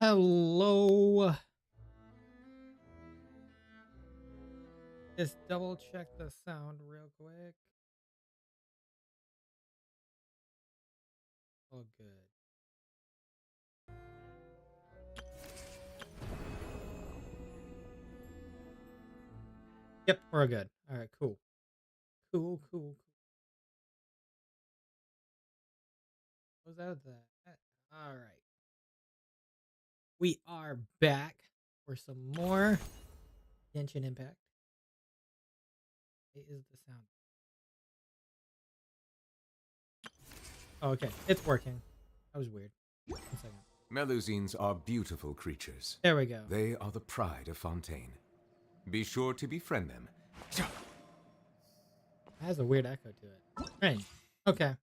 Hello. Just double check the sound real quick. Oh, good. Yep, we're good. All right, cool. Cool. Close out that. All right. We are back for some more Genshin Impact. It is the sound. Oh, okay, it's working. That was weird. 1 second. Melusines are beautiful creatures. There we go. They are the pride of Fontaine. Be sure to befriend them. It has a weird echo to it. Right. Okay.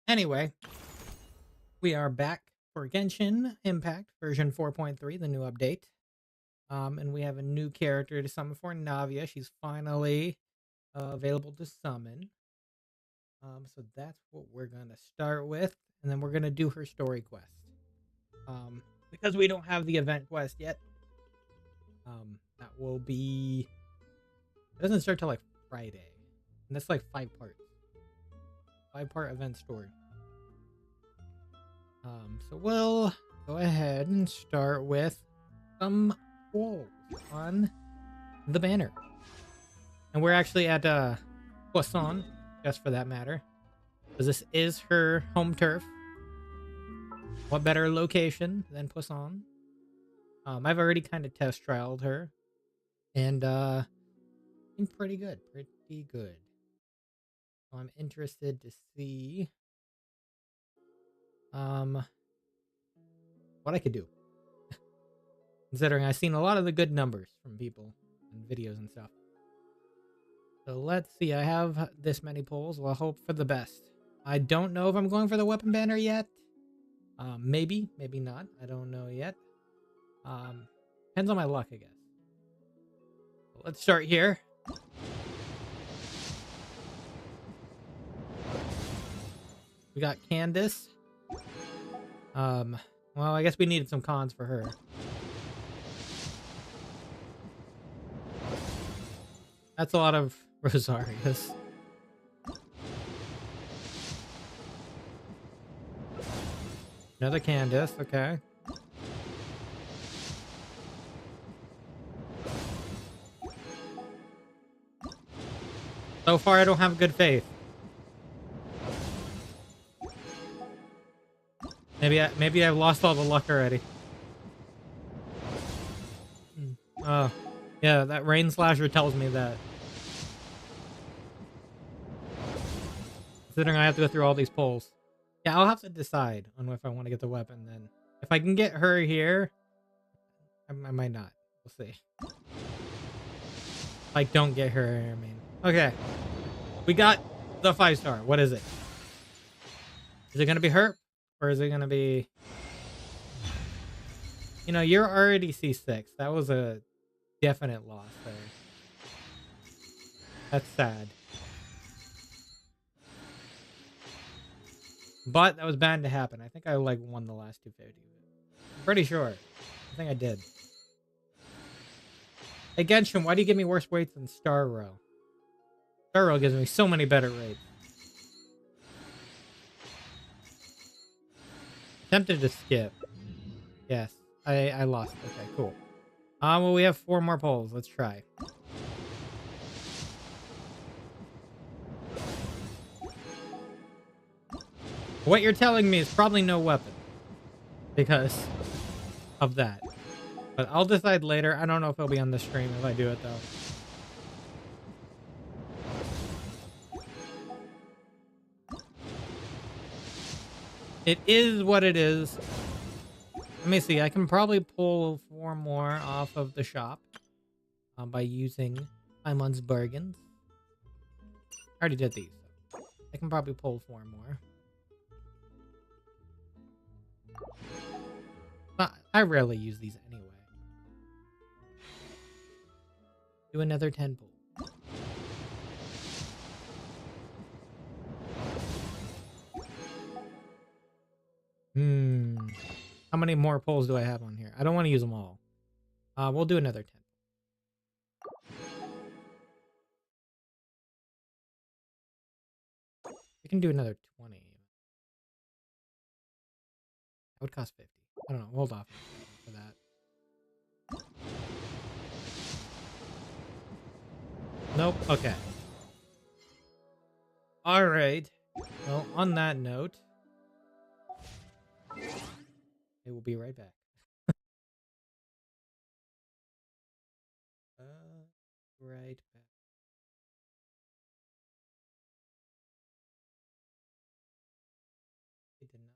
Anyway, we are back for Genshin Impact version 4.3, the new update. And we have a new character to summon for, Navia. She's finally available to summon. So that's what we're gonna start with, and then we're gonna do her story quest. Because we don't have the event quest yet. That will be. It doesn't start till like Friday, and that's like 5 parts. 5-part event story. So we'll go ahead and start with some walls on the banner, and we're actually at Poisson, just for that matter, because this is her home turf. What better location than Poisson? I've already kind of test trialed her, and been pretty good. So I'm interested to see what I could do, considering I've seen a lot of the good numbers from people and videos and stuff. So let's see. I have this many pulls. We'll hope for the best. I don't know if I'm going for the weapon banner yet. Maybe not. I don't know yet. Depends on my luck, I guess. So let's start here. We got Candace. Well, I guess we needed some cons for her. That's a lot of Rosarias. Another Candace, okay. So far, I don't have good faith. Maybe I've lost all the luck already. Oh, yeah, that rain slasher tells me that. Considering I have to go through all these pulls. Yeah, I'll have to decide on if I want to get the weapon then. If I can get her here, I might not. We'll see. If I don't get her here, I mean. Okay. We got The 5-star. What is it? Is it gonna be hurt? Or is it gonna be... You know, you're already C6. That was a definite loss there. That's sad. But that was bound to happen. I think I like won the last 250. I'm pretty sure. I think I did. Hey Genshin, why do you give me worse weights than Star Row? Star Row gives me so many better rates. Tempted to skip. Yes, I lost. Okay, cool. Well, we have 4 more polls. Let's try. What you're telling me is probably no weapon because of that. But I'll decide later. I don't know if it'll be on the stream if I do it though. It is what it is. Let me see. I can probably pull 4 more off of the shop by using Imon's bargains. I already did these. So I can probably pull 4 more. But I rarely use these anyway. Do another 10 pull. How many more pulls do I have on here? I don't want to use them all. We'll do another 10. We can do another 20. That would cost 50. I don't know. Hold off for that. Nope. Okay. All right. Well, on that note, we will be right back. Right back. It did not.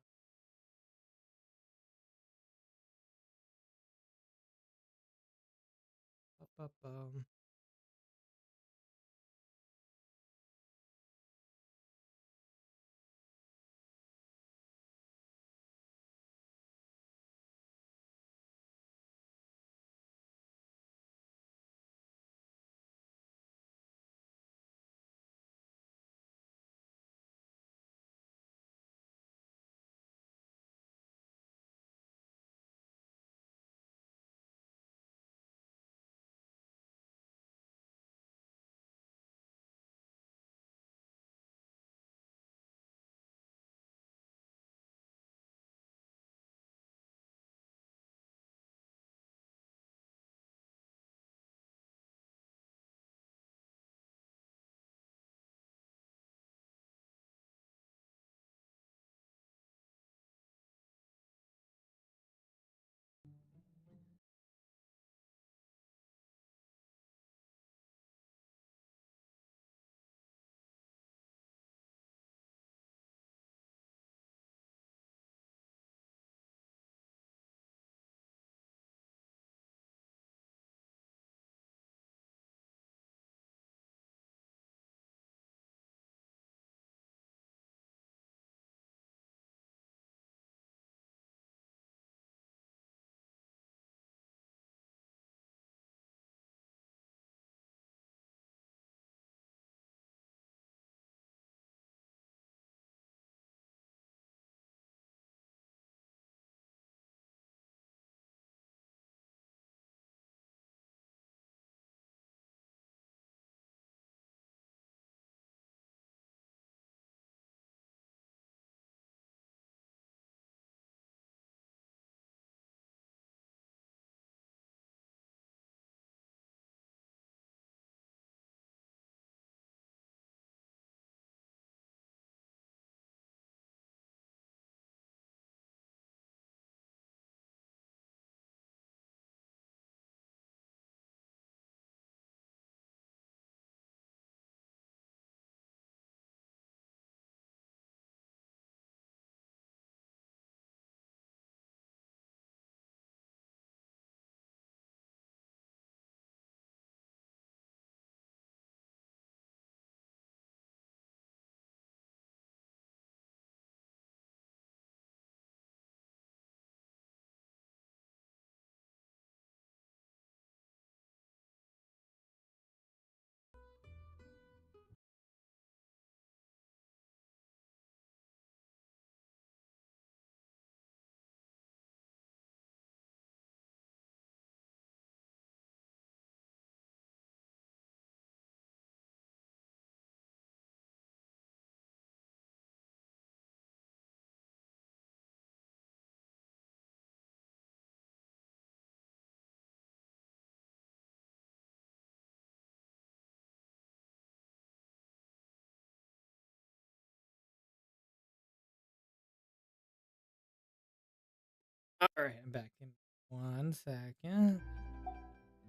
All right, I'm back in 1 second.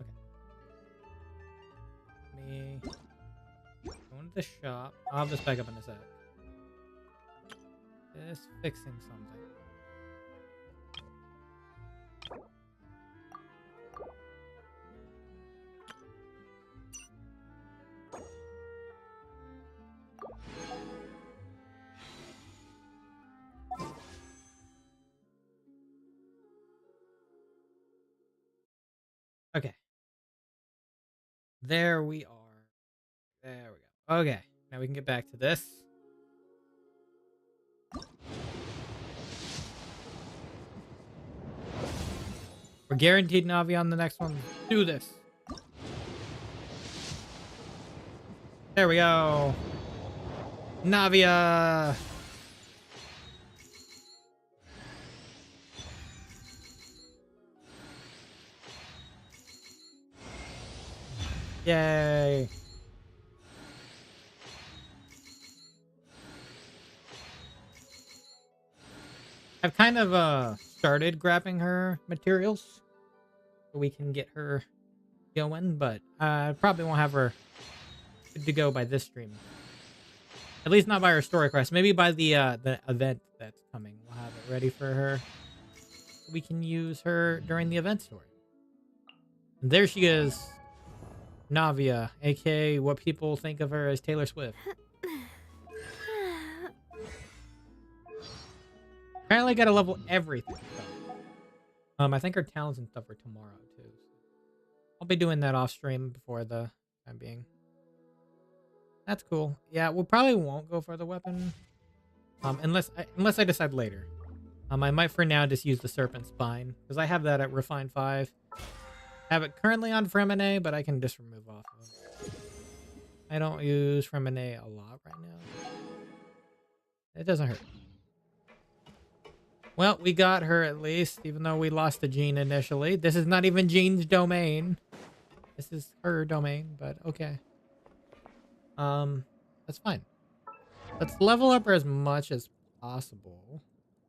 Okay. Me go into the shop. I'll have this back up in a sec. Just fixing something. Okay. There we are. There we go. Okay. Now we can get back to this. We're guaranteed Navia on the next one. Do this. There we go. Navia. Yay. I've kind of started grabbing her materials so we can get her going, but I probably won't have her good to go by this stream. At least not by her story quest. Maybe by the event that's coming. We'll have it ready for her. We can use her during the event story. And there she is. Navia, aka what people think of her as Taylor Swift. Apparently gotta level everything. I think her talents and stuff are tomorrow too. I'll be doing that off stream before the time being. That's cool. Yeah, we probably won't go for the weapon. Unless I decide later. I might for now just use the Serpent Spine, because I have that at Refine 5. I have it currently on Fremine, but I can just remove off of it. I don't use Fremine a lot right now. It doesn't hurt. Well, we got her at least, even though we lost the Jean initially. This is not even Jean's domain. This is her domain, but okay. That's fine. Let's level up her as much as possible,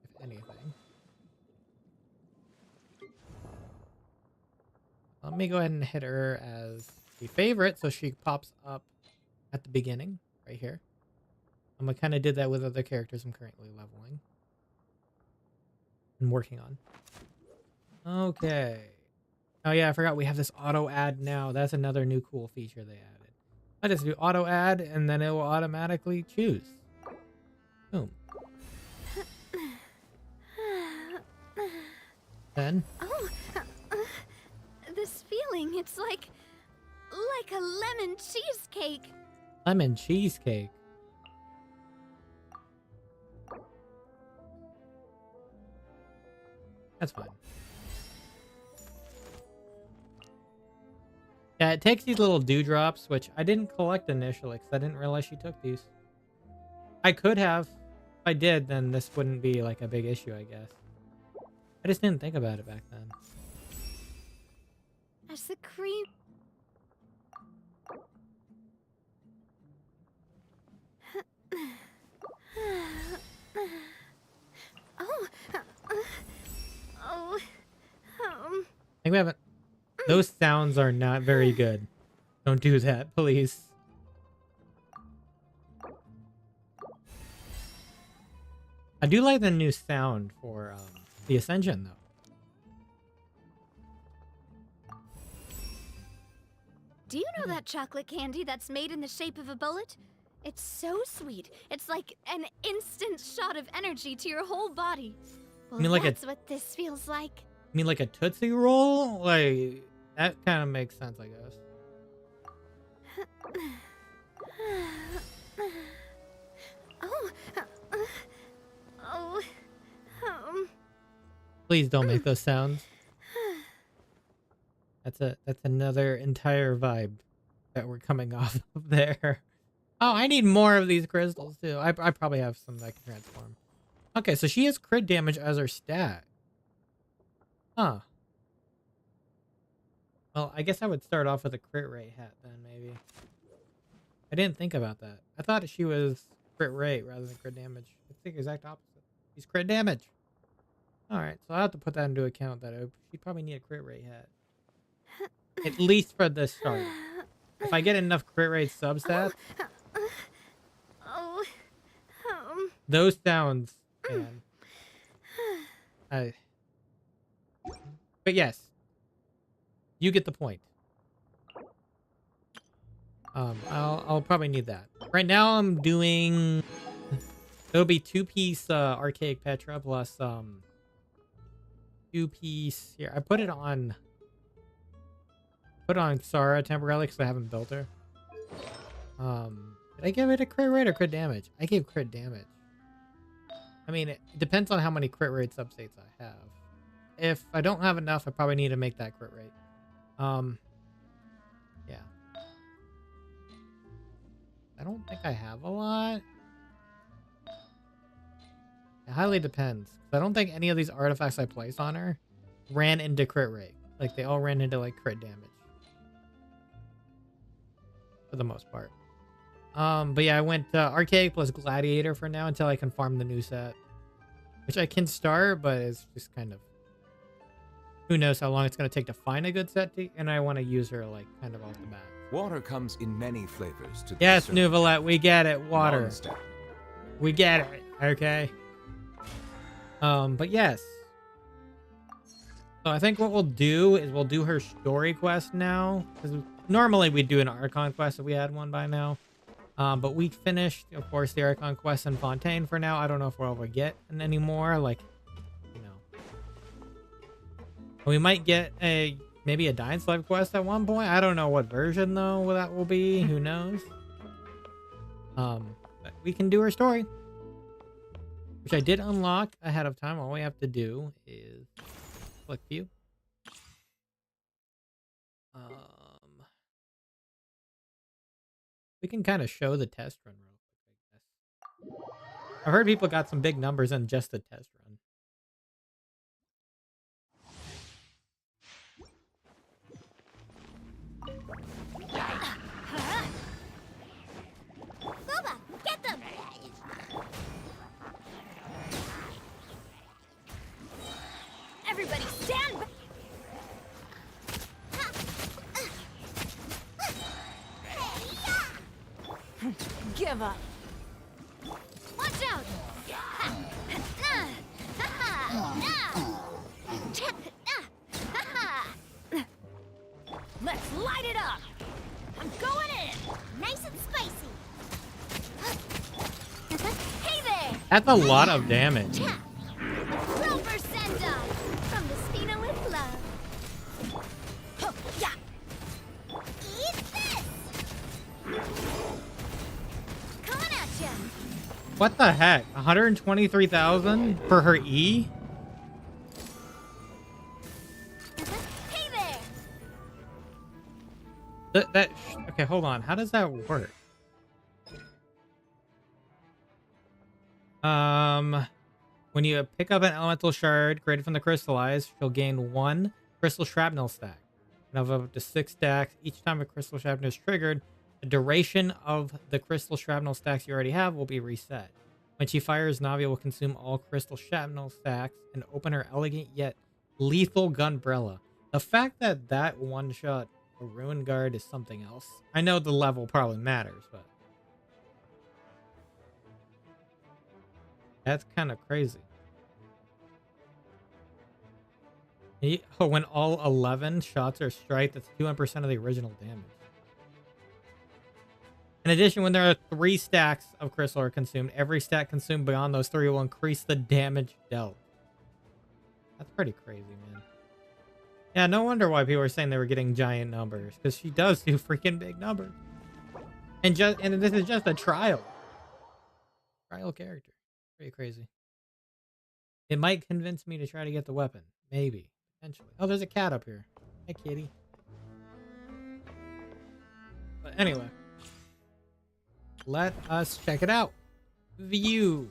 if anything. Let me go ahead and hit her as the favorite so she pops up at the beginning, right here. I kind of did that with other characters I'm currently leveling and working on. Okay. Oh yeah, I forgot we have this auto add now. That's another new cool feature they added. I just do auto add and then it will automatically choose. Boom. Then. Oh, this feeling, it's like a lemon cheesecake. Lemon cheesecake. That's fine. Yeah, it takes these little dewdrops, which I didn't collect initially because I didn't realize she took these. I could have. If I did, then this wouldn't be like a big issue, I guess. I just didn't think about it back then. As the cream... Oh, I think we haven't... Those sounds are not very good. Don't do that, please. I do like the new sound for the Ascension, though. Do you know that chocolate candy that's made in the shape of a bullet? It's so sweet. It's like an instant shot of energy to your whole body. Well, mean like that's what this feels like. You mean like a Tootsie Roll? Like, that kind of makes sense, I guess. Please don't make those sounds. That's another entire vibe that we're coming off of there. Oh, I need more of these crystals too. I probably have some that can transform. Okay, so she has crit damage as her stat. Huh. Well, I guess I would start off with a crit rate hat then, maybe. I didn't think about that. I thought she was crit rate rather than crit damage. It's the exact opposite. She's crit damage. All right, so I have to put that into account that she'd probably need a crit rate hat. At least for the start. If I get enough crit rate substats, Oh, those sounds, man. But yes, you get the point. I'll probably need that. Right now I'm doing, it'll be 2-piece Archaic Petra plus 2-piece here. I put it on Sara temporarily because I haven't built her. Did I give it a crit rate or crit damage? I gave crit damage. I mean, it depends on how many crit rate substates I have. If I don't have enough, I probably need to make that crit rate. Yeah. I don't think I have a lot. It highly depends. I don't think any of these artifacts I placed on her ran into crit rate. Like, they all ran into, like, crit damage. For the most part. But yeah, I went Archaic plus Gladiator for now until I can farm the new set. Which I can start, but it's just kind of... Who knows how long it's going to take to find a good set, and I want to use her, like, kind of off the bat. Water comes in many flavors to Yes, the Nuvalette, we get it. Water. Non-stop. We get it. Okay. But yes. So I think what we'll do is we'll do her story quest now. Because normally we'd do an Archon quest if we had one by now. But we finished, of course, the Archon quest in Fontaine for now. I don't know if we'll ever get any more. Like, you know. We might get maybe a Dying Slave quest at one point. I don't know what version, though, that will be. Who knows? But we can do her story. Which I did unlock ahead of time. All we have to do is click view. We can kind of show the test run real quick, I guess. I've heard people got some big numbers in just the test run. Boba, get them! Everybody stand back! Give up. Watch out! Let's light it up! I'm going in! Nice and spicy! Hey there! That's a lot of damage. Rover Sendai! From the Spina with love. Yeah! Eat this! Coming at ya! What the heck? 123,000 for her E? Hey there! Okay, hold on. How does that work? When you pick up an elemental shard created from the crystallized, you'll gain 1 crystal shrapnel stack. And of up to 6 stacks, each time a crystal shrapnel is triggered, the duration of the crystal shrapnel stacks you already have will be reset. When she fires, Navia will consume all crystal shrapnel stacks and open her elegant yet lethal gunbrella. The fact that that one-shot a ruin guard is something else. I know the level probably matters, but that's kind of crazy. Oh, when all 11 shots are strike, that's 200% of the original damage. In addition, when there are 3 stacks of crystal are consumed, every stack consumed beyond those 3 will increase the damage dealt. That's pretty crazy, man. Yeah, no wonder why people were saying they were getting giant numbers, because she does do freaking big numbers. And this is just a trial character. Pretty crazy. It might convince me to try to get the weapon. Maybe. Potentially. Oh, there's a cat up here. Hi, kitty. But anyway. Let us check it out. View.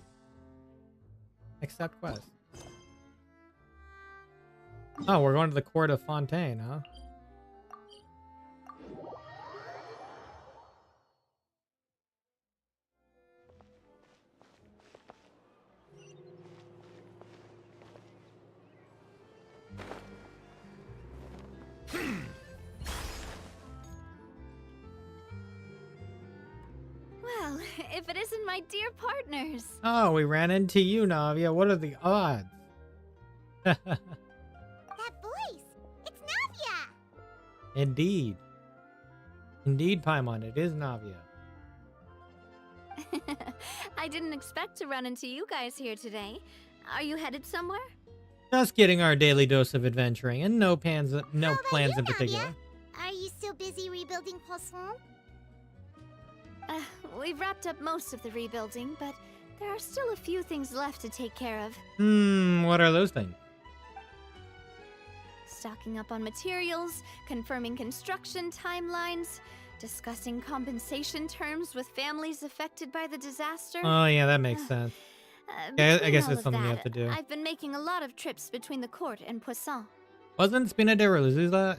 Accept quest. Oh, we're going to the court of Fontaine, huh? Well, if it isn't my dear partners. Oh, we ran into you, Navia. What are the odds? That voice! It's Navia! Indeed. Indeed, Paimon, it is Navia. I didn't expect to run into you guys here today. Are you headed somewhere? Just getting our daily dose of adventuring and no plans How about in you, particular. Navia? Are you still busy rebuilding Poisson? We've wrapped up most of the rebuilding, but there are still a few things left to take care of. What are those things? Stocking up on materials, confirming construction timelines, discussing compensation terms with families affected by the disaster. Oh, yeah, that makes sense. Yeah, I Between guess all it's of something you that, have to do. I've been making a lot of trips between the court and Poisson. Wasn't Spina de Rosula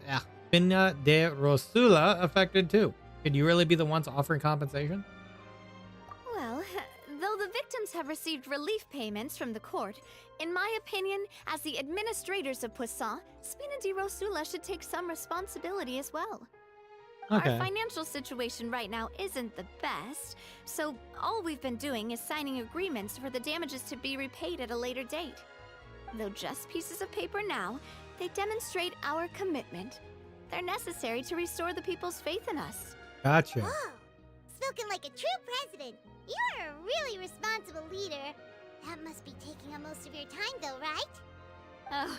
affected too? Could you really be the ones offering compensation? Well, though the victims have received relief payments from the court, in my opinion, as the administrators of Poisson, Spina di Rosula should take some responsibility as well. Okay. Our financial situation right now isn't the best, so all we've been doing is signing agreements for the damages to be repaid at a later date. Though just pieces of paper now, they demonstrate our commitment. They're necessary to restore the people's faith in us. Gotcha. Whoa! Spoken like a true president. You're a really responsible leader. That must be taking up most of your time, though, right?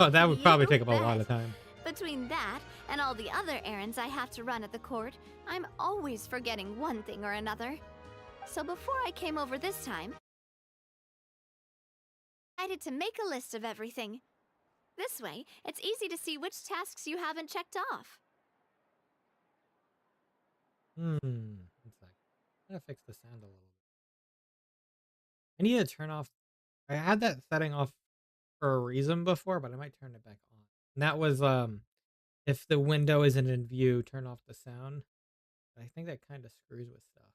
Oh, that would probably you take up a lot bet. of time. Between that and all the other errands I have to run at the court, I'm always forgetting one thing or another. So before I came over this time, I decided to make a list of everything. This way, it's easy to see which tasks you haven't checked off. One sec. I'm gonna fix the sound a little bit. I need to turn off. I had that setting off for a reason before, but I might turn it back on. And that was if the window isn't in view, turn off the sound. But I think that kind of screws with stuff.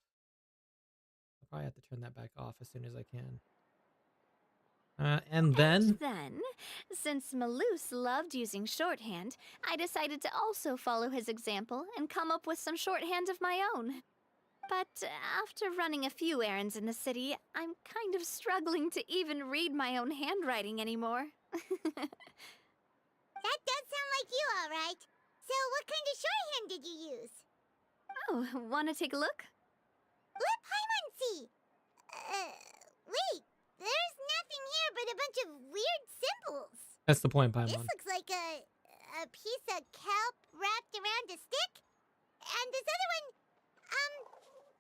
I'll probably have to turn that back off as soon as I can. And then Since Maloose loved using shorthand, I decided to also follow his example and come up with some shorthand of my own. But after running a few errands in the city, I'm kind of struggling to even read my own handwriting anymore. That does sound like you, all right. So what kind of shorthand did you use? Oh, wanna take a look? Let Paimon see. Wait. There's nothing here but a bunch of weird symbols. that's the point, This Paimon. looks like a piece of kelp wrapped around a stick. And this other one,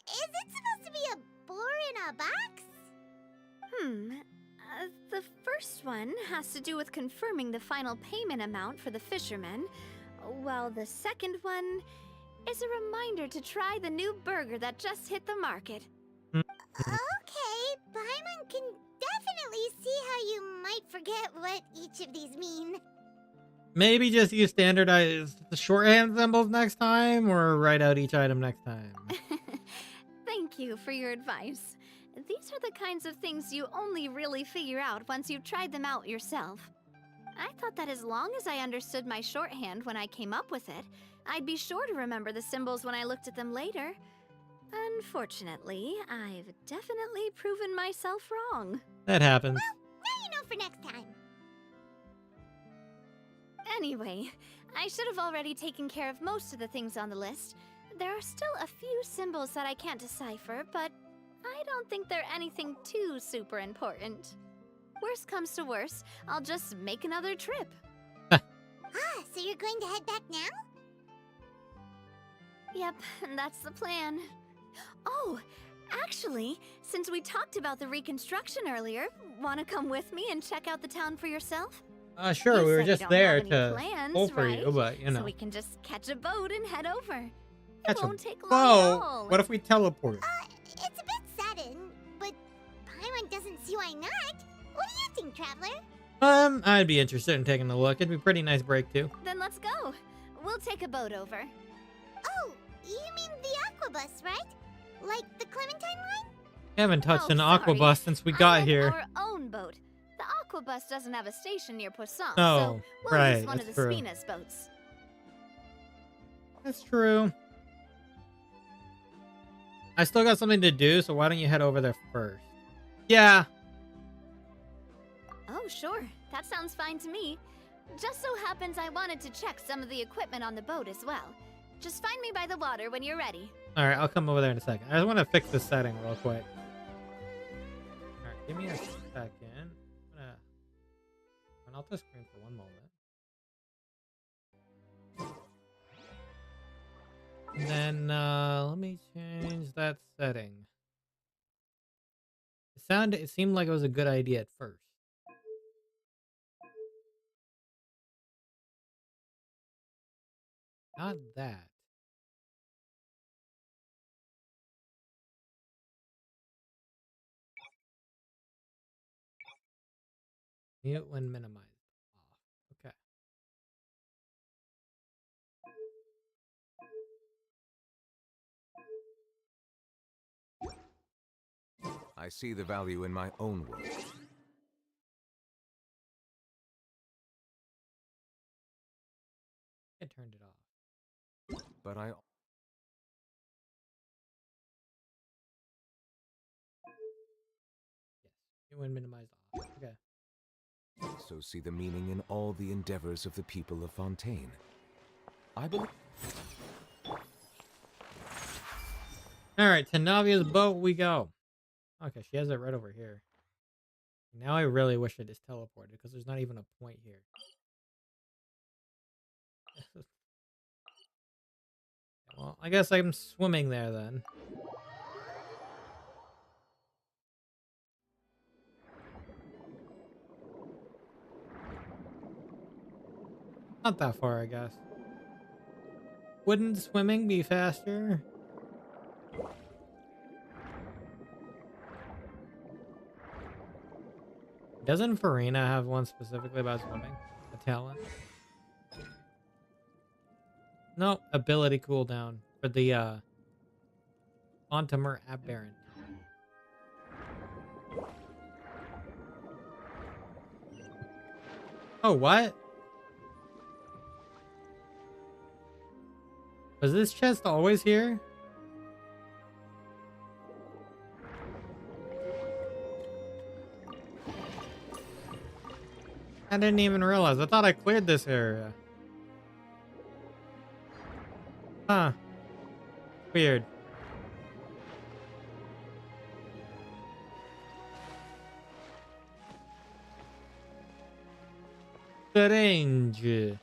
is it supposed to be a boar in a box? The first one has to do with confirming the final payment amount for the fishermen, while the second one is a reminder to try the new burger that just hit the market. Okay, Paimon can definitely see how you might forget what each of these mean. Maybe just use standardized shorthand symbols next time, or write out each item next time. Thank you for your advice. These are the kinds of things you only really figure out once you've tried them out yourself. I thought that as long as I understood my shorthand when I came up with it, I'd be sure to remember the symbols when I looked at them later. Unfortunately, I've definitely proven myself wrong. That happens. Now you know for next time. Anyway, I should have already taken care of most of the things on the list. There are still a few symbols that I can't decipher, but I don't think they're anything too super important. Worst comes to worst, I'll just make another trip. So you're going to head back now? Yep, that's the plan. Oh, actually, since we talked about the reconstruction earlier, want to come with me and check out the town for yourself? Sure, You we were said you just don't there have any to plans, pull for right? you, but you know. So we can just catch a boat and head over. It Catch a won't take long at all. Whoa! What if we teleport? It's a bit sudden, but Paimon doesn't see why not. What do you think, Traveler? I'd be interested in taking a look. It'd be a pretty nice break too. Then let's go. We'll take a boat over. Oh, you mean the aquabus, right? Like the Clementine line? We haven't touched Oh, an sorry. aquabus since we I got meant here. Our own boat. The aquabus doesn't have a station near Poisson, Oh, so we'll right, use one of that's the true. Spina's boats. That's true. I still got something to do, so why don't you head over there first? Yeah. Oh, sure. That sounds fine to me. Just so happens I wanted to check some of the equipment on the boat as well. Just find me by the water when you're ready. All right, I'll come over there in a second. I just want to fix this setting real quick. All right, give me a second. I'm gonna run off the screen for one moment. And then let me change that setting. It seemed like it was a good idea at first. Not that. Mute when minimized. Off. Okay. I see the value in my own work. I turned it off. But I... Yes. Mute when minimized off. Okay. so see the meaning in all the endeavors of the people of Fontaine. I believe... All right, to Navia's boat we go. Okay, she has it right over here. Now I really wish I just teleported because there's not even a point here. Well, I guess I'm swimming there then. Not that far, I guess. Wouldn't swimming be faster? Doesn't Farina have one specifically about swimming? A talent? No, ability cooldown for the Ontimer Aberrant. Oh, what? Was this chest always here? I didn't even realize. I thought I cleared this area. Huh. Weird. Strange.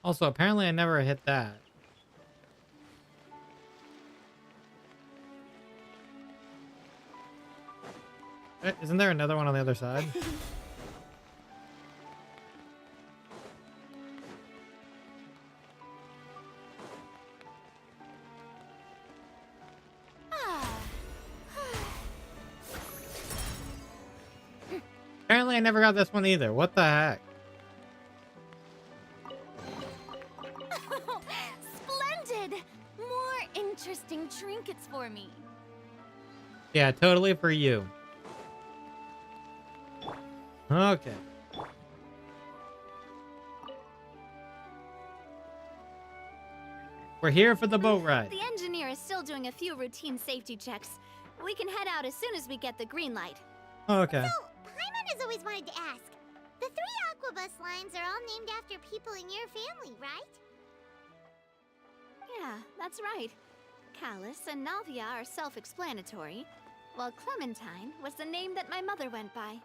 Also, apparently I never hit that. Isn't there another one on the other side? Apparently I never got this one either. What the heck? Splendid! More interesting trinkets for me. Yeah, totally for you. Okay. We're here for the boat ride. The engineer is still doing a few routine safety checks. We can head out as soon as we get the green light. Okay. So, Paimon has always wanted to ask. The 3 Aquabus lines are all named after people in your family, right? Yeah, that's right. Callus and Navia are self-explanatory, while Clementine was the name that my mother went by.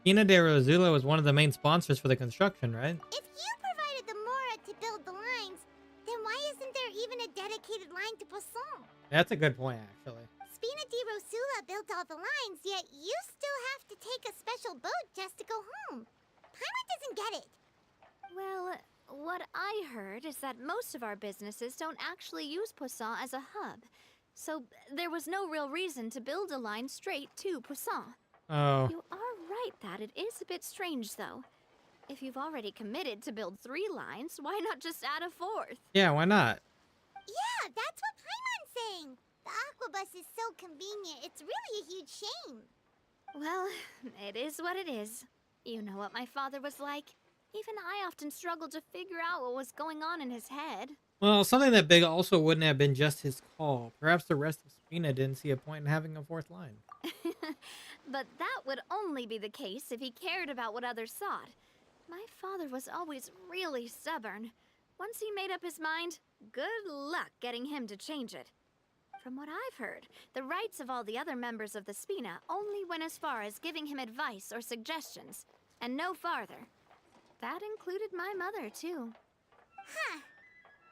Ina de Rosula was one of the main sponsors for the construction, right? If you provided the Mora to build the lines, then why isn't there even a dedicated line to Poisson? That's a good point, actually. Spina Di Rosula built all the lines, yet you still have to take a special boat just to go home. Paimon doesn't get it. Well, what I heard is that most of our businesses don't actually use Poisson as a hub. So there was no real reason to build a line straight to Poisson. Oh, You are right that it is a bit strange, though. If you've already committed to build 3 lines, why not just add a 4th? yeah, why not? Yeah, that's what Paimon's saying. The Aquabus is so convenient, it's really a huge shame. Well, it is what it is. You know what my father was like. Even I often struggled to figure out what was going on in his head. Well, something that big also wouldn't have been just his call. Perhaps the rest of Spina didn't see a point in having a 4th line. But that would only be the case if he cared about what others thought. My father was always really stubborn. Once he made up his mind, good luck getting him to change it. From what I've heard, the rights of all the other members of the Spina only went as far as giving him advice or suggestions, and no farther. That included my mother, too. Huh.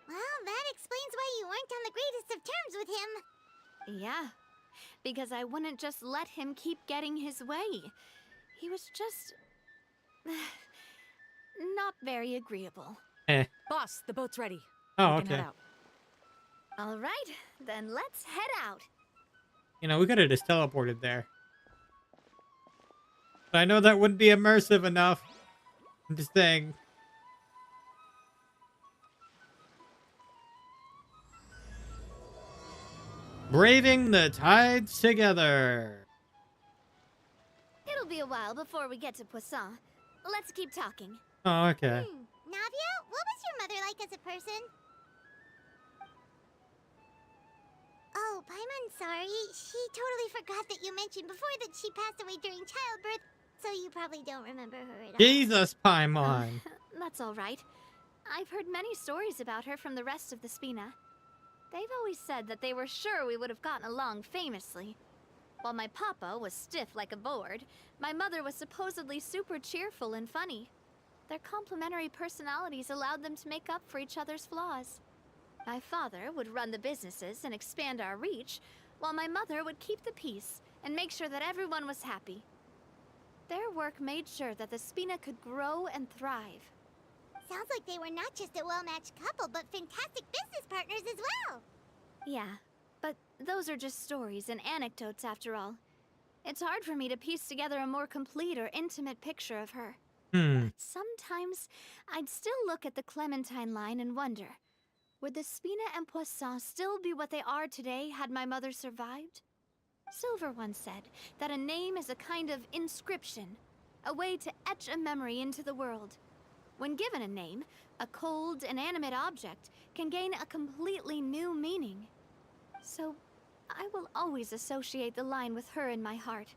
Well, that explains why you weren't on the greatest of terms with him. Yeah, because I wouldn't just let him keep getting his way. He was just... not very agreeable. Boss, the boat's ready. Oh, We can head okay. out. All right, then let's head out. You know, we could have just teleported there. But I know that wouldn't be immersive enough. I'm just saying. Braving the tides together. It'll be a while before we get to Poisson. Let's keep talking. Oh, okay. Navia, what was your mother like as a person? Oh, Paimon's sorry. She totally forgot that you mentioned before that she passed away during childbirth, so you probably don't remember her at all. Jesus, Paimon. That's all right. I've heard many stories about her from the rest of the Spina. They've always said that they were sure we would have gotten along famously. While my papa was stiff like a board, my mother was supposedly super cheerful and funny. Their complementary personalities allowed them to make up for each other's flaws. My father would run the businesses and expand our reach, while my mother would keep the peace and make sure that everyone was happy. Their work made sure that the Spina could grow and thrive. Sounds like they were not just a well-matched couple, but fantastic business partners as well. Yeah, but those are just stories and anecdotes after all. It's hard for me to piece together a more complete or intimate picture of her. But sometimes, I'd still look at the Clementine line and wonder, would the Spina and Poisson still be what they are today had my mother survived? Silver once said that a name is a kind of inscription, a way to etch a memory into the world. When given a name, a cold, inanimate object can gain a completely new meaning. So, I will always associate the line with her in my heart.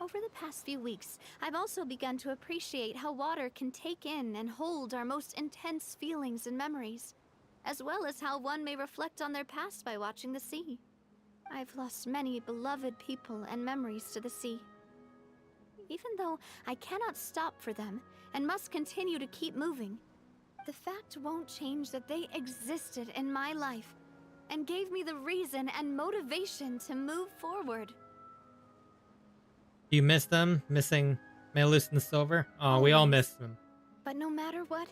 Over the past few weeks, I've also begun to appreciate how water can take in and hold our most intense feelings and memories, as well as how one may reflect on their past by watching the sea. I've lost many beloved people and memories to the sea. Even though I cannot stop for them and must continue to keep moving, the fact won't change that they existed in my life and gave me the reason and motivation to move forward. Do you miss them? Missing Melus and Silver? Oh, we all Always. miss them. But no matter what,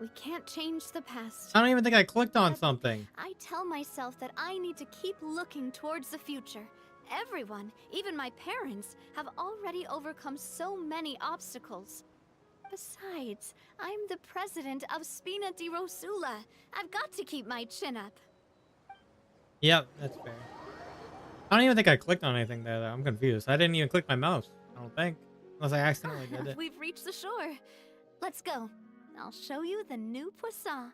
we can't change the past. I don't even think I clicked on something. I tell myself that I need to keep looking towards the future. Everyone, even my parents, have already overcome so many obstacles. Besides, I'm the president of Spina di Rosula. I've got to keep my chin up. Yep, that's fair. I don't even think I clicked on anything there, though. I'm confused. I didn't even click my mouse. I don't think. Unless I accidentally did it. We've reached the shore. Let's go. I'll show you the new Poisson.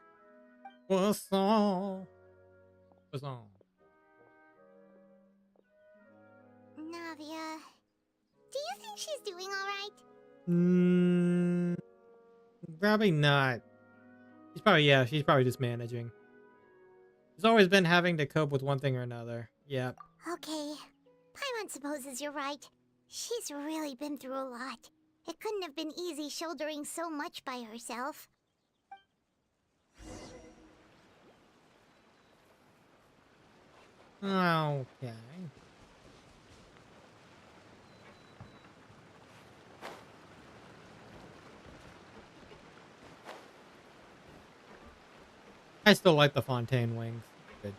Poisson. Poisson. Navia, do you think she's doing all right? Probably not. She's probably just managing. She's always been having to cope with one thing or another. Yep. Okay. Paimon supposes you're right. She's really been through a lot. It couldn't have been easy shouldering so much by herself. Okay. I still like the Fontaine wings. Good.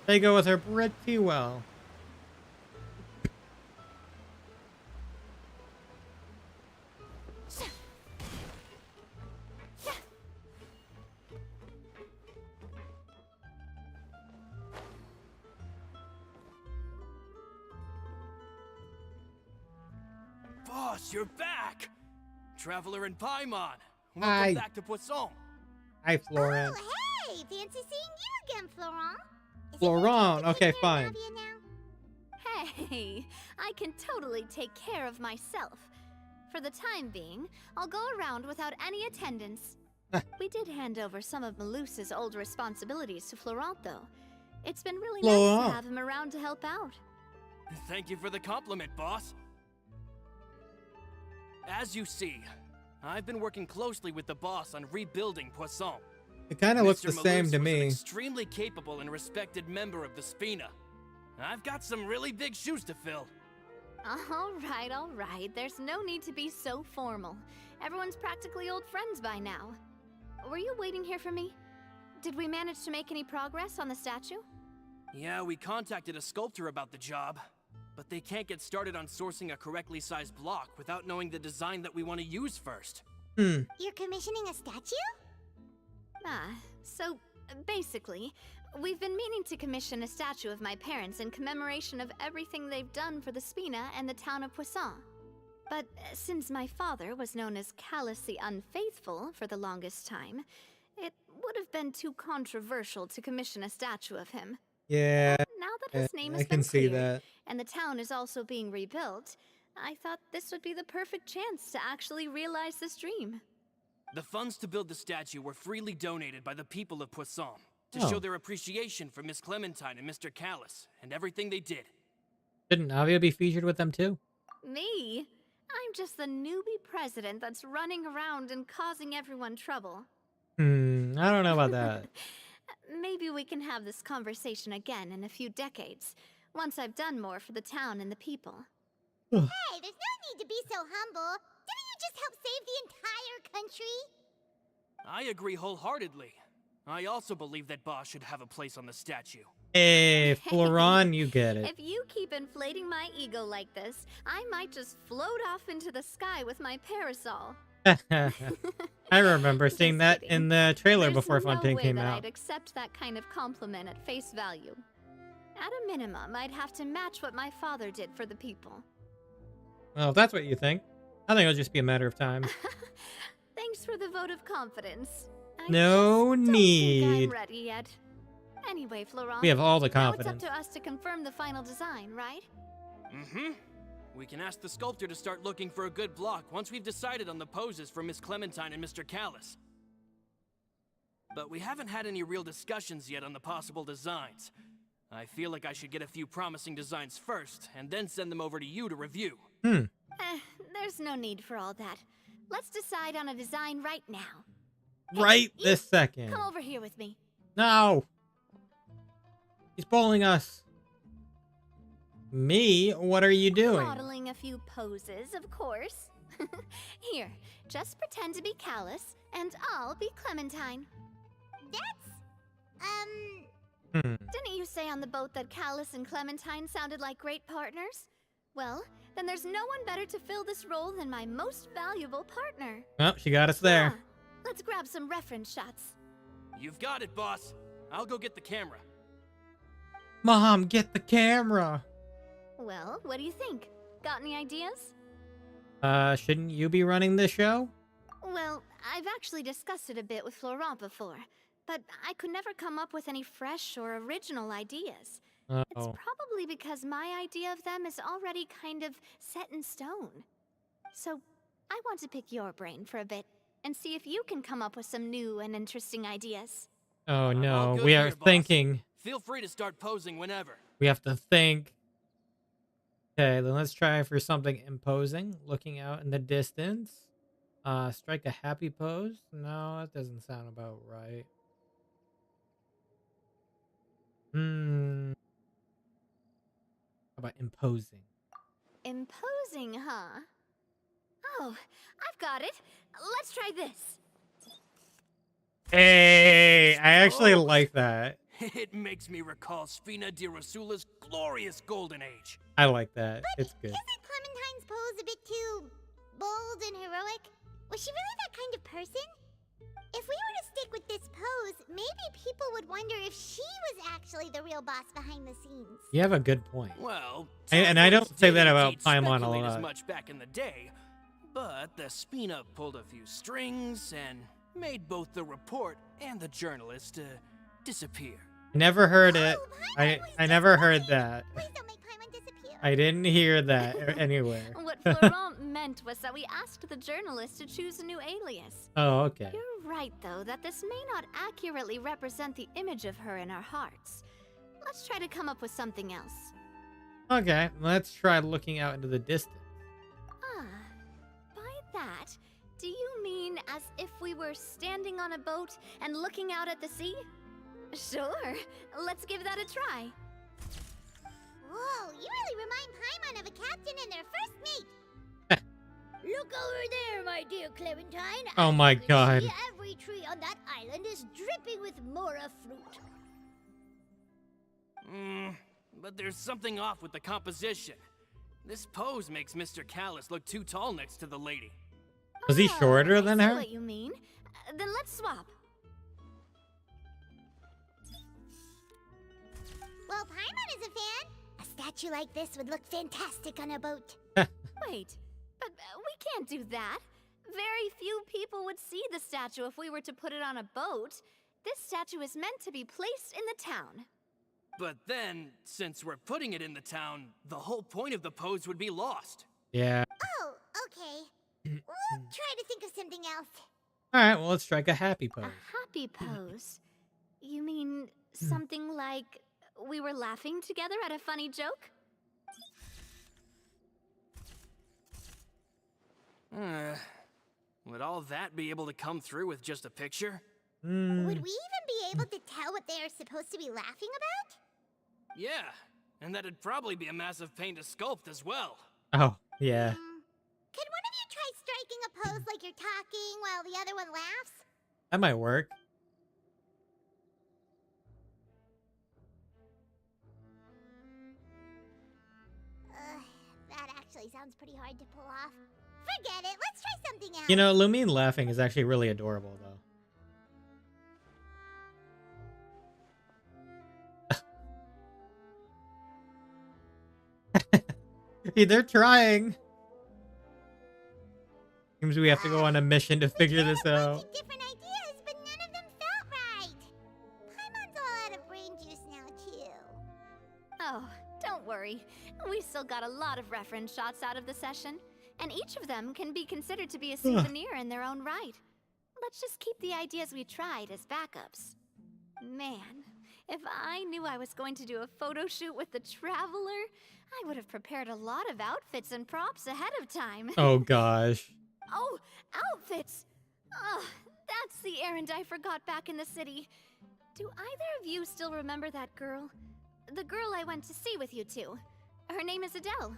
They go with her pretty well. Boss, you're back! Traveler in Paimon. Welcome Hi. back to Poisson. Hi, Florent. Oh, hey! Fancy seeing you again, Florent. Is it Florent, your turn to okay, take care fine. of Navia now? Hey, I can totally take care of myself. For the time being, I'll go around without any attendance. We did hand over some of Malus's old responsibilities to Florent, though. It's been really nice Florent. to have him around to help out. Thank you for the compliment, boss. As you see, I've been working closely with the boss on rebuilding Poisson. It kind of looks Mr. the same Malus to was an me. extremely capable and respected member of the Spina. I've got some really big shoes to fill. All right. There's no need to be so formal. Everyone's practically old friends by now. Were you waiting here for me? Did we manage to make any progress on the statue? Yeah, we contacted a sculptor about the job, but they can't get started on sourcing a correctly sized block without knowing the design that we want to use first. You're commissioning a statue? So basically, we've been meaning to commission a statue of my parents in commemoration of everything they've done for the Spina and the town of Poisson. But since my father was known as Callus the Unfaithful for the longest time, it would have been too controversial to commission a statue of him. Yeah, Now that his name I has can been see cleared, that. and the town is also being rebuilt, I thought this would be the perfect chance to actually realize this dream. The funds to build the statue were freely donated by the people of Poisson to Oh. show their appreciation for Miss Clementine and Mr. Callus and everything they did. Shouldn't Navia be featured with them too? Me? I'm just the newbie president that's running around and causing everyone trouble. I don't know about that. Maybe we can have this conversation again in a few decades, once I've done more for the town and the people. Hey, there's no need to be so humble. Didn't you just help save the entire country? I agree wholeheartedly. I also believe that Boss should have a place on the statue. Hey, Florent, you get it. If you keep inflating my ego like this, I might just float off into the sky with my parasol. I remember seeing Just that kidding. in the trailer There's before no Fontaine way came that out. I'd accept that kind of compliment at face value. At a minimum, I'd have to match what my father did for the people. Well, if that's what you think, I think it'll just be a matter of time. Thanks for the vote of confidence. I No just don't think need. I'm ready yet. Anyway, Florent, We have all the now it's up confidence. to us to confirm the final design, right? Mm-hmm. We can ask the sculptor to start looking for a good block once we've decided on the poses for Miss Clementine and Mr. Callus. But we haven't had any real discussions yet on the possible designs. I feel like I should get a few promising designs first, and then send them over to you to review. There's no need for all that. Let's decide on a design right now. Right Hey, this second. Come over here with me. No. He's bullying us. Me? What are you doing? Modeling a few poses, of course. Here, just pretend to be Callus, and I'll be Clementine. Didn't you say on the boat that Callus and Clementine sounded like great partners? Well, then there's no one better to fill this role than my most valuable partner. Oh, she got us there. Ah, let's grab some reference shots. You've got it, boss. I'll go get the camera. Mom, get the camera. Well, what do you think? Got any ideas? Shouldn't you be running this show? Well, I've actually discussed it a bit with Florent before, but I could never come up with any fresh or original ideas. It's Oh. probably because my idea of them is already kind of set in stone. So, I want to pick your brain for a bit and see if you can come up with some new and interesting ideas. Oh I'm no, all good we are here, boss. thinking. Feel free to start posing whenever. We have to think. Okay, then let's try for something imposing. Looking out in the distance. Strike a happy pose. No, that doesn't sound about right. How about imposing? imposing, huh? Oh, I've got it. Let's try this. Hey, I actually Oh. like that. It makes me recall Sfina di Rasula's glorious golden age. I like that. It's good. Isn't Clementine's pose a bit too bold and heroic? Was she really that kind of person? If we were to stick with this pose, maybe people would wonder if she was actually the real boss behind the scenes. You have a good point. Well, And I don't say that did about indeed Paimon a speculate as lot. much back in the day, but the Spina pulled a few strings and made both the report and the journalist disappear. Never heard it. Oh, Paimon was I just never heard lying. that. Please don't make Paimon disappear. I didn't hear that anywhere. What Florent meant was that we asked the journalist to choose a new alias. Oh, okay. You're right, though, that this may not accurately represent the image of her in our hearts. Let's try to come up with something else. Okay, let's try looking out into the distance. Ah, by that, do you mean as if we were standing on a boat and looking out at the sea? Sure, let's give that a try. Whoa, you really remind Paimon of a captain and their first mate. Look over there, my dear Clementine. Oh As my you can God. see, every tree on that island is dripping with mora fruit. But there's something off with the composition. This pose makes Mr. Callus look too tall next to the lady. Was he shorter I than see her? what you mean. Then let's swap. Well, Paimon is a fan. A statue like this would look fantastic on a boat. Wait, but we can't do that. Very few people would see the statue if we were to put it on a boat. This statue is meant to be placed in the town. But then, since we're putting it in the town, the whole point of the pose would be lost. Yeah. Oh, okay. We'll try to think of something else. All right, well, let's strike a happy pose. A happy pose? You mean something like we were laughing together at a funny joke? Would all that be able to come through with just a picture? Hmm. Would we even be able to tell what they are supposed to be laughing about? Yeah, and that'd probably be a massive pain to sculpt as well. Oh, yeah. Could one of you try striking a pose like you're talking while the other one laughs? That might work. That actually sounds pretty hard to pull off. Forget it, let's try something else. You know, Lumine laughing is actually really adorable, though. They're trying. Seems we have to go on a mission to figure this out. Different ideas, but none of them felt right. Paimon's all out of brain juice now, too. Oh, don't worry. We still got a lot of reference shots out of the session, and each of them can be considered to be a souvenir in their own right. Let's just keep the ideas we tried as backups. Man, if I knew I was going to do a photo shoot with the Traveler, I would have prepared a lot of outfits and props ahead of time. Oh, gosh. Oh, outfits! Oh, that's the errand I forgot back in the city. Do either of you still remember that girl? The girl I went to see with you two. Her name is Adele.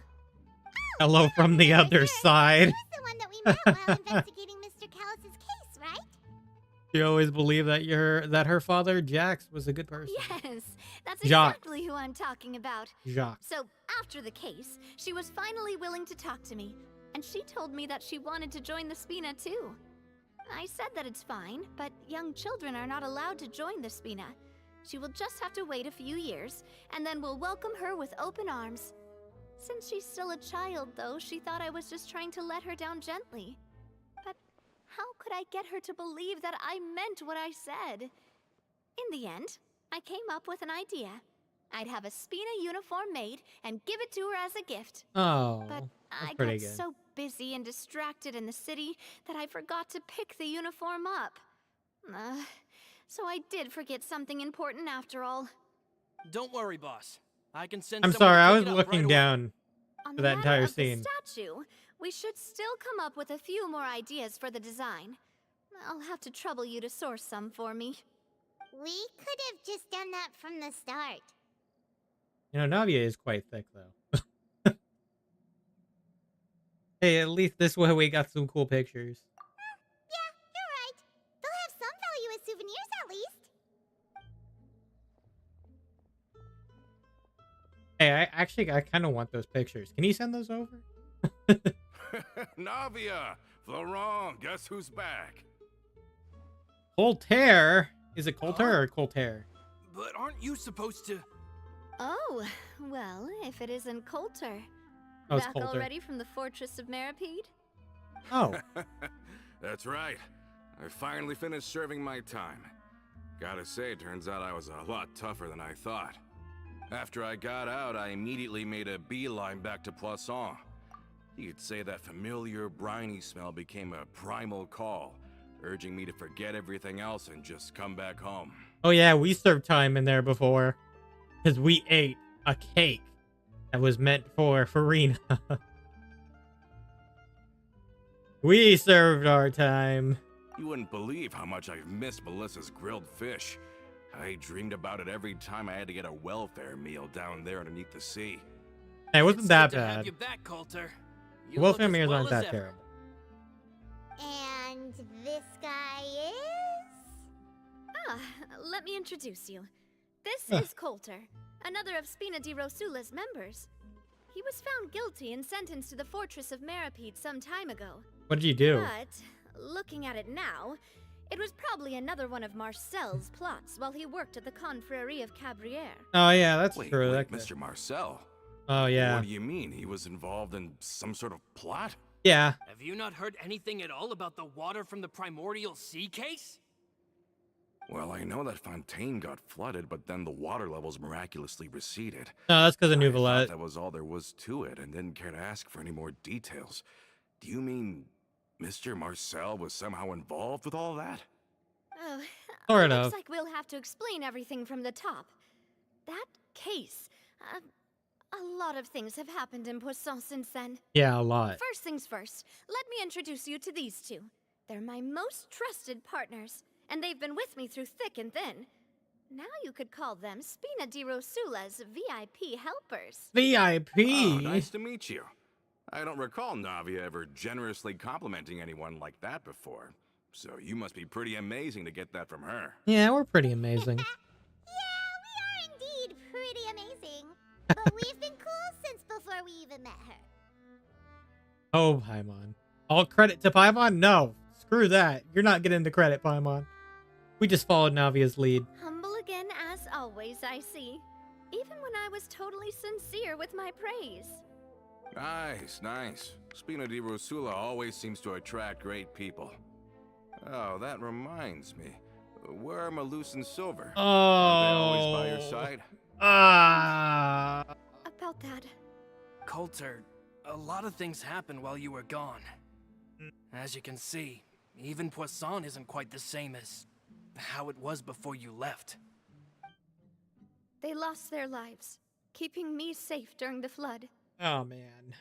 Hello from the other side. She was the one that we met while investigating Mr. Callus's case, right? She always believed that her father, Jax, was a good person. Yes, that's Jacques. exactly who I'm talking about. Jacques. So, after the case, she was finally willing to talk to me, and she told me that she wanted to join the Spina too. I said that it's fine, but young children are not allowed to join the Spina. She will just have to wait a few years, and then we'll welcome her with open arms. Since she's still a child, though, she thought I was just trying to let her down gently. But how could I get her to believe that I meant what I said? In the end, I came up with an idea. I'd have a Spina uniform made and give it to her as a gift. Oh, But that's I pretty got good. so busy and distracted in the city that I forgot to pick the uniform up. So I did forget something important after all. Don't worry, boss. I can send I'm someone sorry, to I pick was it up looking right away. down. On For the that matter entire of scene. the statue, we should still come up with a few more ideas for the design. I'll have to trouble you to source some for me. We could have just done that from the start. You know, Navia is quite thick, though. Hey, at least this way we got some cool pictures. Yeah, you're right. They'll have some value as souvenirs at least. Hey, I kind of want those pictures. Can you send those over? Navia! Florent, guess who's back? Colter? Is it Colter or Colter? But aren't you supposed to... Oh, well, if it isn't Coulter. Oh, it's Back Coulter. already from the Fortress of Meripede? Oh, That's right. I finally finished serving my time. Gotta say, turns out I was a lot tougher than I thought. After I got out, I immediately made a beeline back to Poisson. You could say that familiar briny smell became a primal call, urging me to forget everything else and just come back home. oh yeah, we served time in there before, because we ate a cake that was meant for Farina. We served our time. You wouldn't believe how much I've missed Melissa's grilled fish. I dreamed about it every time I had to get a welfare meal down there underneath the sea. Hey, it wasn't It's that good to have bad. you back, Coulter. You The look welfare as meals well aren't as that ever. terrible. And this guy is? Ah, let me introduce you. This Huh. is Coulter, another of Spina di Rosula's members. He was found guilty and sentenced to the Fortress of Meripede some time ago. What did you do? But, looking at it now, it was probably another one of Marcel's plots while he worked at the Confrérie of Cabrières. Oh yeah, that's Wait, true. wait, that could- Mr. Marcel. Oh yeah, What do you mean? He was involved in some sort of plot? yeah. Have you not heard anything at all about the water from the primordial sea case? Well, I know that Fontaine got flooded, but then the water levels miraculously receded. No, that's because of I New thought Valette. that was all there was to it and didn't care to ask for any more details. Do you mean Mr. Marcel was somehow involved with all that? Oh, Sort looks of. like we'll have to explain everything from the top. That case, a lot of things have happened in Poisson since then. Yeah, a lot. First things first, let me introduce you to these two. They're my most trusted partners, and they've been with me through thick and thin. Now you could call them Spina di Rosula's VIP helpers. VIP. Oh, nice to meet you. I don't recall Navia ever generously complimenting anyone like that before. So you must be pretty amazing to get that from her. Yeah, we're pretty amazing. Yeah, we are indeed pretty amazing. But we've been cool since before we even met her. Oh, Paimon. All credit to Paimon? No. Screw that. You're not getting the credit, Paimon. We just followed Navia's lead. Humble again as always, I see. Even when I was totally sincere with my praise. Nice, nice. Spina di Rosula always seems to attract great people. Oh, that reminds me. Where are Malus and Silver? Oh. Aren't they always by your side? Ah. About that, Coulter, a lot of things happened while you were gone. As you can see, even Poisson isn't quite the same as how it was before you left. they lost their lives, keeping me safe during the flood. Oh, man.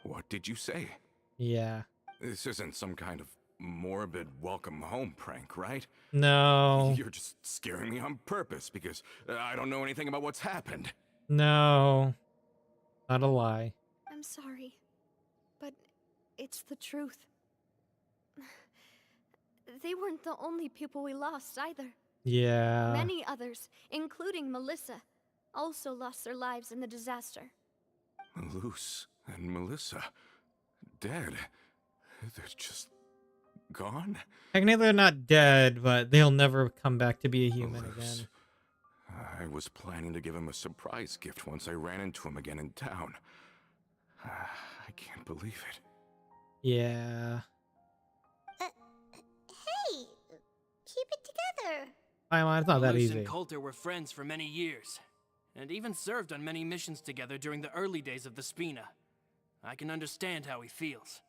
What did you say? Yeah. This isn't some kind of morbid welcome home prank, right? No. You're just scaring me on purpose because I don't know anything about what's happened. No. Not a lie. I'm sorry, but it's the truth. They weren't the only people we lost either. Yeah. Many others, including Melissa, also lost their lives in the disaster. Malus and Melissa, dead. They're just gone? Technically, they're not dead, but they'll never come back to be a human Malus. again. I was planning to give him a surprise gift once I ran into him again in town. I can't believe it. Yeah. Hey, keep it together. Paimon, it's not that Malus easy. and Coulter were friends for many years, and even served on many missions together during the early days of the Spina. I can understand how he feels.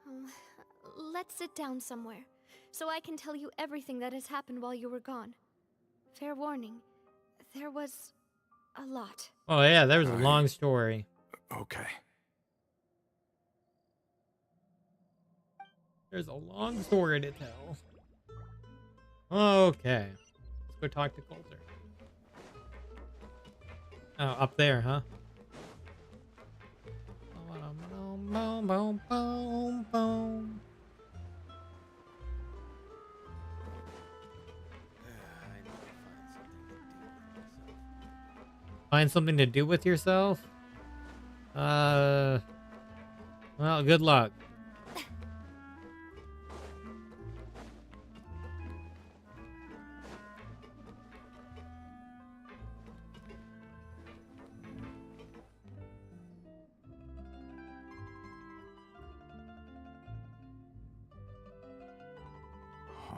Oh, let's sit down somewhere, so I can tell you everything that has happened while you were gone. Fair warning, there was a lot. Oh, yeah, there was a I- long story. Okay. There's a long story to tell. Okay. Let's go talk to Coulter. Oh, up there, huh? Oh, Boom, boom, boom, boom, boom. Find something to do with yourself? Well, good luck.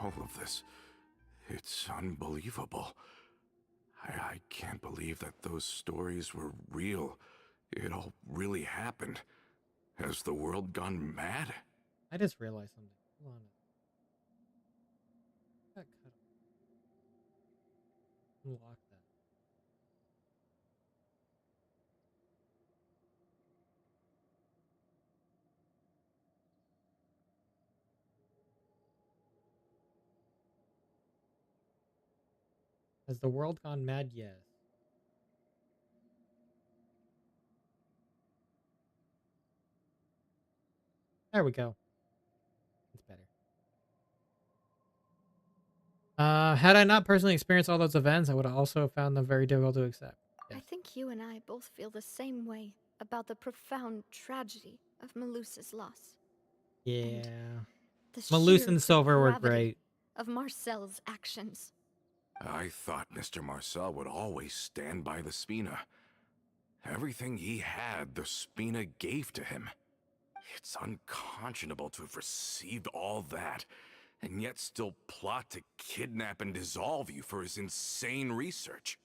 All of this, it's unbelievable. I can't believe that those stories were real. It all really happened. Has the world gone mad? I just realized something. Hold on. Got cut off. Unlock that. Has the world gone mad? Yes. There we go. It's better. Had I not personally experienced all those events, I would have also found them very difficult to accept. I Yes. think you and I both feel the same way about the profound tragedy of Melusa's loss. Yeah. The Malus sheer and Silver were depravity great. of Marcel's actions. I thought Mr. Marcel would always stand by the Spina. Everything he had, the Spina gave to him. It's unconscionable to have received all that, and yet still plot to kidnap and dissolve you for his insane research.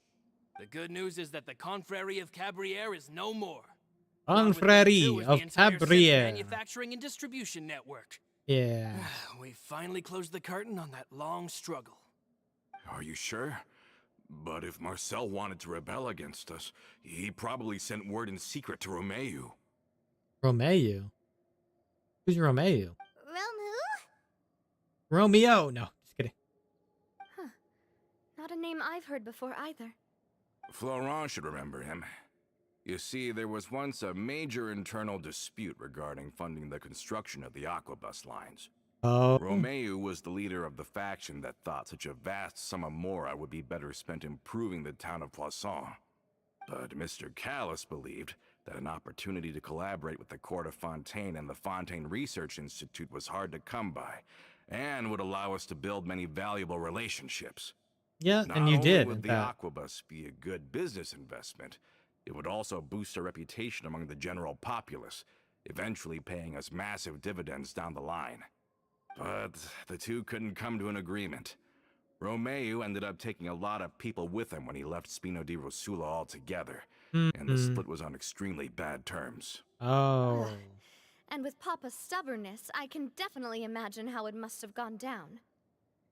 The good news is that the Confrérie of Cabriere is no more. Gone with them, too, Confrérie is of the entire synth Cabriere. manufacturing and distribution network. Yeah. We finally closed the curtain on that long struggle. Are you sure? But if Marcel wanted to rebel against us, he probably sent word in secret to Romeu. Romeu? Who's Romeu? Romu? Romeo. No, just kidding. Huh. Not a name I've heard before either. Florent should remember him. You see, there was once a major internal dispute regarding funding the construction of the Aquabus lines. Oh. Romeu was the leader of the faction that thought such a vast sum of mora would be better spent improving the town of Poisson. But Mr. Callis believed that an opportunity to collaborate with the court of Fontaine and the Fontaine Research Institute was hard to come by, and would allow us to build many valuable relationships. Yeah, Not and you only did, would in the fact. Aquabus be a good business investment, it would also boost our reputation among the general populace, eventually paying us massive dividends down the line. But the two couldn't come to an agreement. Romeu ended up taking a lot of people with him when he left Spino di Rosula altogether, and the split was on extremely bad terms. Oh. And with Papa's stubbornness, I can definitely imagine how it must have gone down.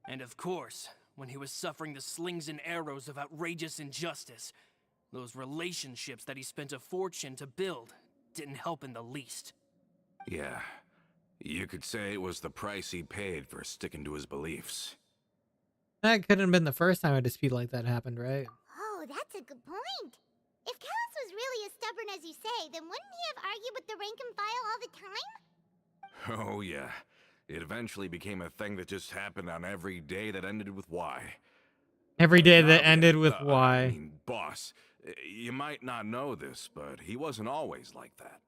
And of course, when he was suffering the slings and arrows of outrageous injustice, those relationships that he spent a fortune to build didn't help in the least. Yeah, you could say it was the price he paid for sticking to his beliefs. That couldn't have been the first time a dispute like that happened, right? Oh, that's a good point. If Callus was really as stubborn as you say, then wouldn't he have argued with the rank and file all the time? Oh yeah, it eventually became a thing that just happened on every day that ended with Y. Every day that Navia, ended with I Y. mean, boss, you might not know this, but he wasn't always like that.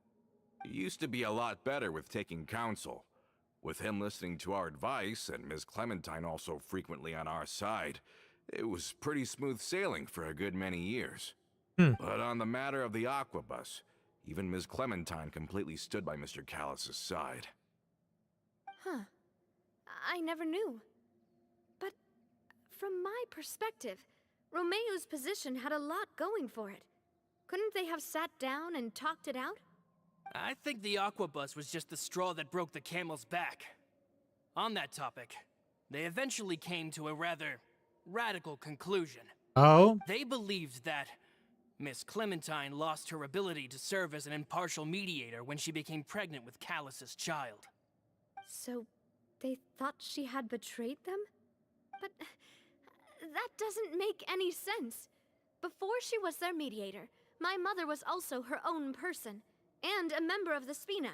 He used to be a lot better with taking counsel. With him listening to our advice, and Ms. Clementine also frequently on our side, it was pretty smooth sailing for a good many years. But on the matter of the Aquabus, even Ms. Clementine completely stood by Mr. Callus's side. Huh. I never knew. But from my perspective, Romeu's position had a lot going for it. Couldn't they have sat down and talked it out? I think the Aquabus was just the straw that broke the camel's back. On that topic, they eventually came to a rather radical conclusion. Oh? They believed that Miss Clementine lost her ability to serve as an impartial mediator when she became pregnant with Callus's child. So, they thought she had betrayed them? But that doesn't make any sense. Before she was their mediator, my mother was also her own person. and a member of the Spina.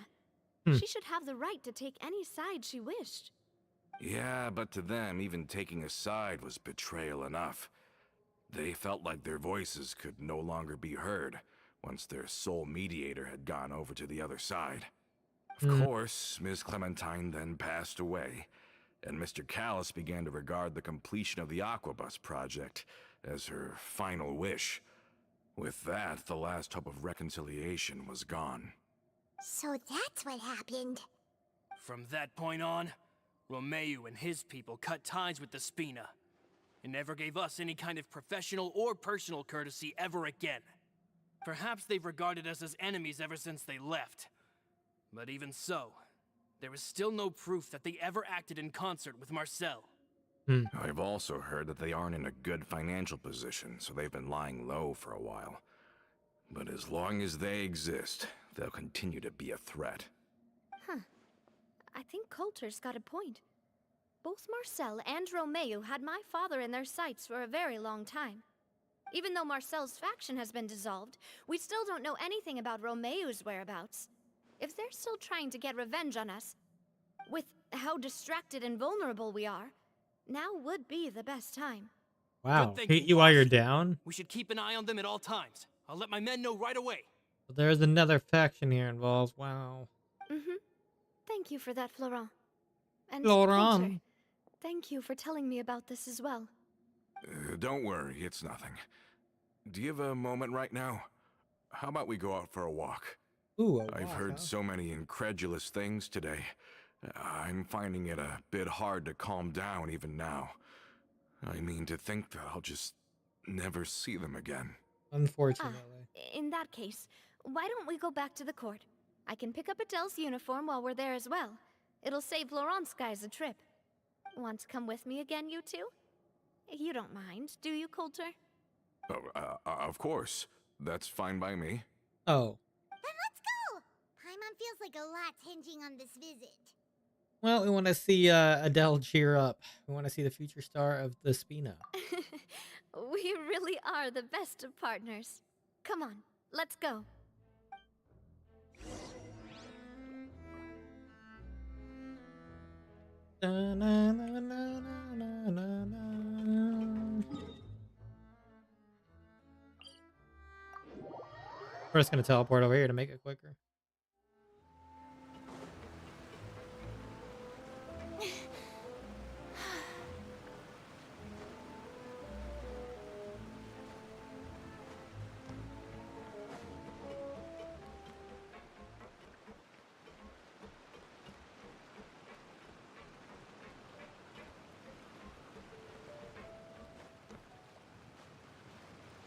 Hmm. She should have the right to take any side she wished. Yeah, but to them, even taking a side was betrayal enough. They felt like their voices could no longer be heard once their sole mediator had gone over to the other side. Of course, Ms. Clementine then passed away, and Mr. Callis began to regard the completion of the Aquabus project as her final wish. With that, the last hope of reconciliation was gone. So that's what happened. From that point on, Romeu and his people cut ties with the Spina, and never gave us any kind of professional or personal courtesy ever again. Perhaps they've regarded us as enemies ever since they left. But even so, there is still no proof that they ever acted in concert with Marcel. I've also heard that they aren't in a good financial position, so they've been lying low for a while. But as long as they exist, they'll continue to be a threat. I think Coulter's got a point. Both Marcel and Romeu had my father in their sights for a very long time. Even though Marcel's faction has been dissolved, we still don't know anything about Romeu's whereabouts. If they're still trying to get revenge on us, with how distracted and vulnerable we are, now would be the best time. Wow. Good thinking, Hate you while you're boss. down? We should keep an eye on them at all times. I'll let my men know right away. But there's another faction here involved. Wow. Thank you for that, Florent. And Florent. Coulter, thank you for telling me about this as well. Don't worry, it's nothing. Do you have a moment right now? How about we go out for a walk? Ooh, I've heard so many incredulous things today. I'm finding it a bit hard to calm down even now. I mean, to think that I'll just never see them again. Unfortunately. In that case, why don't we go back to the court? I can pick up Adele's uniform while we're there as well. It'll save Laurent's guys a trip. Want to come with me again, you two? You don't mind, do you, Coulter? Of course. That's fine by me. Oh. Then let's go! Paimon feels like a lot's hinging on this visit. Well, we want to see Adele cheer up. We want to see the future star of the Spina. We really are the best of partners. Come on, let's go. We're just gonna teleport over here to make it quicker.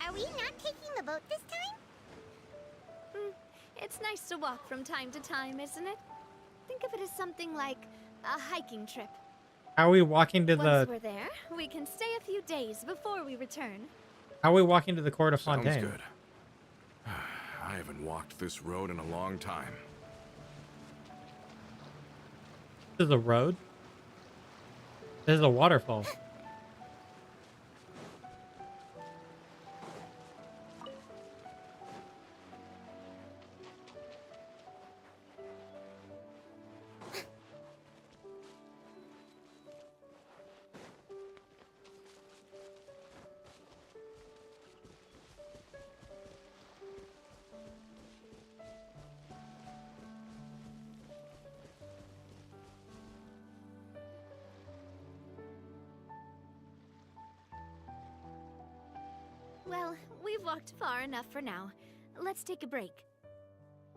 Are we not taking the boat this time? It's nice to walk from time to time, isn't it? Think of it as something like a hiking trip. How are we walking to Once the? we're there, we can stay a few days before we return. How are we walking to the court of Sounds Fontaine? good. I haven't walked this road in a long time. This is a road. This is a waterfall. Well, we've walked far enough for now. Let's take a break.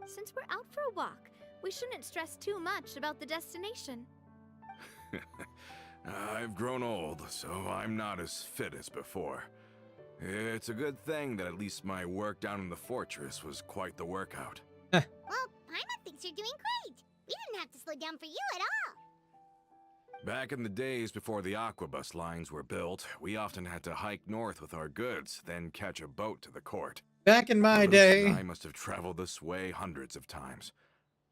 Since we're out for a walk, we shouldn't stress too much about the destination. I've grown old, so I'm not as fit as before. It's a good thing that at least my work down in the fortress was quite the workout. Well, Paimon thinks you're doing great. We didn't have to slow down for you at all. Back in the days before the Aquabus lines were built, we often had to hike north with our goods, then catch a boat to the court. Back in my Others day. and I must have traveled this way hundreds of times.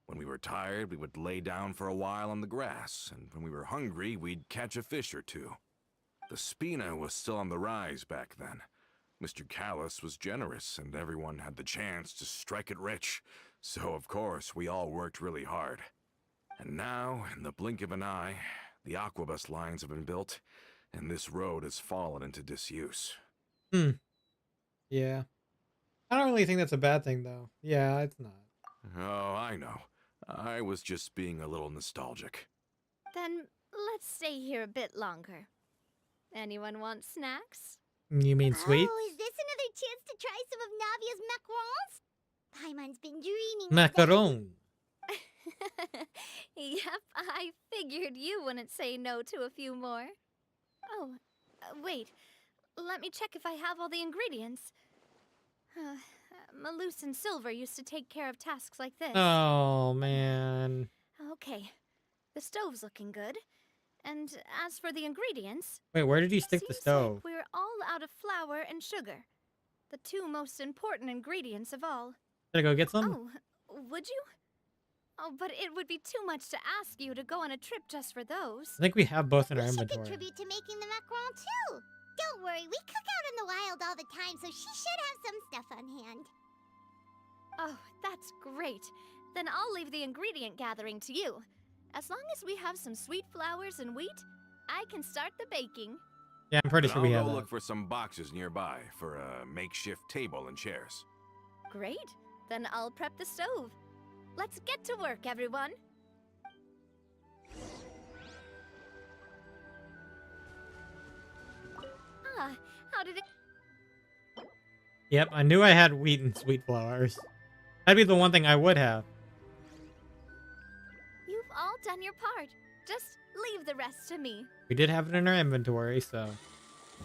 When we were tired, we would lay down for a while on the grass, and when we were hungry, we'd catch a fish or two. The Spina was still on the rise back then, Mr. Callus was generous, and everyone had the chance to strike it rich. So, of course, we all worked really hard. And now, in the blink of an eye, the Aquabus lines have been built, and this road has fallen into disuse. Hmm. Yeah. I don't really think that's a bad thing, though. Yeah, it's not. Oh, I know. I was just being a little nostalgic. Then let's stay here a bit longer. Anyone want snacks? You mean sweet? Oh, is this another chance to try some of Navia's macarons? Paimon's been dreaming of Macaron. Yep, I figured you wouldn't say no to a few more. Oh, wait. Let me check if I have all the ingredients. Malus and Silver used to take care of tasks like this. Oh, man. Okay, the stove's looking good. And as for the ingredients, Wait, where did you stick the seems stove? like we're all out of flour and sugar. The two most important ingredients of all. Did I go get some? Oh, would you? Oh, but it would be too much to ask you to go on a trip just for those. I think we have both in our We should inventory. contribute to making the macaron too. Don't worry, we cook out in the wild all the time, so she should have some stuff on hand. Oh, that's great. Then I'll leave the ingredient gathering to you. As long as we have some sweet flours and wheat, I can start the baking. Yeah, I'm pretty And sure we I'll have go that. look for some boxes nearby for a makeshift table and chairs. Great. Then I'll prep the stove. Let's get to work, everyone. Ah, how did it... Yep, I knew I had wheat and sweet flowers. That'd be the one thing I would have. You've all done your part. Just leave the rest to me. We did have it in our inventory, so.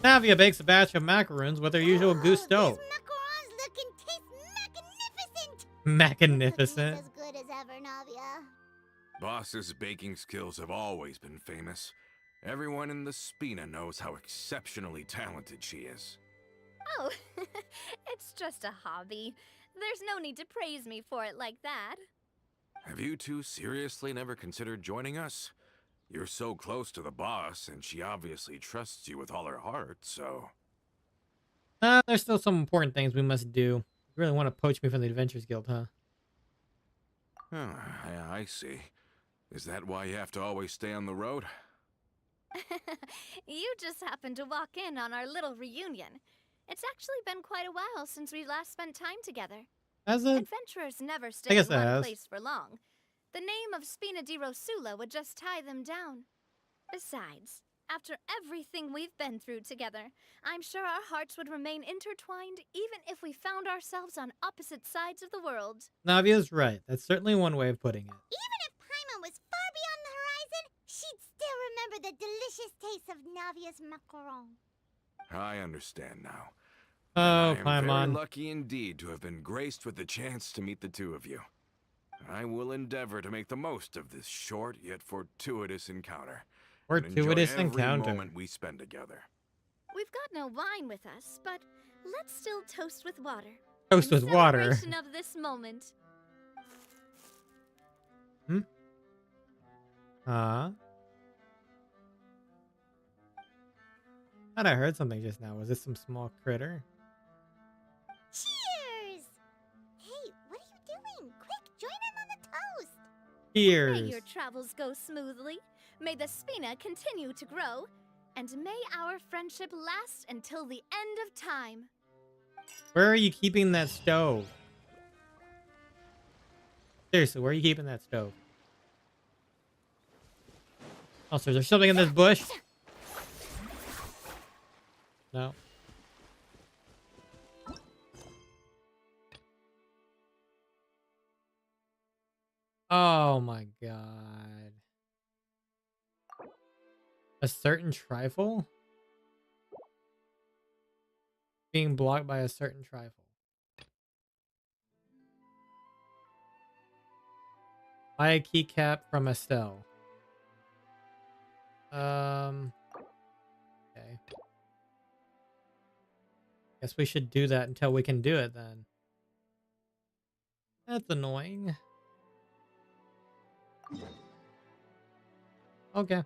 Navia bakes a batch of macaroons with her usual gusto. These macarons look and taste magnificent. Magnificent. As good as ever, Navia. Boss's baking skills have always been famous. Everyone in the Spina knows how exceptionally talented she is. Oh, it's just a hobby. There's no need to praise me for it like that. Have you two seriously never considered joining us? You're so close to the boss, and she obviously trusts you with all her heart, so... There's still some important things we must do. You really want to poach me from the Adventurers Guild, huh? I see. Is that why you have to always stay on the road? You just happened to walk in on our little reunion. It's actually been quite a while since we last spent time together. Has it? Adventurers never stay in guess it one has. place for long. The name of Spina di Rosula would just tie them down. Besides, after everything we've been through together, I'm sure our hearts would remain intertwined even if we found ourselves on opposite sides of the world. Navia's right. That's certainly one way of putting it. Even if Paimon was far beyond the horizon, she'd still remember the delicious taste of Navia's macaron. I understand now. Oh, I am very Paimon. lucky indeed to have been graced with the chance to meet the two of you. I will endeavor to make the most of this short yet fortuitous encounter. and enjoy Fortuitous every encounter. moment we spend together. We've got no wine with us, but let's still toast with water. Toast in with water. celebration of this moment. Thought I heard something just now. Was this some small critter? Cheers! Hey, what are you doing? Quick, join in on the toast. Cheers. May your travels go smoothly. May the Spina continue to grow. And may our friendship last until the end of time. Where are you keeping that stove? Seriously, where are you keeping that stove? Also, is there something in this bush? No. Oh my god. A certain trifle? Being blocked by a certain trifle. Buy a keycap from Estelle. Okay. Guess we should do that until we can do it then. That's annoying. Okay.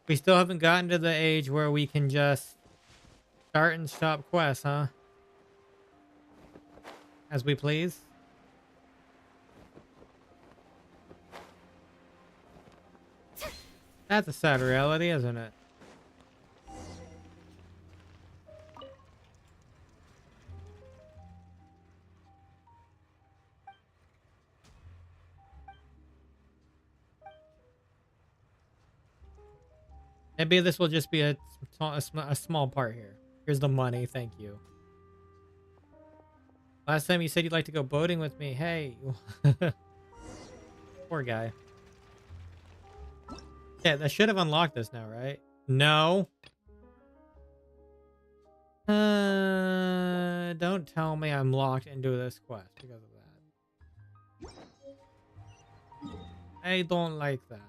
We still haven't gotten to the age where we can just start and stop quests, huh? As we please. That's a sad reality, isn't it? Maybe this will just be a small part here. Here's the money, thank you. Last time you said you'd like to go boating with me. Hey. Poor guy. Yeah, I should have unlocked this now, right? No. Don't tell me I'm locked into this quest because of that. I don't like that.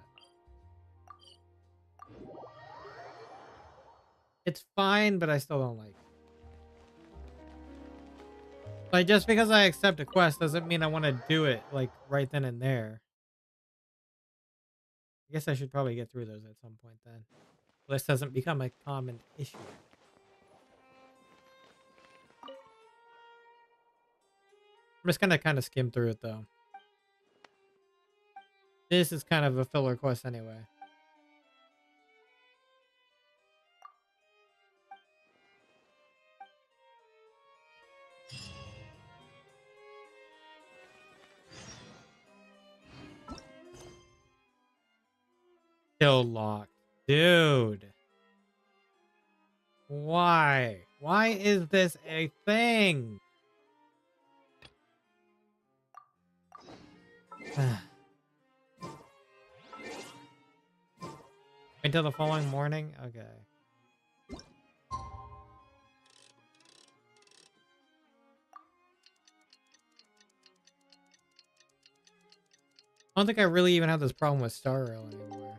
It's fine, but I still don't like it. Like, just because I accept a quest doesn't mean I want to do it, like, right then and there. I guess I should probably get through those at some point then. This doesn't become a common issue. I'm just gonna kind of skim through it, though. This is kind of a filler quest anyway. Still locked. Dude. Why? Why is this a thing? Until the following morning? Okay. I don't think I really even have this problem with Star Rail anymore.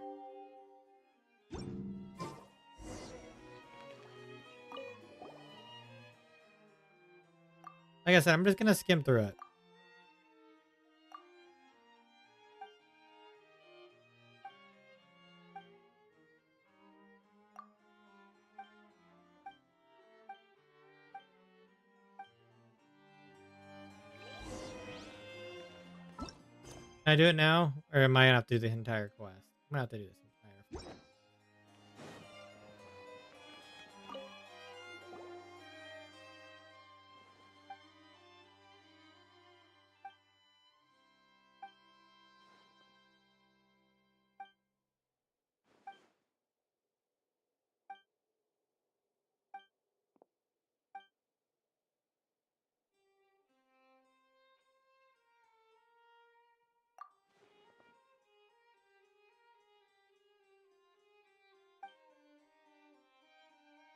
Like I said, I'm just gonna skim through it. Can I do it now? Or am I gonna have to do the entire quest? I'm gonna have to do this entire quest.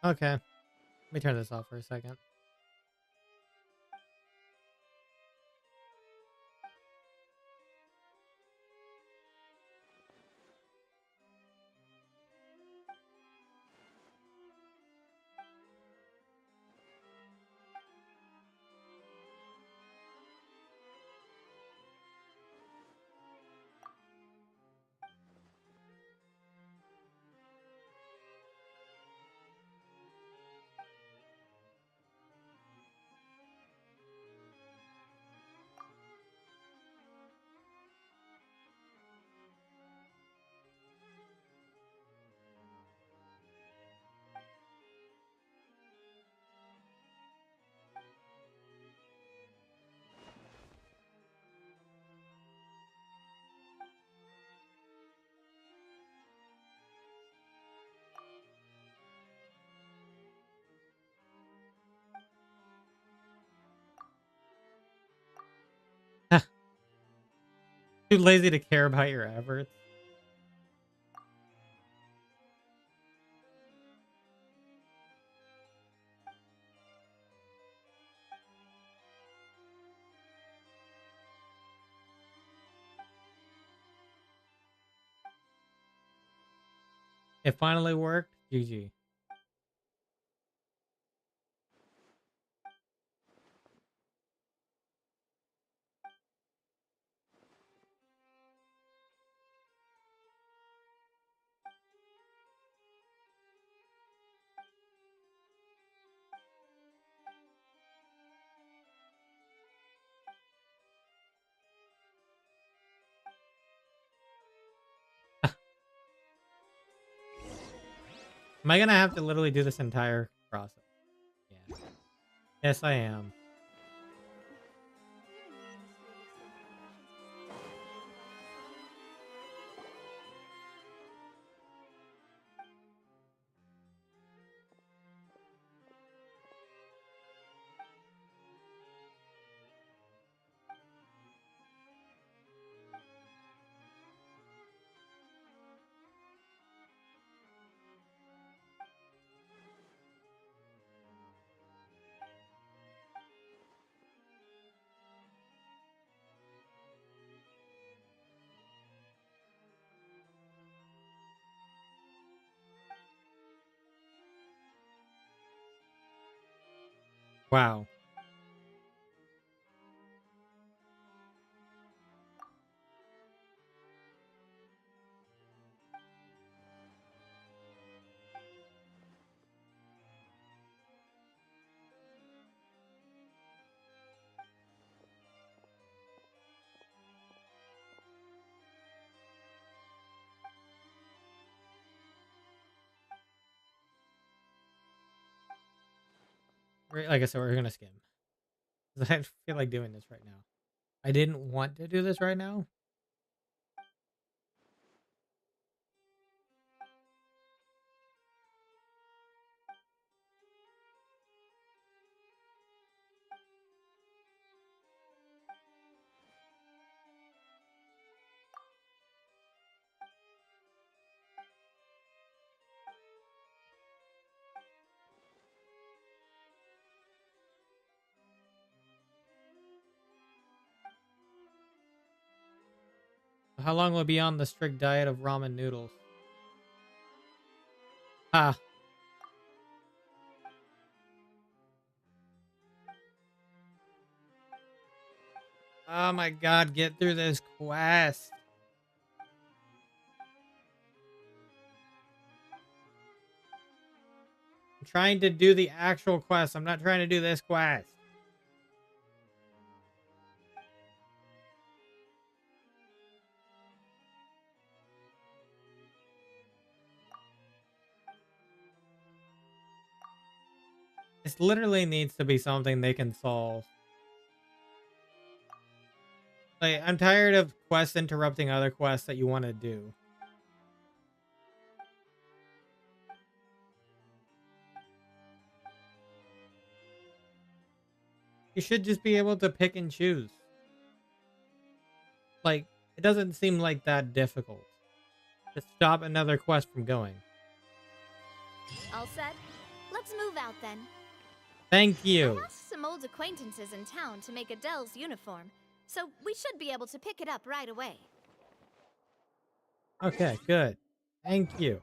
Okay. Let me turn this off for a second. Too lazy to care about your efforts. It finally worked. GG. Am I gonna have to literally do this entire process? Yeah. Yes, I am. Wow. Like I said, we're gonna skim. 'Cause I feel like doing this right now. I didn't want to do this right now. How long will it be on the strict diet of ramen noodles? Ha. Oh my god, get through this quest. I'm trying to do the actual quest. I'm not trying to do this quest. This literally needs to be something they can solve. Like, I'm tired of quests interrupting other quests that you want to do. You should just be able to pick and choose. Like, it doesn't seem like that difficult to stop another quest from going. All set? Let's move out then. Thank you. I asked some old acquaintances in town to make Adele's uniform, so we should be able to pick it up right away. Okay, good. Thank you.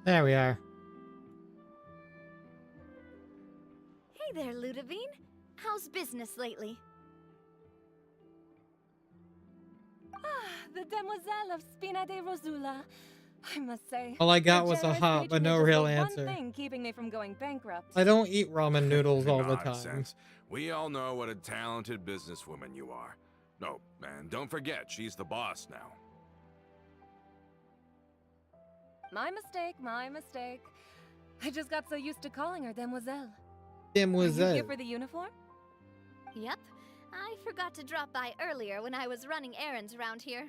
There we are. Hey there, Ludovine. How's business lately? The demoiselle of Spina de Rosula. I must say. All I got her was a generous hot, but no patronage is real the answer. One thing keeping me from going bankrupt. I don't eat ramen noodles all the time. Nonsense. We all know what a talented businesswoman you are. No, and don't forget, she's the boss now. My mistake, my mistake. I just got so used to calling her demoiselle. Are Demoiselle. you here for the uniform? Yep. I forgot to drop by earlier when I was running errands around here.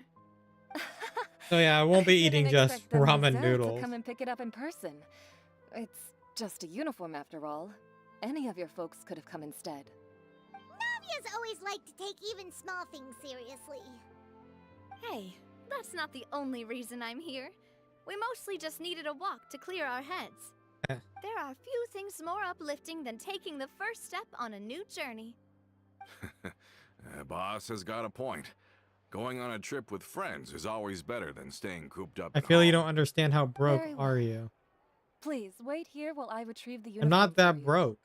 So yeah, I won't be Didn't eating just expect ramen demoiselle noodles. to come and pick it up in person. It's just a uniform after all. Any of your folks could have come instead. Navia's always liked to take even small things seriously. Hey, that's not the only reason I'm here. We mostly just needed a walk to clear our heads. There are few things more uplifting than taking the first step on a new journey. Boss has got a point. Going on a trip with friends is always better than staying cooped up I at feel you home. don't understand how broke Very are well. you? Please, wait here while I retrieve the uniform I'm not for that you. broke.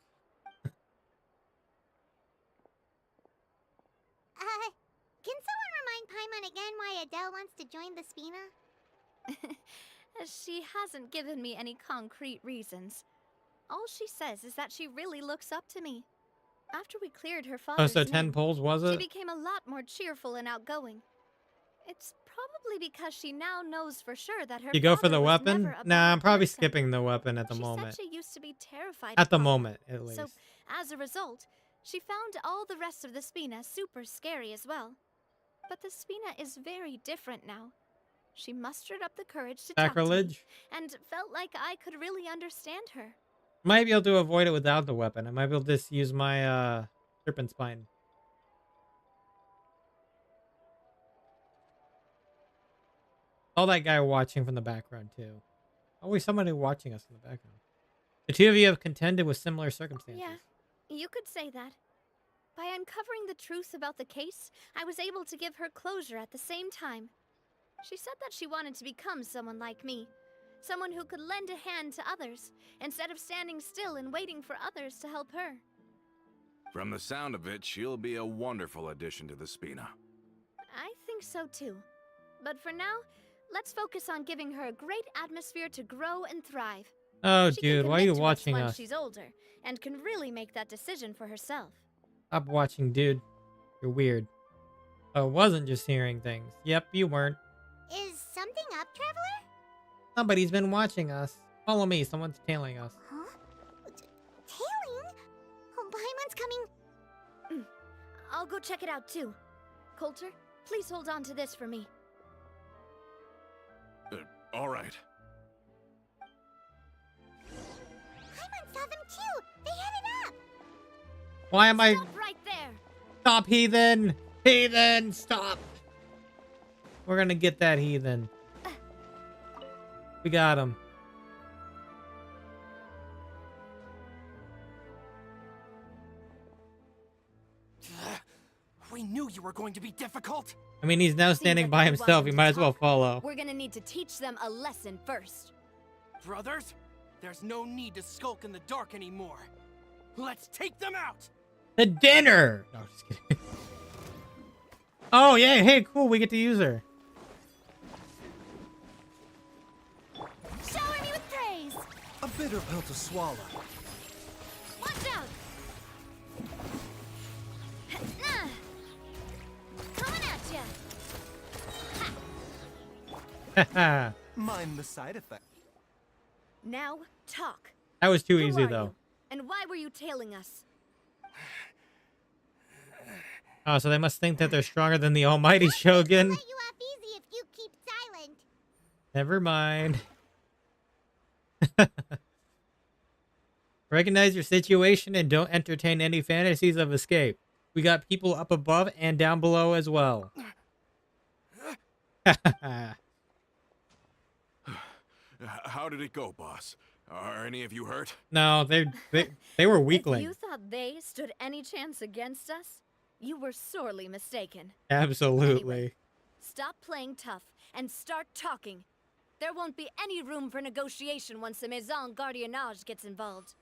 Can someone remind Paimon again why Adele wants to join the Spina? She hasn't given me any concrete reasons. All she says is that she really looks up to me. After we cleared her Oh, father's so 10 name, pulls was she it? became a lot more cheerful and outgoing. It's probably because she now knows for sure that her You go for father the was weapon? never a Nah, bad I'm probably person. skipping the weapon at the She moment. said she used to be terrified At the of combat, moment, at least. So, as a result, she found all the rest of the Spina super scary as well. But the Spina is very different now. She mustered up the courage to talk to me, Sacrilege? and felt like I could really understand her. Might be able to avoid it without the weapon. I might be able to just use my serpent spine. All that guy watching from the background too. Always somebody watching us in the background. The two of you have contended with similar circumstances. Yeah, you could say that. By uncovering the truth about the case, I was able to give her closure at the same time. She said that she wanted to become someone like me. Someone who could lend a hand to others, instead of standing still and waiting for others to help her. From the sound of it, she'll be a wonderful addition to the Spina. I think so too. But for now, let's focus on giving her a great atmosphere to grow and thrive. Oh, She can dude, why are commit you to us watching once us? she's older, and can really make that decision for herself. Stop watching, dude. You're weird. Oh, it wasn't just hearing things. Yep, you weren't. Is something up, Traveler? Somebody's been watching us. Follow me. Someone's tailing us. Huh? Tailing? Oh, Paimon's coming. I'll go check it out too. Coulter, please hold on to this for me. All right. Paimon saw them too. They headed up. Why am I... Stop right there! Stop, heathen! Heathen, stop! We're gonna get that heathen. We got him. We knew you were going to be difficult. I mean, he's now Seems standing like by you himself. want He them might to as well talk. follow. We're gonna need to teach them a lesson first. Brothers, there's no need to skulk in the dark anymore. Let's take them out! The dinner! No, just kidding. Oh, yeah. Hey, cool. We get to use her. Shower me with praise! A bitter pill to swallow. Watch out! Coming at ya! Mind the side effect. Now, talk. That was too Who easy, are though. you? And why were you tailing us? Oh, so they must think that they're stronger than the almighty Shogun. Let you off easy if you keep silent. Never mind. Recognize your situation and don't entertain any fantasies of escape. We got people up above and down below as well. How did it go, boss? Are any of you hurt? No, they were If weaklings. you thought they stood any chance against us, you were sorely mistaken. Absolutely. Anyway, stop playing tough and start talking. There won't be any room for negotiation once the Maison Gardiennage gets involved.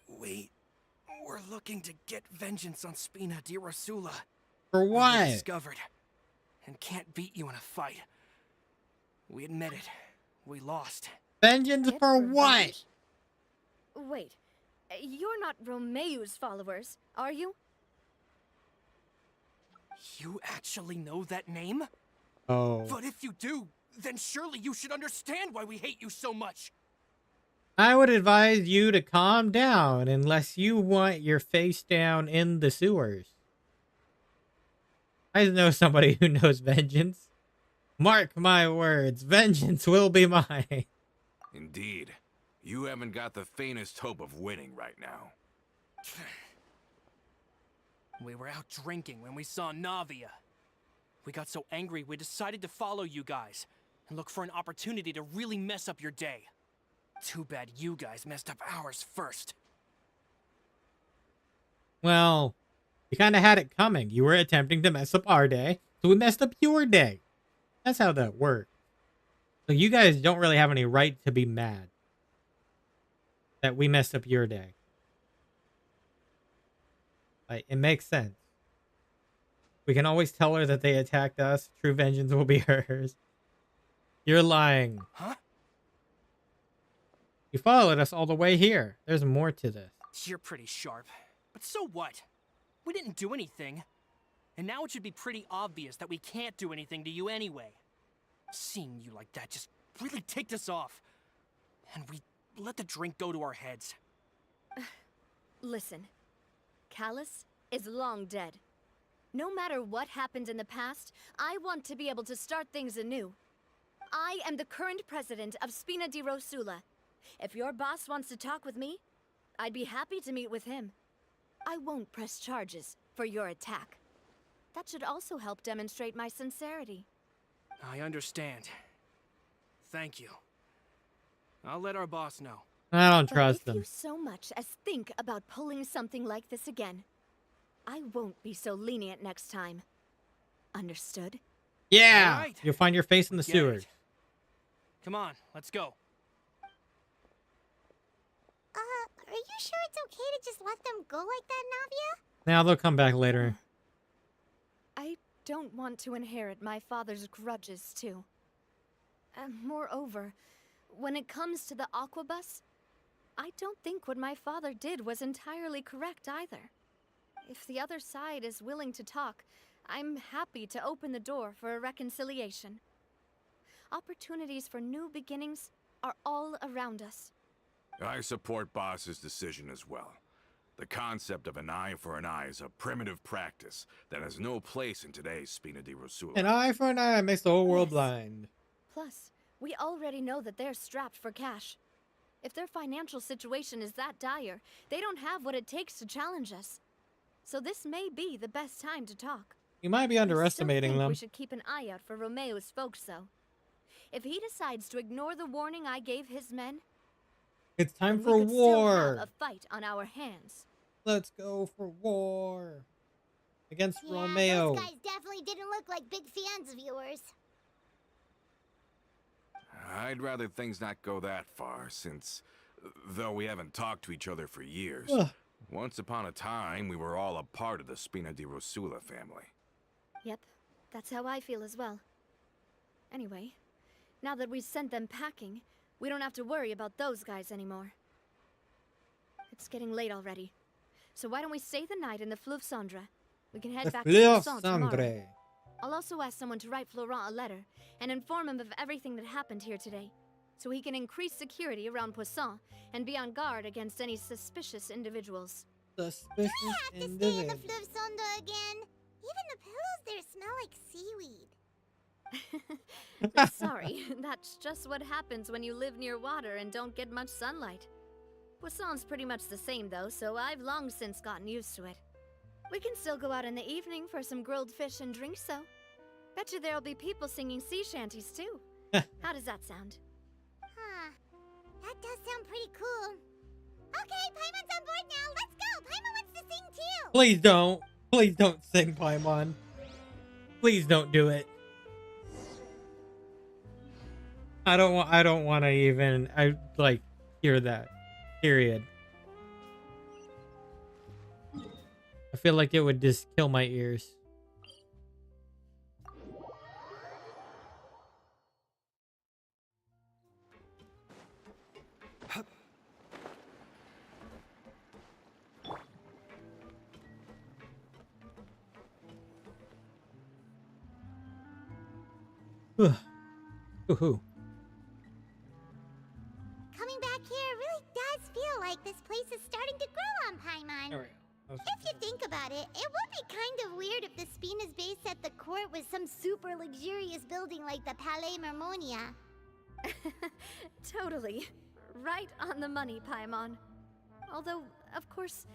We're looking to get vengeance on Spina di Rasula. For We were what? discovered and can't beat you in a fight. We admit it. We lost. Vengeance Get for what? revenge? Wait, you're not Romeu's followers, are you? You actually know that name? Oh. But if you do, then surely you should understand why we hate you so much. I would advise you to calm down unless you want your face down in the sewers. I know somebody who knows vengeance. Mark my words, vengeance will be mine. Indeed. You haven't got the faintest hope of winning right now. We were out drinking when we saw Navia. We got so angry we decided to follow you guys. and look for an opportunity to really mess up your day. Too bad you guys messed up ours first. Well, you kind of had it coming. You were attempting to mess up our day, so we messed up your day. That's how that works. So you guys don't really have any right to be mad that we messed up your day. Like, it makes sense. We can always tell her that they attacked us. True vengeance will be hers. You're lying. Huh? You followed us all the way here. There's more to this. You're pretty sharp. But so what? We didn't do anything. And now it should be pretty obvious that we can't do anything to you anyway. Seeing you like that just really ticked us off. And we let the drink go to our heads. Listen, Callus is long dead. No matter what happened in the past, I want to be able to start things anew. I am the current president of Spina di Rosula. If your boss wants to talk with me, I'd be happy to meet with him. I won't press charges for your attack. That should also help demonstrate my sincerity. I understand. Thank you. I'll let our boss know. I don't But trust if them. you so much as think about pulling something like this again, I won't be so lenient next time. Understood? Yeah! All right. You'll find your face in the Get sewers. it. Come on, let's go. Are you sure it's okay to just let them go like that, Navia? Now they'll come back later. I don't want to inherit my father's grudges, too. Moreover, when it comes to the Aquabus, I don't think what my father did was entirely correct either. If the other side is willing to talk, I'm happy to open the door for a reconciliation. Opportunities for new beginnings are all around us. I support Boss's decision as well. The concept of an eye for an eye is a primitive practice that has no place in today's Spina di Rosula. An eye for an eye makes the whole world Yes. blind. Plus, we already know that they're strapped for cash. If their financial situation is that dire, they don't have what it takes to challenge us. So this may be the best time to talk. You might be underestimating I still think them. we should keep an eye out for Romeo's folks, though. If he decides to ignore the warning I gave his men, It's time then for we could still war. have a fight on our hands. Let's go for war. Against Yeah, Romeo. those guys definitely didn't look like big fans of yours. I'd rather things not go that far, since, though we haven't talked to each other for years, Ugh. once upon a time we were all a part of the Spina di Rosula family. Yep, that's how I feel as well. Anyway, now that we've sent them packing, we don't have to worry about those guys anymore. It's getting late already. So why don't we stay the night in the Fleuve Cendre? We can head The back to Fleur Poisson tomorrow. Sangre. I'll also ask someone to write Florent a letter and inform him of everything that happened here today, so he can increase security around Poisson and be on guard against any suspicious individuals. Suspicious I have to stay in the individual. Fleuve Sonda again. Even the pillows there smell like seaweed. Sorry, that's just what happens when you live near water and don't get much sunlight. Poisson's pretty much the same though, so I've long since gotten used to it. We can still go out in the evening for some grilled fish and drinks though. Bet you there'll be people singing sea shanties too. How does that sound? Huh. That does sound pretty cool. Okay, Paimon's on board now. Let's go. Paimon wants to sing too. Please don't. Please don't sing Paimon. Please don't do it. I don't want to even hear that. Period. I feel like it would just kill my ears. Woohoo. Coming back here really does feel like this place is starting to grow on Paimon. All right. If you think about it, it would be kind of weird if the Spina's base at the court was some super luxurious building like the Palais Mermonia. Totally. Right on the money, Paimon. Although, of course,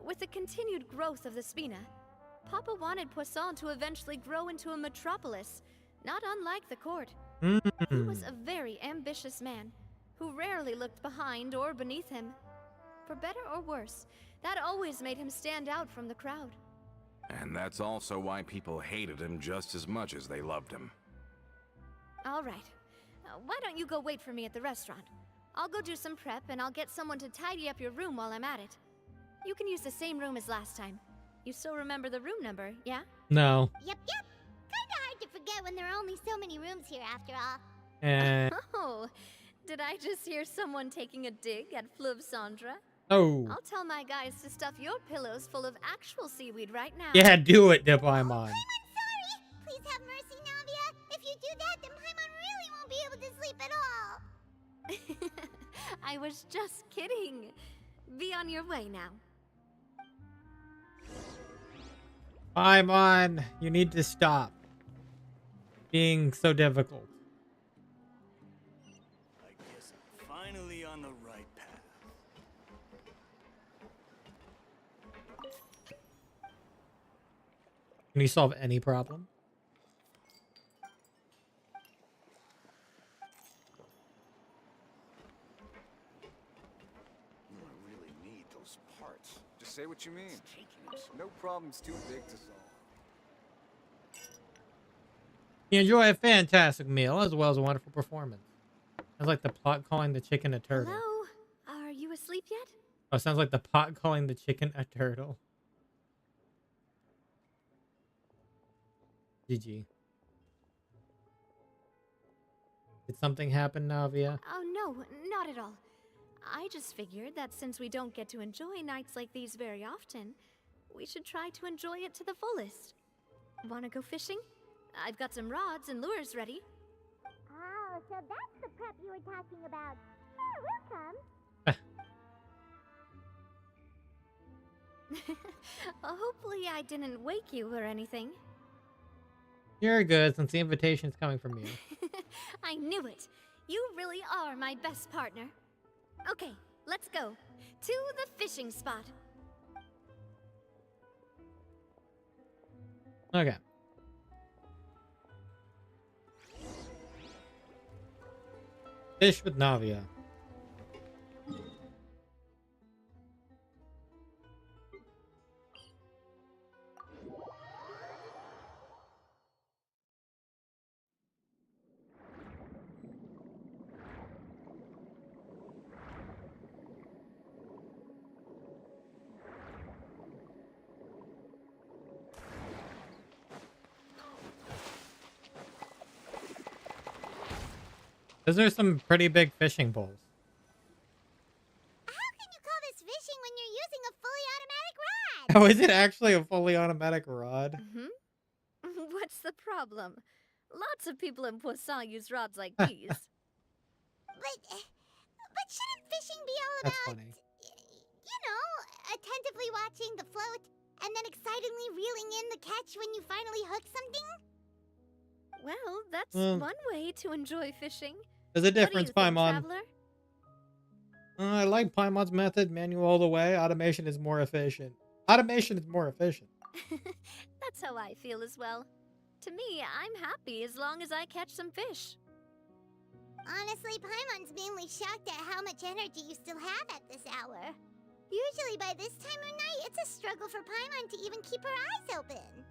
with the continued growth of the Spina, Papa wanted Poisson to eventually grow into a metropolis, not unlike the court. He Mm. was a very ambitious man who rarely looked behind or beneath him. For better or worse, that always made him stand out from the crowd. And that's also why people hated him just as much as they loved him. All right. Why don't you go wait for me at the restaurant? I'll go do some prep and I'll get someone to tidy up your room while I'm at it. You can use the same room as last time. You still remember the room number, yeah? No. Yep. Kinda hard to forget when there are only so many rooms here after all. Eh. Oh, did I just hear someone taking a dig at Fleuve Cendra? Oh. I'll tell my guys to stuff your pillows full of actual seaweed right now. Yeah, do it, Paimon. Paimon, sorry! Please have mercy, Navia. If you do that, then Paimon really won't be able to sleep at all. I was just kidding. Be on your way now. Paimon, you need to stop being so difficult. I guess I'm finally on the right path. Can you solve any problem? I really need those parts. Just say what you mean. It's taking him so No problem's too big to solve. You enjoy a fantastic meal as well as a wonderful performance. Sounds like the pot calling the chicken a turtle. Hello? Are you asleep yet? Oh, sounds like the pot calling the chicken a turtle. GG. Did something happen, Navia? Oh, no, not at all. I just figured that since we don't get to enjoy nights like these very often, we should try to enjoy it to the fullest. Wanna go fishing? I've got some rods and lures ready. Oh, so that's the prep you were talking about. Sure, we'll come. Hopefully I didn't wake you or anything. You're good since the invitation's coming from you. I knew it. You really are my best partner. Okay, let's go. To the fishing spot. Okay. Fish with Navia. Those are some pretty big fishing poles. How can you call this fishing when you're using a fully automatic rod? Oh, is it actually a fully automatic rod? What's the problem? Lots of people in Poisson use rods like these. But shouldn't fishing be all That's about, funny. you know, attentively watching the float and then excitedly reeling in the catch when you finally hook something? Well, that's Well, one way to enjoy fishing. There's a difference, What do you think, Paimon. traveler? I like Paimon's method, manual all the way. Automation is more efficient. Automation is more efficient. That's how I feel as well. To me, I'm happy as long as I catch some fish. Honestly, Paimon's mainly shocked at how much energy you still have at this hour. Usually by this time of night, it's a struggle for Paimon to even keep her eyes open.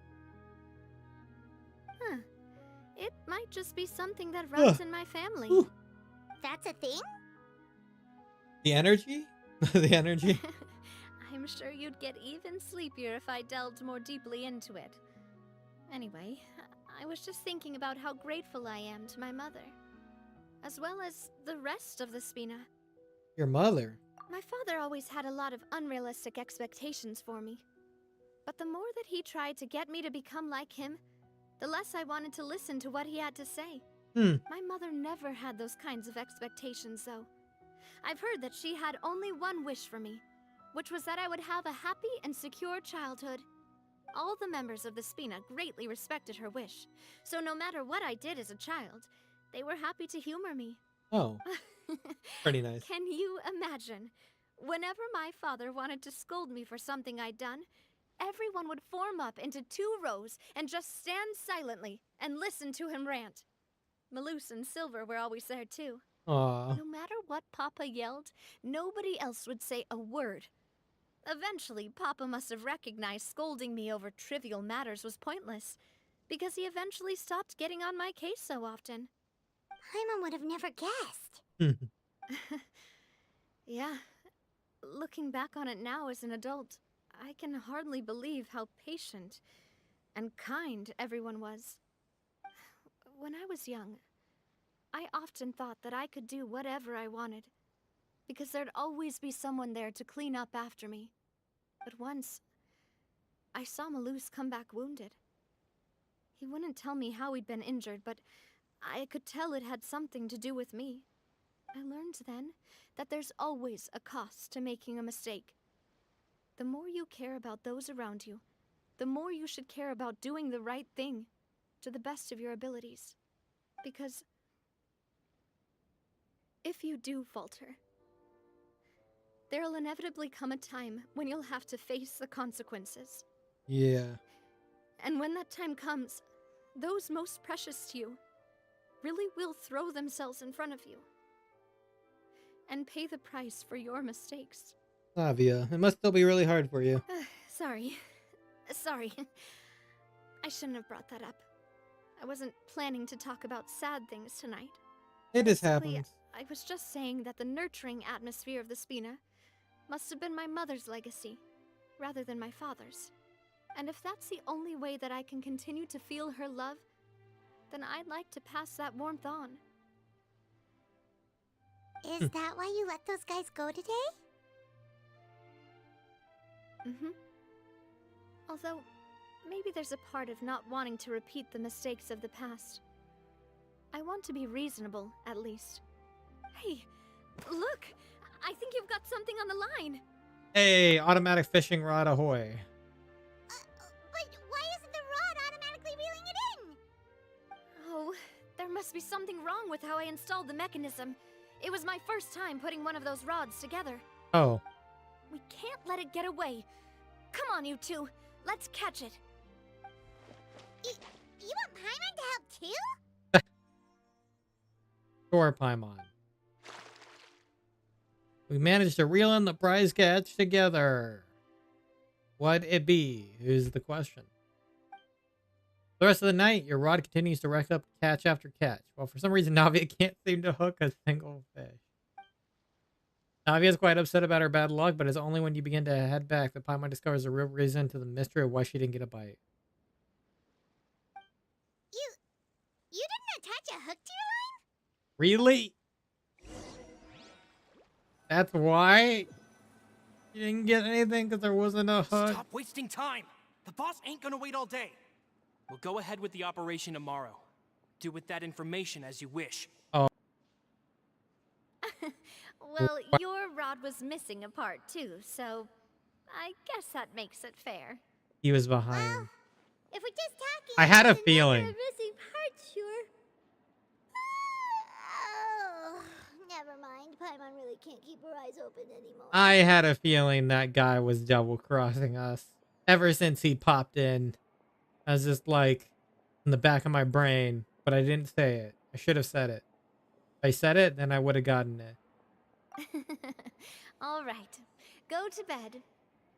Huh. It might just be something that runs in my family. That's a thing? The energy? The energy? I'm sure you'd get even sleepier if I delved more deeply into it. Anyway, I was just thinking about how grateful I am to my mother, as well as the rest of the Spina. Your mother? My father always had a lot of unrealistic expectations for me. But the more that he tried to get me to become like him, the less I wanted to listen to what he had to say. My mother never had those kinds of expectations, though. I've heard that she had only one wish for me, which was that I would have a happy and secure childhood. All the members of the Spina greatly respected her wish, so no matter what I did as a child, they were happy to humor me. Oh, pretty nice. Can you imagine? Whenever my father wanted to scold me for something I'd done, everyone would form up into 2 rows and just stand silently and listen to him rant. Malus and Silver were always there too. Aw. No matter what Papa yelled, nobody else would say a word. Eventually, Papa must have recognized scolding me over trivial matters was pointless, because he eventually stopped getting on my case so often. Paimon would have never guessed. Yeah. Looking back on it now as an adult, I can hardly believe how patient and kind everyone was. When I was young, I often thought that I could do whatever I wanted, because there'd always be someone there to clean up after me. But once, I saw Malus come back wounded. He wouldn't tell me how he'd been injured, but I could tell it had something to do with me. I learned then that there's always a cost to making a mistake. The more you care about those around you, the more you should care about doing the right thing to the best of your abilities. Because if you do falter, there'll inevitably come a time when you'll have to face the consequences. Yeah. And when that time comes, those most precious to you really will throw themselves in front of you and pay the price for your mistakes. Navia, it must still be really hard for you. Sorry. I shouldn't have brought that up. I wasn't planning to talk about sad things tonight. It just Basically, happens. I was just saying that the nurturing atmosphere of the Spina must have been my mother's legacy, rather than my father's. And if that's the only way that I can continue to feel her love, then I'd like to pass that warmth on. Is that why you let those guys go today? Although, maybe there's a part of not wanting to repeat the mistakes of the past. I want to be reasonable, at least. Hey, look! I think you've got something on the line! Hey, automatic fishing rod ahoy. But why isn't the rod automatically reeling it in? Oh, there must be something wrong with how I installed the mechanism. It was my first time putting one of those rods together. Oh. We can't let it get away. Come on, you two. Let's catch it. You want Paimon to help too? Sure, Paimon. We managed to reel in the prize catch together. What'd it be? Is the question. The rest of the night, your rod continues to rack up catch after catch. Well, for some reason, Navia can't seem to hook a single fish. Navia is quite upset about her bad luck, but it's only when you begin to head back that Paimon discovers the real reason to the mystery of why she didn't get a bite. You didn't attach a hook to your line? Really? That's why? You didn't get anything because there wasn't a hook? Stop wasting time! The boss ain't gonna wait all day. We'll go ahead with the operation tomorrow. Do with that information as you wish. Oh. Well, your rod was missing a part too, so I guess that makes it fair. He was behind. If we're just talking, I had a then feeling. that's a missing part, sure. Oh, never mind. Paimon really can't keep her eyes open anymore. I had a feeling that guy was double crossing us. Ever since he popped in, I was just like in the back of my brain, but I didn't say it. I should have said it. If I said it, then I would have gotten it. All right, go to bed.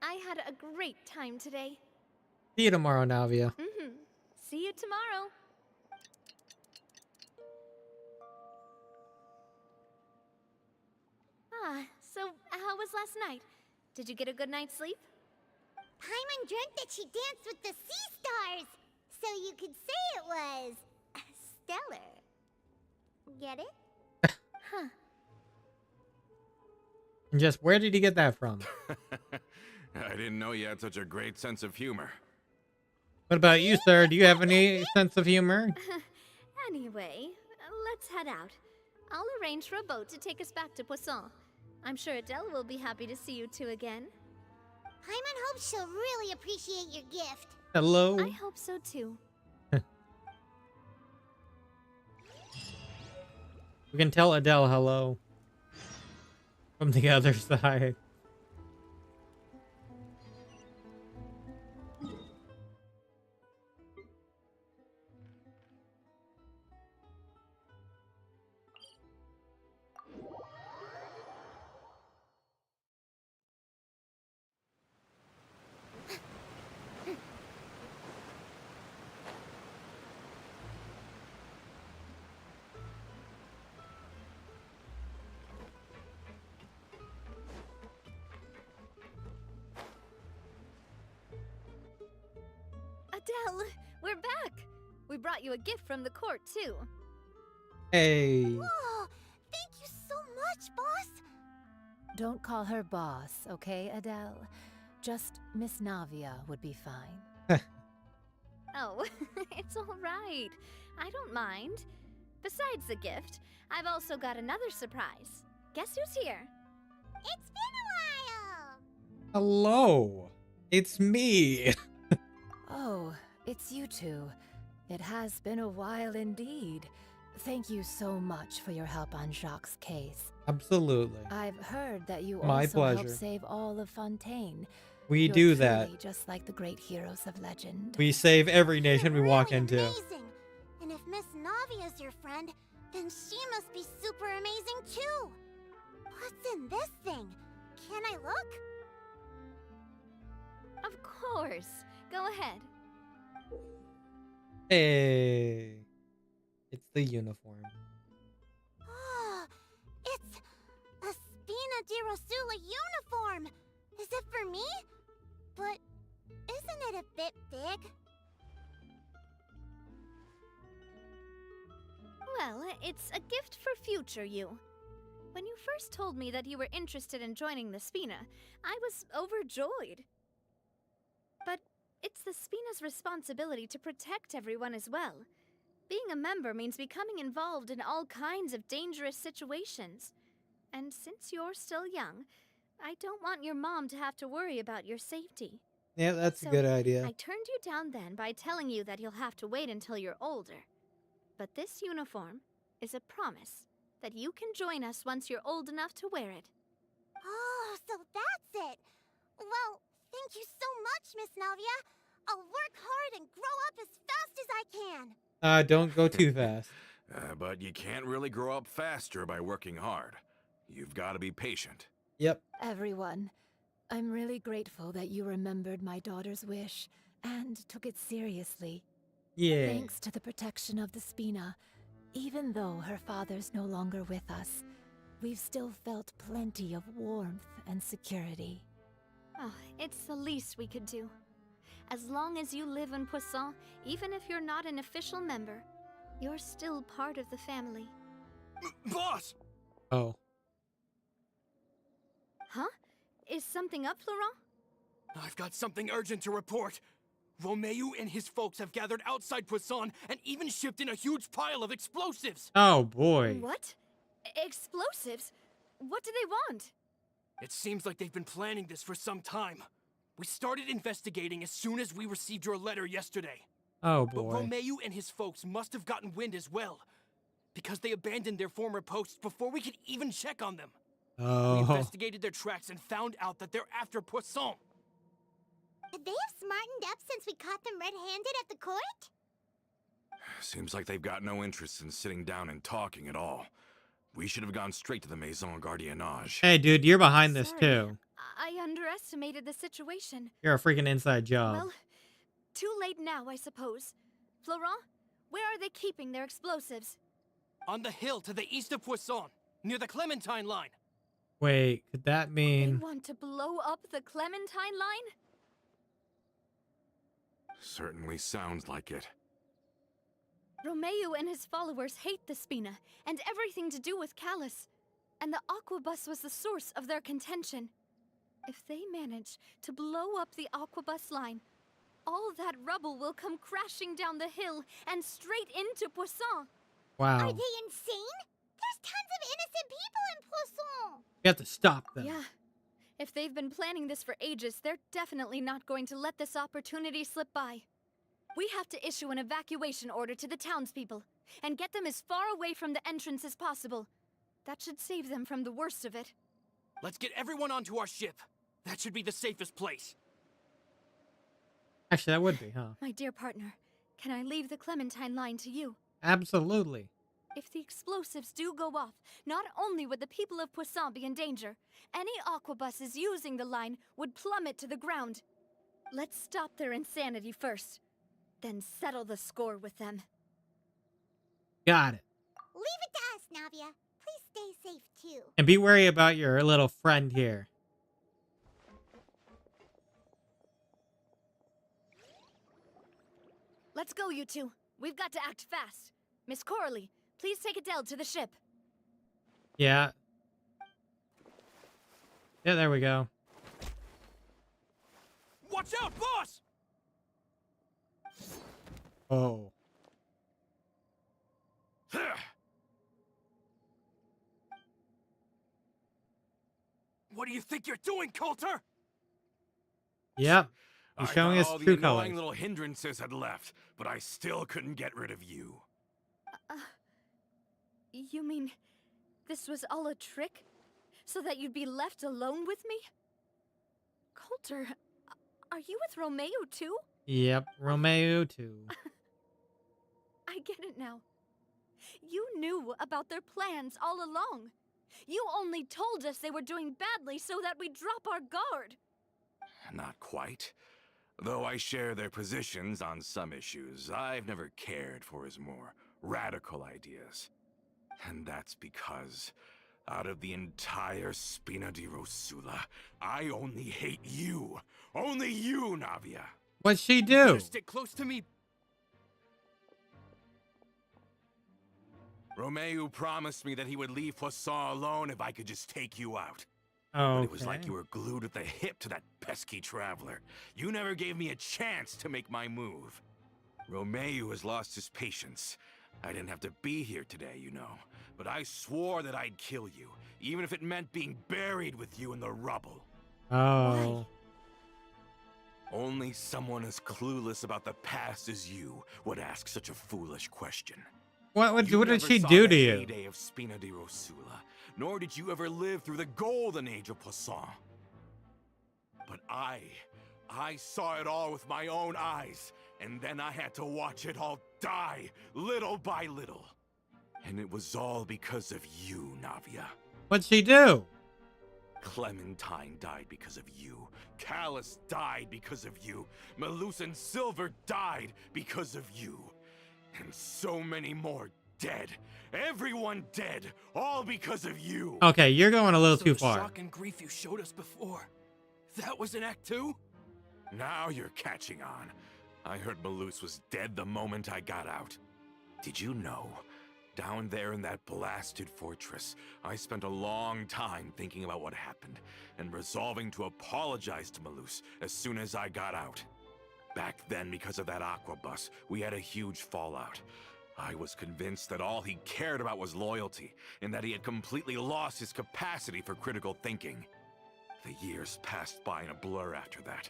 I had a great time today. See you tomorrow, Navia. See you tomorrow. So how was last night? Did you get a good night's sleep? Paimon dreamt that she danced with the sea stars, so you could say it was stellar. Get it? Huh. And just where did he get that from? I didn't know you had such a great sense of humor. What about you, sir? Do you have any sense of humor? Anyway, let's head out. I'll arrange for a boat to take us back to Poisson. I'm sure Adele will be happy to see you two again. Paimon hopes she'll really appreciate your gift. Hello? I hope so too. We can tell Adele hello. From the other side. Adele, we're back. We brought you a gift from the court, too. Hey. Whoa, thank you so much, boss. Don't call her boss, okay, Adele? Just Miss Navia would be fine. Oh, it's all right. I don't mind. Besides the gift, I've also got another surprise. Guess who's here? It's been a while. Hello. It's me. Oh, it's you two. It has been a while indeed. Thank you so much for your help on Jacques' case. Absolutely. I've heard that you My also pleasure. helped save all of Fontaine. We You're do that. truly just like the great heroes of legend. We save every nation we walk Really into. Amazing. And if Miss Navia's your friend, then she must be super amazing too. What's in this thing? Can I look? Of course. Go ahead. Hey. It's the uniform. Oh, it's a Spina di Rosula uniform. Is it for me? But isn't it a bit big? Well, it's a gift for future you. When you first told me that you were interested in joining the Spina, I was overjoyed. But it's the Spina's responsibility to protect everyone as well. Being a member means becoming involved in all kinds of dangerous situations. And since you're still young, I don't want your mom to have to worry about your safety. Yeah, that's So, a good idea. I turned you down then by telling you that you'll have to wait until you're older. But this uniform is a promise that you can join us once you're old enough to wear it. Oh, so that's it. Well, thank you so much, Miss Navia. I'll work hard and grow up as fast as I can. Don't go too fast. But you can't really grow up faster by working hard. You've got to be patient. Yep. Everyone, I'm really grateful that you remembered my daughter's wish and took it seriously. Yeah. Thanks to the protection of the Spina, even though her father's no longer with us, we've still felt plenty of warmth and security. Oh, it's the least we could do. As long as you live in Poisson, even if you're not an official member, you're still part of the family. Boss! Oh. Huh? Is something up, Florent? I've got something urgent to report. Romeu and his folks have gathered outside Poisson and even shipped in a huge pile of explosives. Oh boy. What? Explosives? What do they want? It seems like they've been planning this for some time. We started investigating as soon as we received your letter yesterday. Oh But boy. Romeu and his folks must have gotten wind as well, because they abandoned their former posts before we could even check on them. We Oh. investigated their tracks and found out that they're after Poisson. They have smartened up since we caught them red-handed at the court? Seems like they've got no interest in sitting down and talking at all. We should have gone straight to the Maison Gardiennage. Hey, dude, you're behind this Sorry, too. I underestimated the situation. You're a freaking inside job. Well, too late now, I suppose. Florent, where are they keeping their explosives? On the hill to the east of Poisson, near the Clementine line. Wait, could that They mean? want to blow up the Clementine line? Certainly sounds like it. Romeu and his followers hate the Spina and everything to do with Callus. And the Aquabus was the source of their contention. If they manage to blow up the Aquabus line, all that rubble will come crashing down the hill and straight into Poisson. Wow. Are they insane? There's tons of innocent people in Poisson. We have to stop them. Yeah. If they've been planning this for ages, they're definitely not going to let this opportunity slip by. We have to issue an evacuation order to the townspeople and get them as far away from the entrance as possible. That should save them from the worst of it. Let's get everyone onto our ship. That should be the safest place. Actually, that would be, huh? My dear partner, can I leave the Clementine line to you? Absolutely. If the explosives do go off, not only would the people of Poisson be in danger, any aquabuses using the line would plummet to the ground. Let's stop their insanity first, then settle the score with them. Got it. Leave it to us, Navia. Please stay safe, too. And be wary about your little friend here. Let's go, you two. We've got to act fast. Miss Coralie, please take Adele to the ship. Yeah. Yeah, there we go. Watch out, boss! Oh. What do you think you're doing, Coulter? Yep. He's showing us all the true annoying colors. little hindrances had left, but I still couldn't get rid of you. You mean this was all a trick? So that you'd be left alone with me? Coulter, are you with Romeo too? Yep, Romeo too. I get it now. You knew about their plans all along. You only told us they were doing badly so that we'd drop our guard. Not quite. Though I share their positions on some issues, I've never cared for his more radical ideas. And that's because, out of the entire Spina di Rosula, I only hate you. Only you, Navia. What'd she You do? better stick close to me. Romeo promised me that he would leave Poisson alone if I could just take you out. Oh, But it was like you were glued at the hip to that pesky traveler. You never gave me a chance to make my move. Romeo has lost his patience. I didn't have to be here today, you know. But I swore that I'd kill you, even if it meant being buried with you in the rubble. Oh. Only someone as clueless about the past as you would ask such a foolish question. What did never she saw do the to you? heyday of Spina di Rosula, nor did you ever live through the golden age of Poisson. But I saw it all with my own eyes, and then I had to watch it all die, little by little. And it was all because of you, Navia. What'd she do? Clementine died because of you. Callus died because of you. Malus and Silver died because of you. And so many more dead. Everyone dead. All because of you. Okay, you're going a little So too the far. shock and grief you showed us before, that was in Act 2? Now you're catching on. I heard Malus was dead the moment I got out. Did you know? Down there in that blasted fortress, I spent a long time thinking about what happened and resolving to apologize to Malus as soon as I got out. Back then, because of that aqua bus, we had a huge fallout. I was convinced that all he cared about was loyalty, and that he had completely lost his capacity for critical thinking. The years passed by in a blur after that.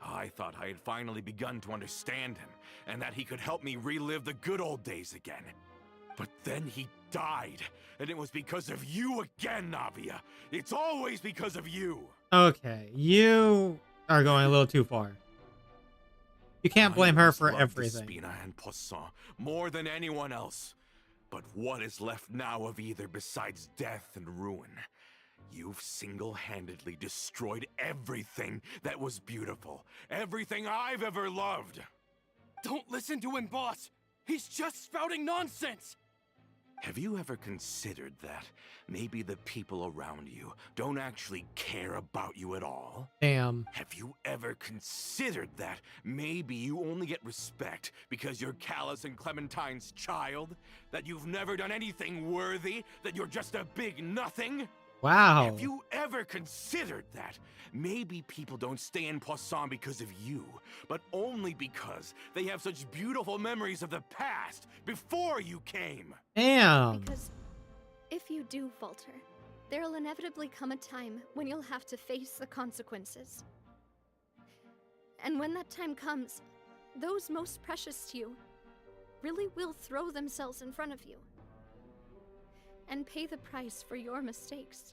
I thought I had finally begun to understand him, and that he could help me relive the good old days again. But then he died, and it was because of you again, Navia. It's always because of you. Okay, you are going a little too far. You can't blame her for everything. Spina and Poisson more than anyone else. But what is left now of either besides death and ruin? You've single-handedly destroyed everything that was beautiful. Everything I've ever loved. Don't listen to him, boss. He's just spouting nonsense. Have you ever considered that maybe the people around you don't actually care about you at all? Damn. Have you ever considered that maybe you only get respect because you're Callus and Clementine's child? That you've never done anything worthy? That you're just a big nothing? Wow. Have you ever considered that maybe people don't stay in Poisson because of you, but only because they have such beautiful memories of the past before you came? Damn. Because if you do falter, there'll inevitably come a time when you'll have to face the consequences. And when that time comes, those most precious to you really will throw themselves in front of you and pay the price for your mistakes.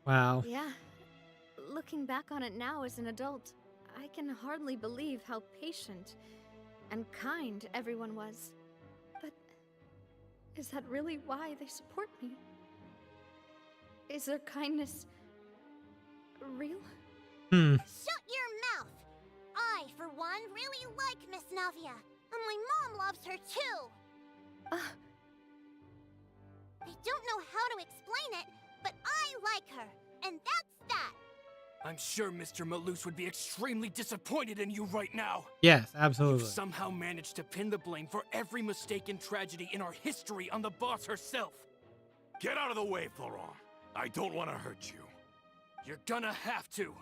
Wow. Yeah. Looking back on it now as an adult, I can hardly believe how patient and kind everyone was. But is that really why they support me? Is their kindness real? Shut your mouth! I, for one, really like Miss Navia, and my mom loves her too! I don't know how to explain it, but I like her, and that's that! I'm sure Mr. Malus would be extremely disappointed in you right now. Yes, You've absolutely. somehow managed to pin the blame for every mistake and tragedy in our history on the boss herself. Get out of the way, Florent. I don't want to hurt you. You're gonna have to.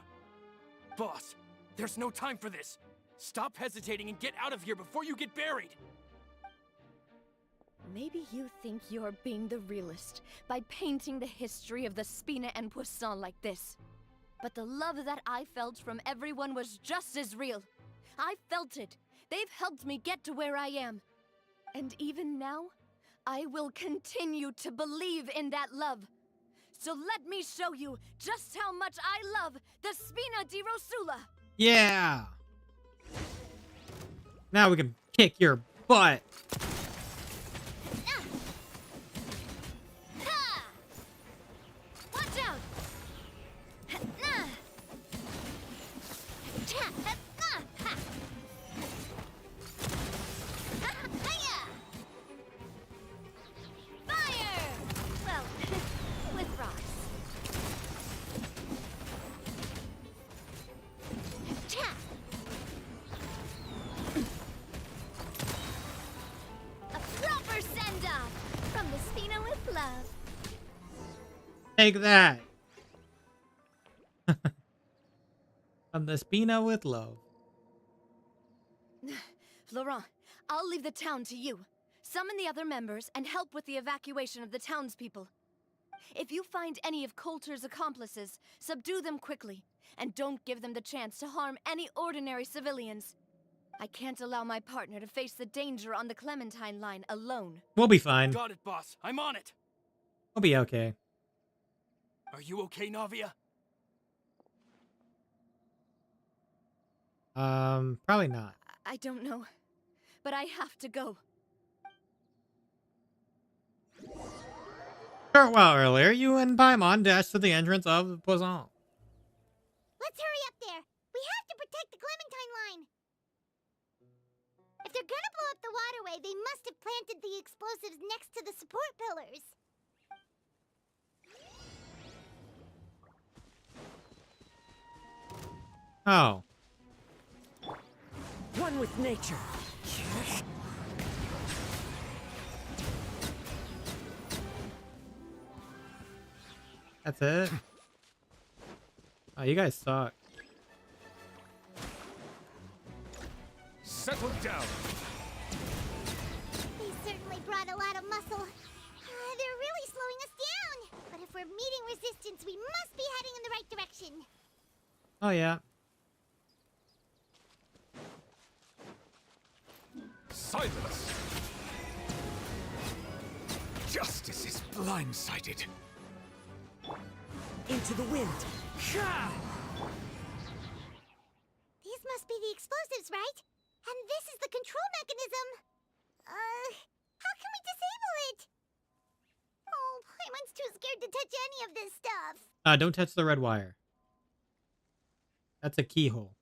Boss, there's no time for this. Stop hesitating and get out of here before you get buried. Maybe you think you're being the realist by painting the history of the Spina and Poisson like this. But the love that I felt from everyone was just as real. I felt it. They've helped me get to where I am. And even now, I will continue to believe in that love. So let me show you just how much I love the Spina di Rosula. Yeah. Now we can kick your butt. Watch out! Fire! Well, with rocks. A proper send-off from the Spina with love. Take that. From the Spina with love. Florent, I'll leave the town to you. Summon the other members and help with the evacuation of the townspeople. If you find any of Coulter's accomplices, subdue them quickly, and don't give them the chance to harm any ordinary civilians. I can't allow my partner to face the danger on the Clementine line alone. We'll be fine. Got it, boss. I'm on it. We'll be okay. Are you okay, Navia? Probably not. I don't know, but I have to go. Short while earlier, you and Paimon dashed to the entrance of Poisson. Let's hurry up there. We have to protect the Clementine line. If they're gonna blow up the waterway, they must have planted the explosives next to the support pillars. Oh. One with nature. That's it? Oh, you guys suck. Settle down. They certainly brought a lot of muscle. They're really slowing us down. But if we're meeting resistance, we must be heading in the right direction. Oh, yeah. Silence. Justice is blindsided. Into the wind. These must be the explosives, right? And this is the control mechanism. How can we disable it? Oh, Paimon's too scared to touch any of this stuff. Don't touch the red wire. That's a keyhole.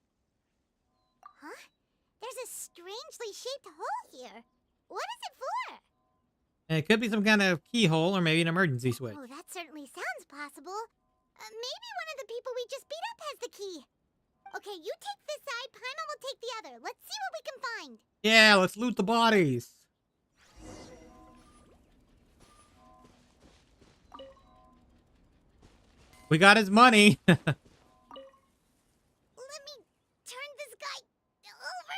Huh? There's a strangely shaped hole here. What is it for? And it could be some kind of keyhole or maybe an emergency switch. Oh, that certainly sounds possible. Maybe one of the people we just beat up has the key. Okay, you take this side, Paimon will take the other. Let's see what we can find. Yeah, let's loot the bodies. We got his money. Let me turn this guy over.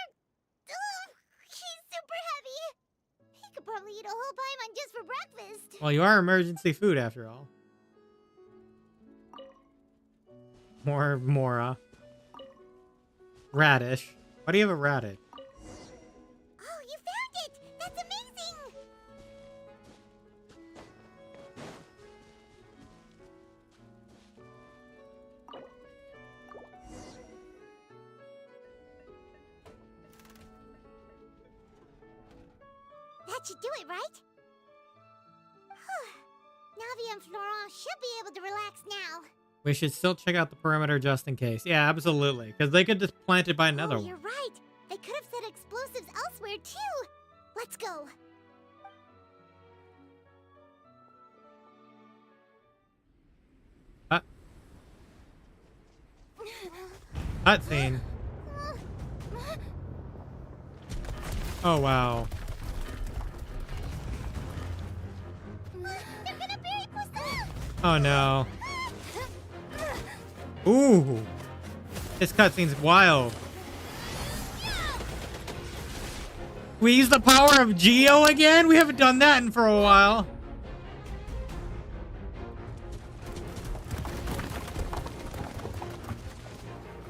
Oh, he's super heavy. He could probably eat a whole Paimon just for breakfast. Well, you are emergency food after all. More, radish. Why do you have a radish? Oh, you found it! That's amazing! That should do it, right? Navia and Florent should be able to relax now. We should still check out the perimeter just in case. Yeah, absolutely. Because they could just plant it by another one. You're right. They could have set explosives elsewhere, too. Let's go. Cutscene. Oh wow. They're gonna bury Pussy! Oh no. Ooh. This cutscene's wild. We use the power of Geo again? We haven't done that in for a while.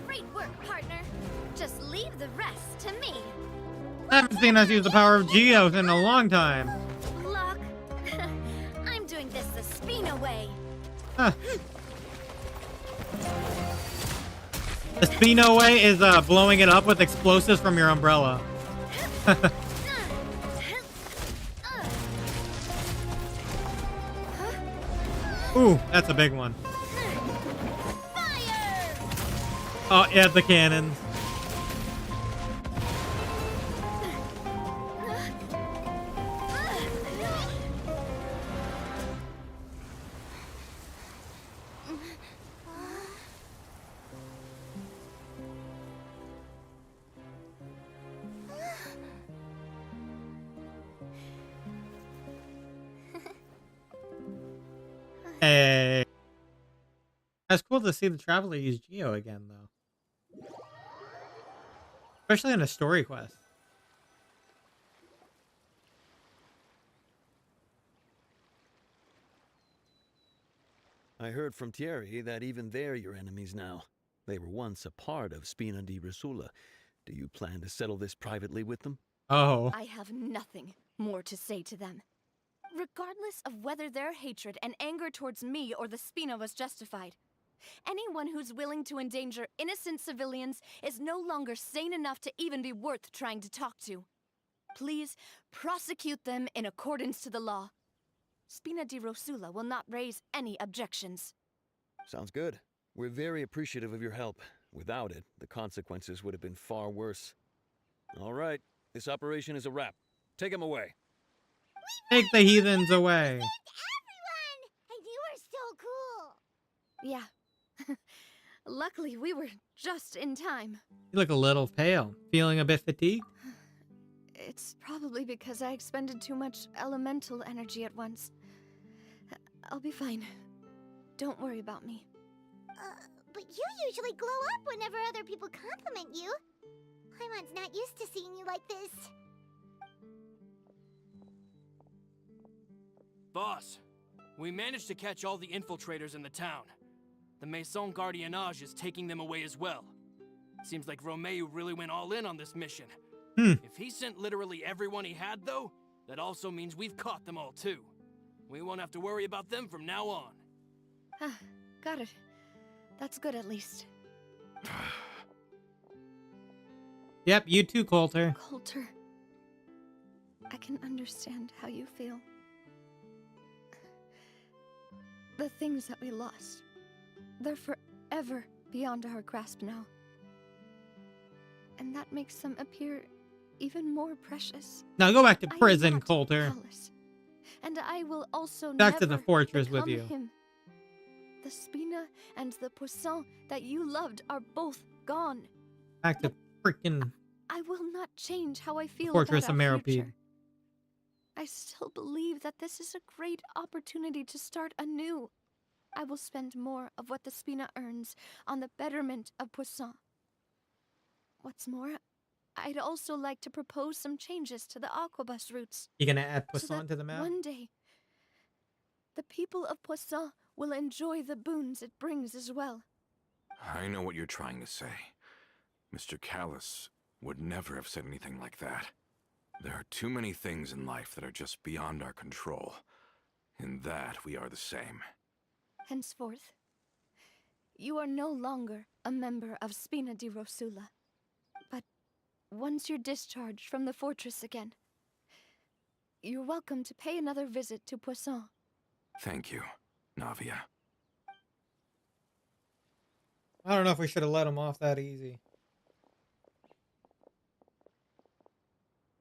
Great work, partner. Just leave the rest to me. I haven't seen us use the power of Geo in a long time. Look, I'm doing this the Spina way. Huh. The Spino way is blowing it up with explosives from your umbrella. Ooh, that's a big one. Fire! Oh, yeah, the cannons. Hey. That's cool to see the Traveler use Geo again, though. Especially in a story quest. I heard from Thierry that even they're your enemies now. They were once a part of Spina di Rosula. Do you plan to settle this privately with them? Oh. I have nothing more to say to them. Regardless of whether their hatred and anger towards me or the Spina was justified, anyone who's willing to endanger innocent civilians is no longer sane enough to even be worth trying to talk to. Please prosecute them in accordance to the law. Spina di Rosula will not raise any objections. Sounds good. We're very appreciative of your help. Without it, the consequences would have been far worse. All right, this operation is a wrap. Take him away. Take the heathens away. Everyone! And you are so cool! Yeah. Luckily, we were just in time. You look a little pale. Feeling a bit fatigued? It's probably because I expended too much elemental energy at once. I'll be fine. Don't worry about me. But you usually glow up whenever other people compliment you. Paimon's not used to seeing you like this. Boss, we managed to catch all the infiltrators in the town. The Maison Gardiennage is taking them away as well. Seems like Romeo really went all in on this mission. If he sent literally everyone he had, though, that also means we've caught them all too. We won't have to worry about them from now on. Got it. That's good at least. Yep, you too, Coulter. Coulter, I can understand how you feel. The things that we lost, they're forever beyond our grasp now. And that makes them appear even more precious. Now go back to I am prison, not Coulter. Alice, and I will also Back to never the fortress with become you. him. The Spina and the Poisson that you loved are both gone. Back to freaking I will not change how I feel Fortress about of our Meropide. future. I still believe that this is a great opportunity to start anew. I will spend more of what the Spina earns on the betterment of Poisson. What's more, I'd also like to propose some changes to the Aquabus routes. You gonna add so Poisson that to the map? one day, the people of Poisson will enjoy the boons it brings as well. I know what you're trying to say. Mr. Callus would never have said anything like that. There are too many things in life that are just beyond our control. In that, we are the same. Henceforth, you are no longer a member of Spina di Rosula. But once you're discharged from the fortress again, you're welcome to pay another visit to Poisson. Thank you, Navia. I don't know if we should have let him off that easy.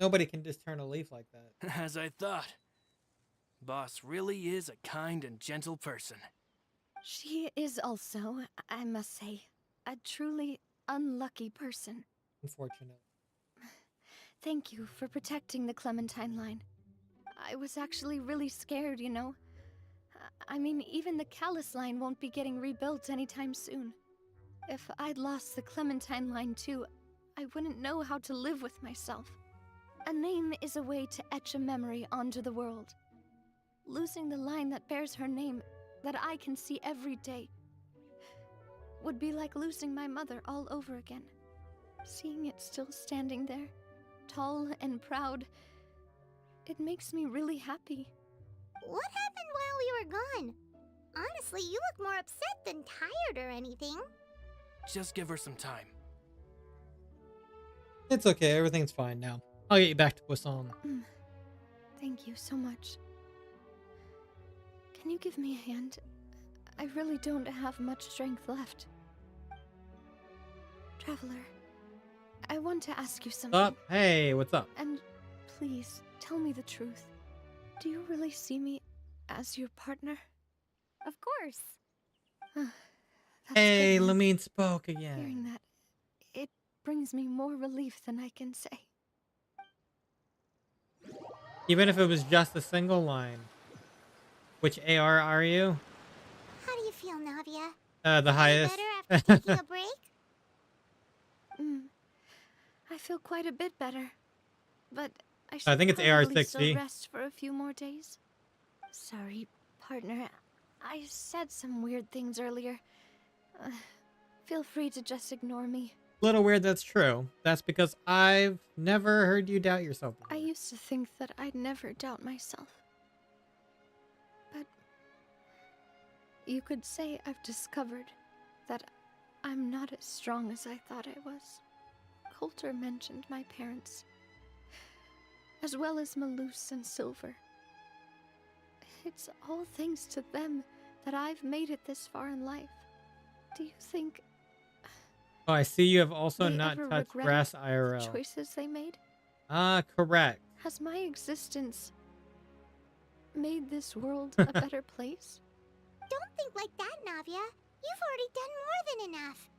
Nobody can just turn a leaf like that. As I thought. Boss really is a kind and gentle person. She is also, I must say, a truly unlucky person. Unfortunate. Thank you for protecting the Clementine line. I was actually really scared, you know. I mean, even the Callus line won't be getting rebuilt anytime soon. If I'd lost the Clementine line too, I wouldn't know how to live with myself. A name is a way to etch a memory onto the world. Losing the line that bears her name, that I can see every day, would be like losing my mother all over again. Seeing it still standing there, tall and proud, it makes me really happy. What happened while we were gone? Honestly, you look more upset than tired or anything. Just give her some time. It's okay. Everything's fine now. I'll get you back to Poisson. Thank you so much. Can you give me a hand? I really don't have much strength left. Traveler, I want to ask you something. What's up? Hey, what's up? And please, tell me the truth. Do you really see me as your partner? Of course. That's Hey, good, then. Lamine spoke again. Hearing that, it brings me more relief than I can say. Even if it was just a single line. Which AR are you? How do you feel, Navia? The Feel highest. better after taking a break? I feel quite a bit better. But I should I think it's probably still AR-60. rest for a few more days. Sorry, partner. I said some weird things earlier. Feel free to just ignore me. Little weird, that's true. That's because I've never heard you doubt yourself before. I used to think that I'd never doubt myself. But you could say I've discovered that I'm not as strong as I thought I was. Coulter mentioned my parents, as well as Malus and Silver. It's all thanks to them that I've made it this far in life. Do you think Oh, I see you have also they not ever touched regretted grass the IRL. choices they made? Correct. Has my existence made this world a better place? Don't think like that, Navia. You've already done more than enough.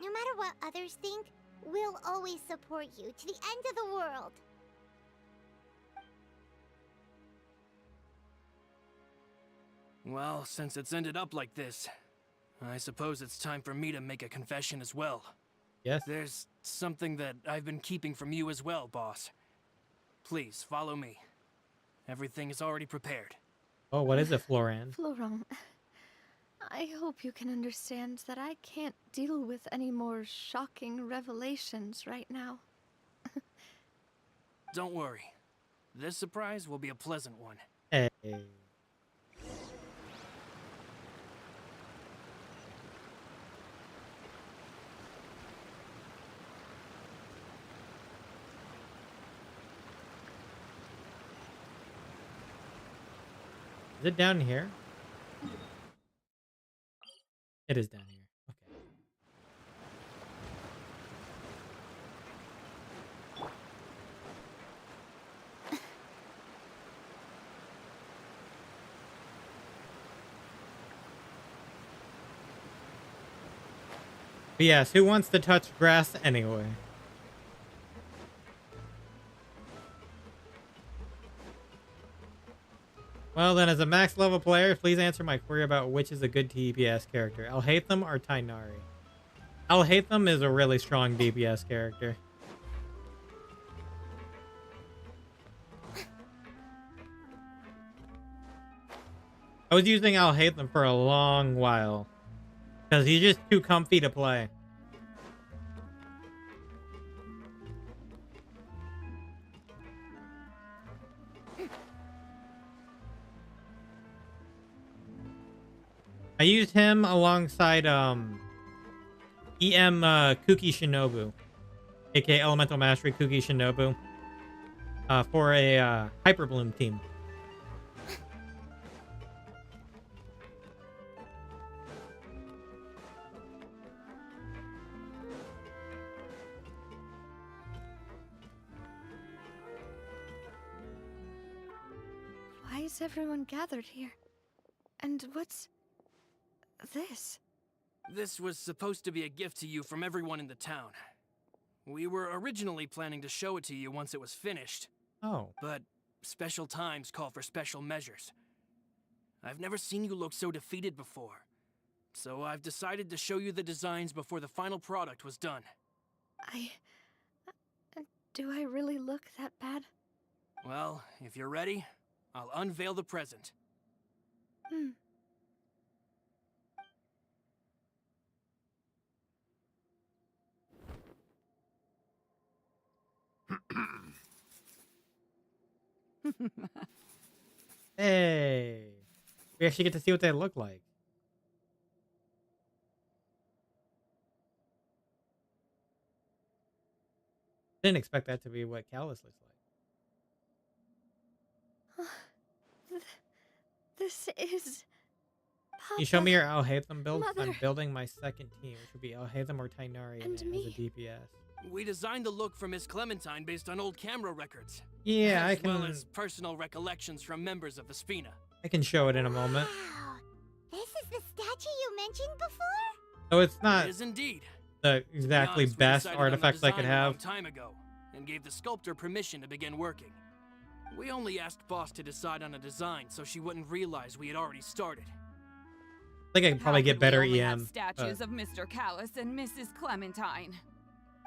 No matter what others think, we'll always support you to the end of the world. Well, since it's ended up like this, I suppose it's time for me to make a confession as well. Yes. There's something that I've been keeping from you as well, boss. Please, follow me. Everything is already prepared. Oh, what is it, Florian? Florent, I hope you can understand that I can't deal with any more shocking revelations right now. Don't worry. This surprise will be a pleasant one. Hey. Is it down here? It is down here. Okay. But yes, who wants to touch grass anyway? Well then, as a max level player, please answer my query about which is a good DPS character. Alhaitham or Tainari? Alhaitham is a really strong DPS character. I was using Alhaitham for a long while. Because he's just too comfy to play. I used him alongside EM Kuki Shinobu, aka Elemental Mastery Kuki Shinobu, for a Hyper Bloom team. Why is everyone gathered here? And what's this? This was supposed to be a gift to you from everyone in the town. We were originally planning to show it to you once it was finished. Oh. But special times call for special measures. I've never seen you look so defeated before. So I've decided to show you the designs before the final product was done. Do I really look that bad? Well, if you're ready, I'll unveil the present. Hey. We actually get to see what they look like. Didn't expect that to be what Callus looks like. This is... Can you show me your Alhaitham build? Mother. I'm building my second team, which would be Alhaitham or Tainari And as a me. DPS. We designed the look for Miss Clementine based on old camera records. Yeah, as well as personal recollections from members of the Spina. I can show it in a moment. Wow. This is the statue you mentioned before? So it's not It is indeed. the exactly We best decided on the artifacts I could design a long have. time ago, and gave the sculptor permission to begin working. We only asked Boss to decide on a design so she wouldn't realize we had already started. I think I can probably get better How could we only EM. have statues of Mr. Callus and Mrs. Clementine.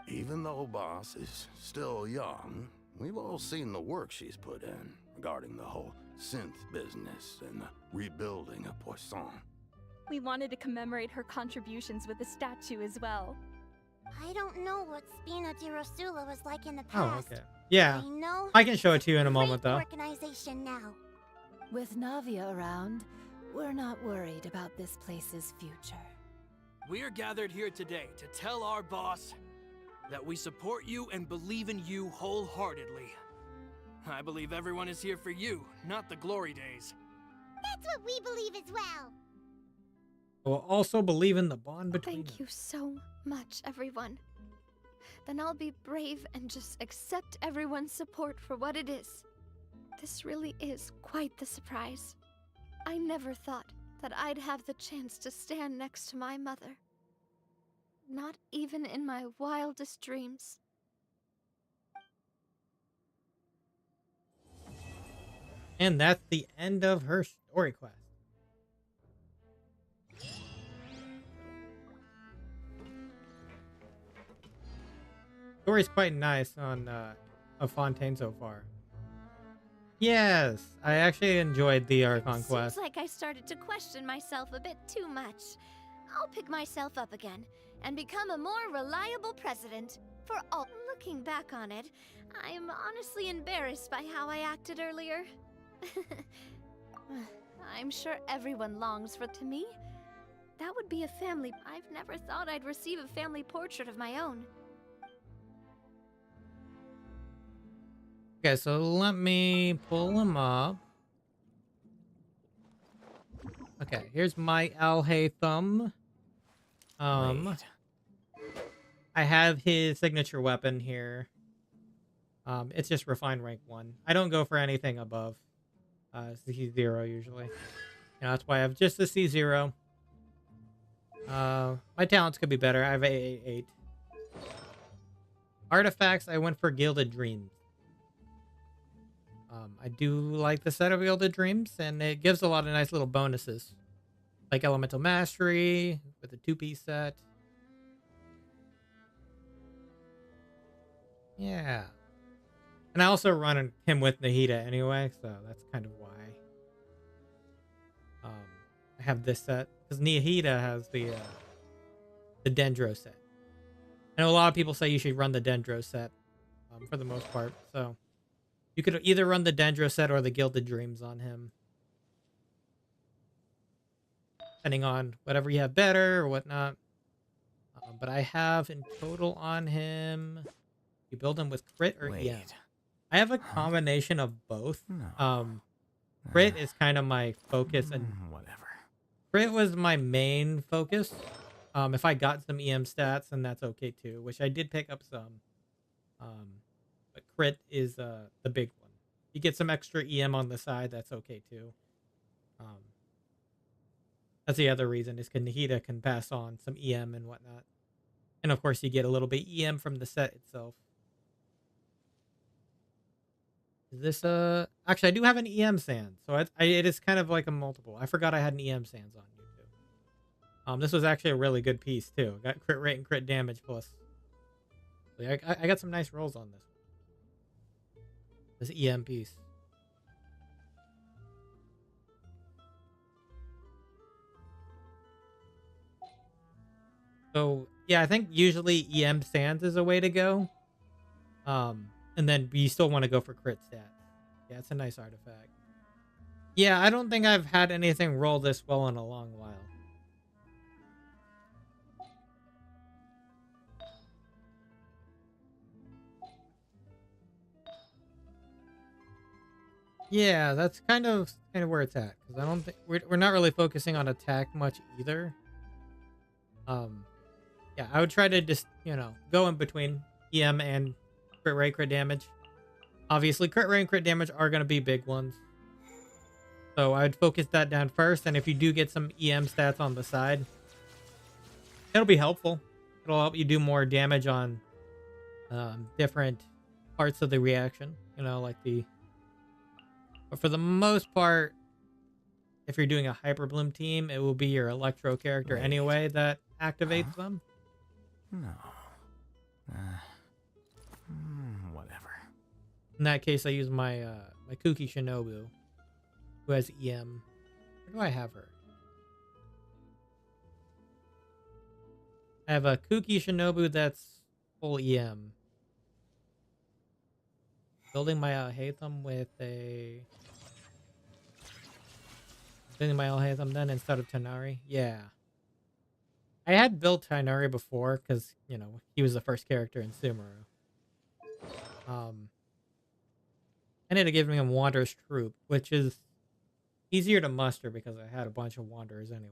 Even though Boss is still young, we've all seen the work she's put in regarding the whole synth business and the rebuilding of Poisson. We wanted to commemorate her contributions with a statue as well. I don't know what Spina di Rosula was like in the Oh, past. okay. Yeah. I know I can show it to you in a it's moment, great though. organization now. With Navia around, we're not worried about this place's future. We're gathered here today to tell our boss that we support you and believe in you wholeheartedly. I believe everyone is here for you, not the glory days. That's what we believe as well. We'll also believe in the bond between Thank you so much, everyone. Then I'll be brave and just accept everyone's support for what it is. This really is quite the surprise. I never thought that I'd have the chance to stand next to my mother. Not even in my wildest dreams. And that's the end of her story quest. Story's quite nice on of Fontaine so far. Yes, I actually enjoyed the Archon quest. Seems like I started to question myself a bit too much. I'll pick myself up again and become a more reliable president. For all looking back on it, I'm honestly embarrassed by how I acted earlier. I'm sure everyone longs for to me. That would be a family. I've never thought I'd receive a family portrait of my own. Okay, so let me pull him up. Okay, here's my Alhaitham. I have his signature weapon here. It's just refined rank 1. I don't go for anything above C0 usually. You know, that's why I have just the C0. My talents could be better. I have A8. Artifacts, I went for Gilded Dreams. I do like the set of Gilded Dreams, and it gives a lot of nice little bonuses. Like Elemental Mastery, with a 2-piece set. Yeah. And I also run him with Nahida anyway, so that's kind of why. I have this set. Because Nahida has the Dendro set. I know a lot of people say you should run the Dendro set, for the most part, so... You could either run the Dendro set or the Gilded Dreams on him. Depending on whatever you have better or whatnot. But I have in total on him... You build him with crit or EM? I have a combination of both. Crit is kind of my focus, and whatever. Crit was my main focus. If I got some EM stats, then that's okay too, which I did pick up some. But crit is the big one. You get some extra EM on the side, that's okay too. That's the other reason, is Nahida can pass on some EM and whatnot. And of course, you get a little bit EM from the set itself. Is this actually, I do have an EM sand, so it is kind of like a multiple. I forgot I had an EM sands on YouTube. This was actually a really good piece too. Got crit rate and crit damage plus. I got some nice rolls on this EM piece. So yeah, I think usually EM sands is a way to go. And then you still want to go for crit stats. Yeah, it's a nice artifact. Yeah, I don't think I've had anything roll this well in a long while. Yeah, that's kind of where it's at, because I don't think we're not really focusing on attack much either. Yeah, I would try to just, go in between EM and crit rate, crit damage. Obviously, crit rate and crit damage are going to be big ones. So I would focus that down first, and if you do get some EM stats on the side, it'll be helpful. It'll help you do more damage on different parts of the reaction, but for the most part, if you're doing a Hyper Bloom team, it will be your Electro character anyway that activates them. No. Whatever. In that case, I use my my Kuki Shinobu, who has EM. Where do I have her? I have a Kuki Shinobu that's full EM. Building my Alhaitham with a... Building my Alhaitham then instead of Tanari? Yeah. I had built Tanari before because, he was the first character in Sumeru. I ended up giving him Wanderer's Troop, which is easier to muster because I had a bunch of Wanderers anyway.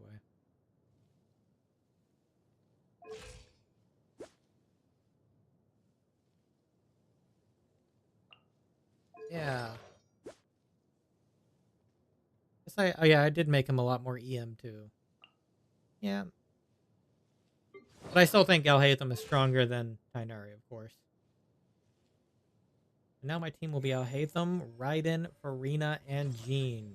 Yeah. I did make him a lot more EM too. Yeah. But I still think Alhaitham is stronger than Tainari, of course. And now my team will be Alhaitham, Raiden, Farina, and Jean.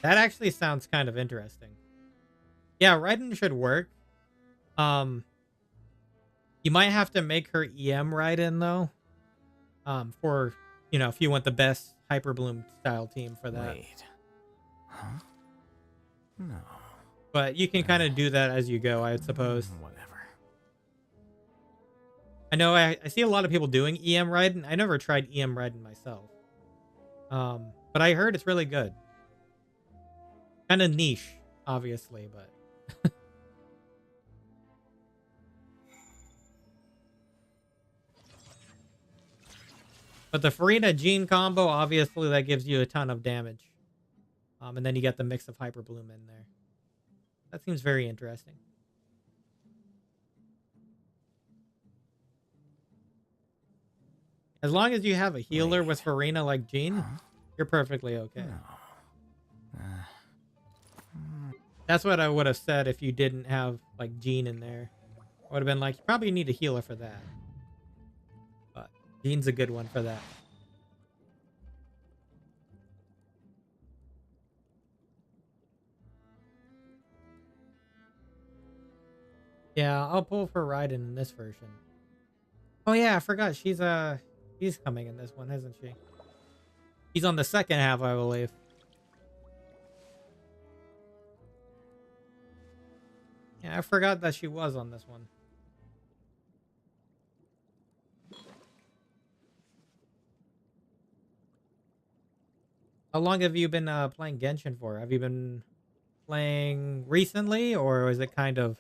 That actually sounds kind of interesting. Yeah, Raiden should work. You might have to make her EM Raiden though. For if you want the best Hyper Bloom style team for that. Wait. Huh? No. But you can kind of do that as you go, I suppose. Whatever. I know I see a lot of people doing EM Raiden. I never tried EM Raiden myself. But I heard it's really good. Kind of niche, obviously, but... But the Farina Jean combo, obviously, that gives you a ton of damage. And then you get the mix of Hyper Bloom in there. That seems very interesting. As long as you have a healer with Farina like Jean, you're perfectly okay. That's what I would have said if you didn't have like Jean in there. I would have been like, you probably need a healer for that. But Jean's a good one for that. Yeah, I'll pull for Raiden in this version. Oh yeah, I forgot she's coming in this one, isn't she? She's on the second half, I believe. Yeah, I forgot that she was on this one. How long have you been playing Genshin for? Have you been playing recently, or is it kind of...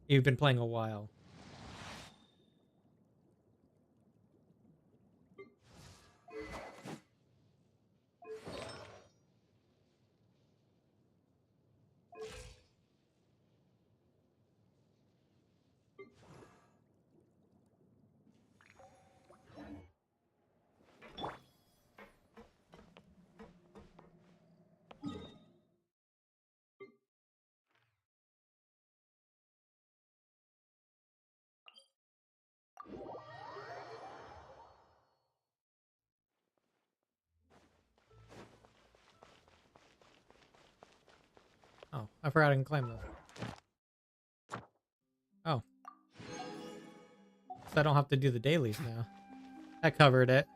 You've been playing a while? I forgot I can claim this. Oh. So I don't have to do the dailies now. That covered it.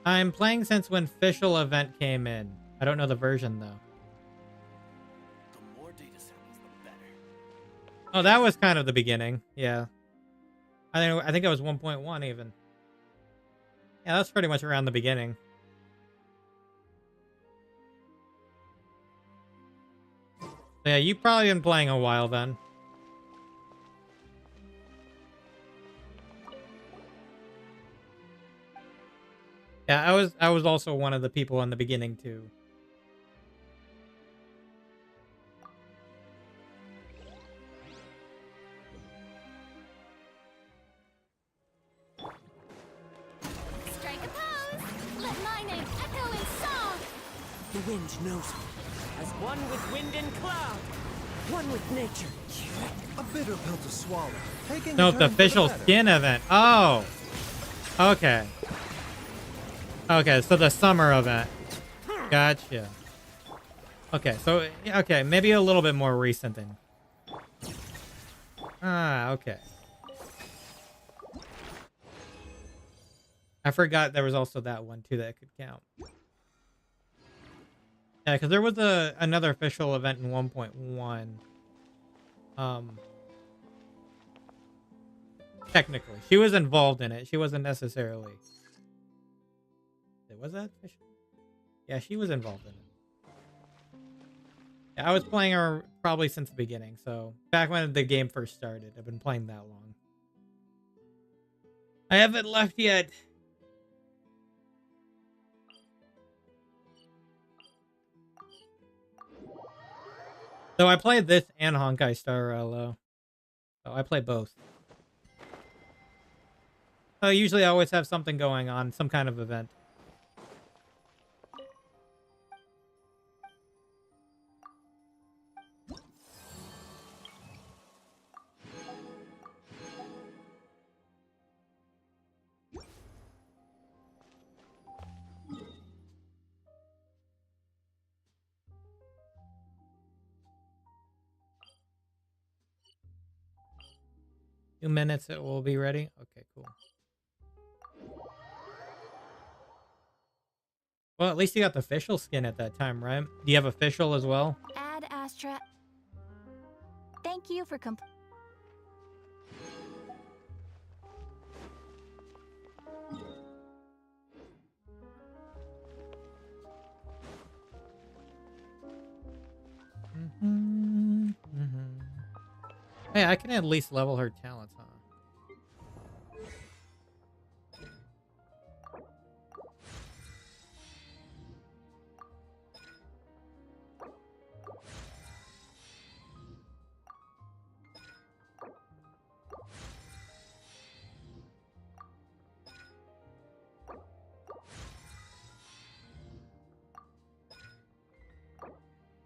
I'm playing since when Official Event came in. I don't know the version though. The more data samples, the better. Oh, that was kind of the beginning. Yeah. I think it was 1.1 even. Yeah, that's pretty much around the beginning. So yeah, you've probably been playing a while then. Yeah, I was also one of the people in the beginning too. Strike a pose! Let my name echo in song! The wind knows me. As one with wind and cloud. One with nature. A bitter pill to swallow. Taking No, a the turn for the official better. skin event. Oh. Okay. Okay, so the summer event. Gotcha. Okay, so yeah, okay, maybe a little bit more recent then. Ah, okay. I forgot there was also that one too that could count. Yeah, because there was another official event in 1.1. Technically, she was involved in it. She wasn't necessarily. Was that official? Yeah, she was involved in it. Yeah, I was playing her probably since the beginning. So back when the game first started, I've been playing that long. I haven't left yet. So I played this and Honkai Star LO. So I play both. So usually I always have something going on, some kind of event. Few minutes it will be ready. Okay, cool. Well, at least you got the official skin at that time, right? Do you have official as well? Ad Astra. Thank you for Hey, I can at least level her talents, huh?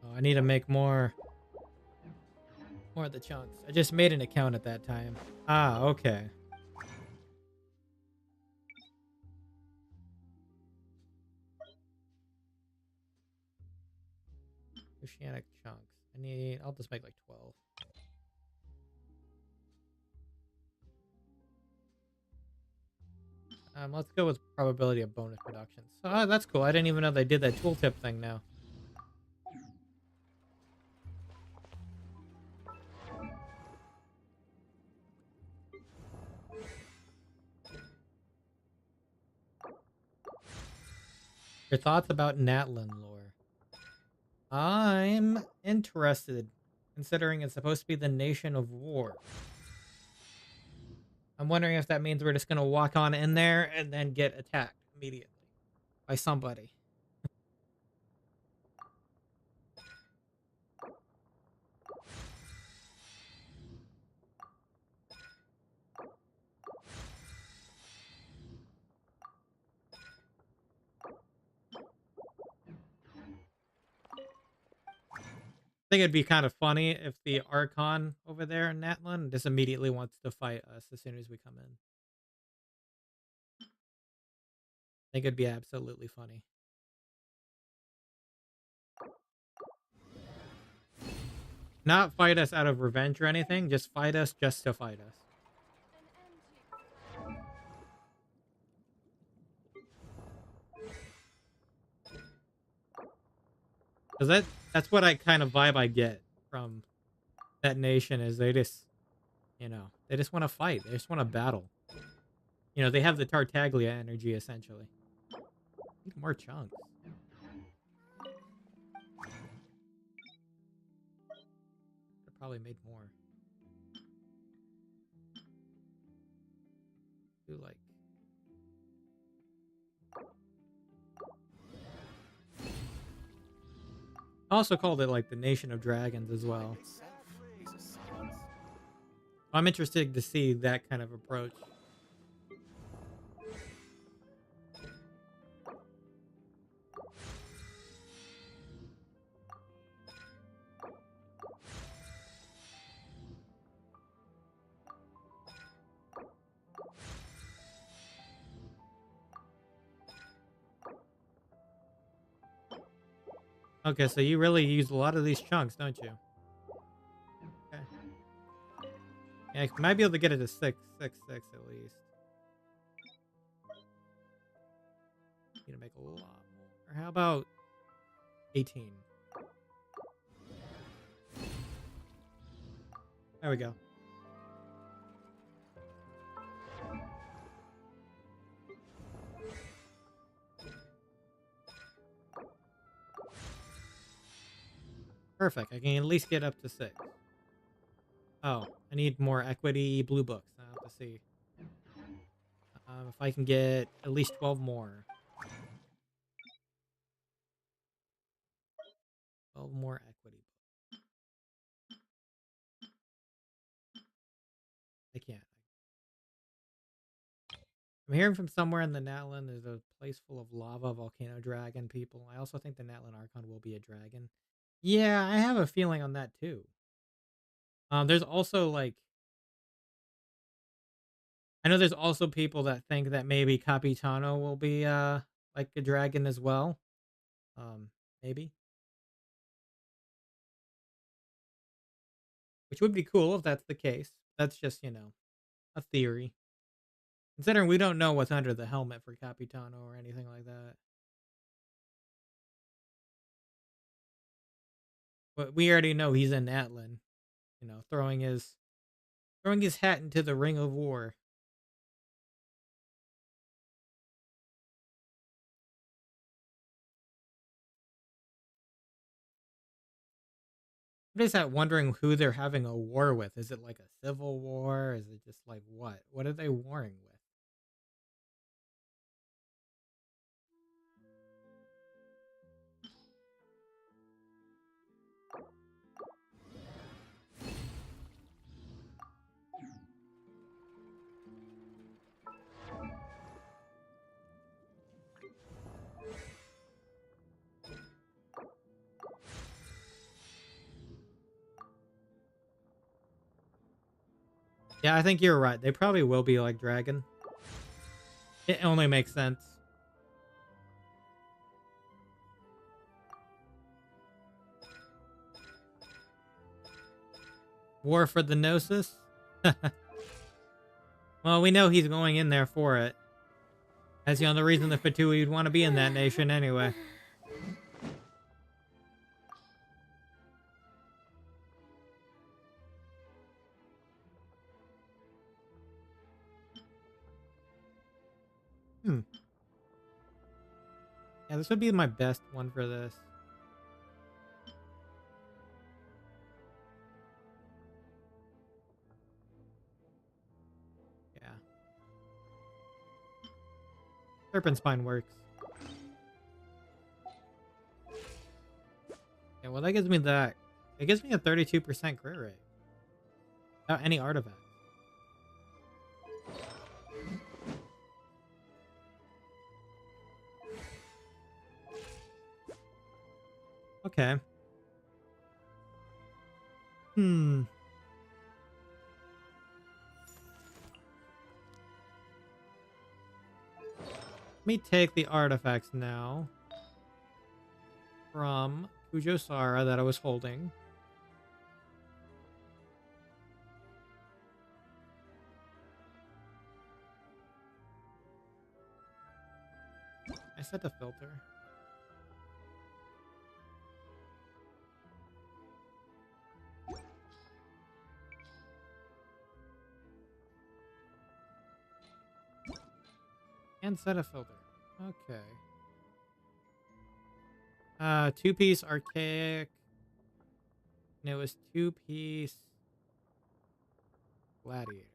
Oh, I need to make more of the chunks. I just made an account at that time. Ah, okay. Oceanic chunks. I'll just make like 12. Let's go with probability of bonus production. So that's cool. I didn't even know they did that tooltip thing now. Your thoughts about Natlin lore? I'm interested, considering it's supposed to be the nation of war. I'm wondering if that means we're just going to walk on in there and then get attacked immediately by somebody. think it'd be kind of funny if the Archon over there in Natlan just immediately wants to fight us as soon as we come in. I think it'd be absolutely funny. Not fight us out of revenge or anything, just fight us just to fight us. Because that's what I kind of vibe I get from that nation is they just, you know, they just want to fight. They just want to battle. You know, they have the Tartaglia energy, essentially. Need more chunks. Could probably made more. Do like... also called it like the Nation of Dragons as well. I'm interested to see that kind of approach. Okay, so you really use a lot of these chunks, don't you? Okay. Yeah, I might be able to get it to 6 at least. Need to make a lot more. Or how about 18? There we go. Perfect. I can at least get up to 6. Oh, I need more equity blue books. I have to see if I can get at least 12 more. 12 more equity books. I can't. I'm hearing from somewhere in the Natlan there's a place full of lava volcano dragon people. I also think the Natlan Archon will be a dragon. Yeah, I have a feeling on that too. There's also like... I know there's also people that think that maybe Capitano will be like a dragon as well. Maybe. Which would be cool if that's the case. That's just, you know, a theory. Considering we don't know what's under the helmet for Capitano or anything like that. But we already know he's in Atlan. You know, throwing his hat into the ring of war. I'm just wondering who they're having a war with. Is it like a civil war? Is it just like what? What are they warring with? Yeah, I think you're right. They probably will be like dragon. It only makes sense. War for the Gnosis? Well, we know he's going in there for it. That's the only reason the Fatui would want to be in that nation anyway. Yeah, this would be my best one for this. Yeah. Serpent Spine works. Yeah, well, that gives me that. It gives me a 32% crit rate. Without any artifacts. Okay. Hmm. Let me take the artifacts now from Kujosara that I was holding. I set the filter. And set a filter. Okay. 2-piece archaic. And it was 2-piece gladiator.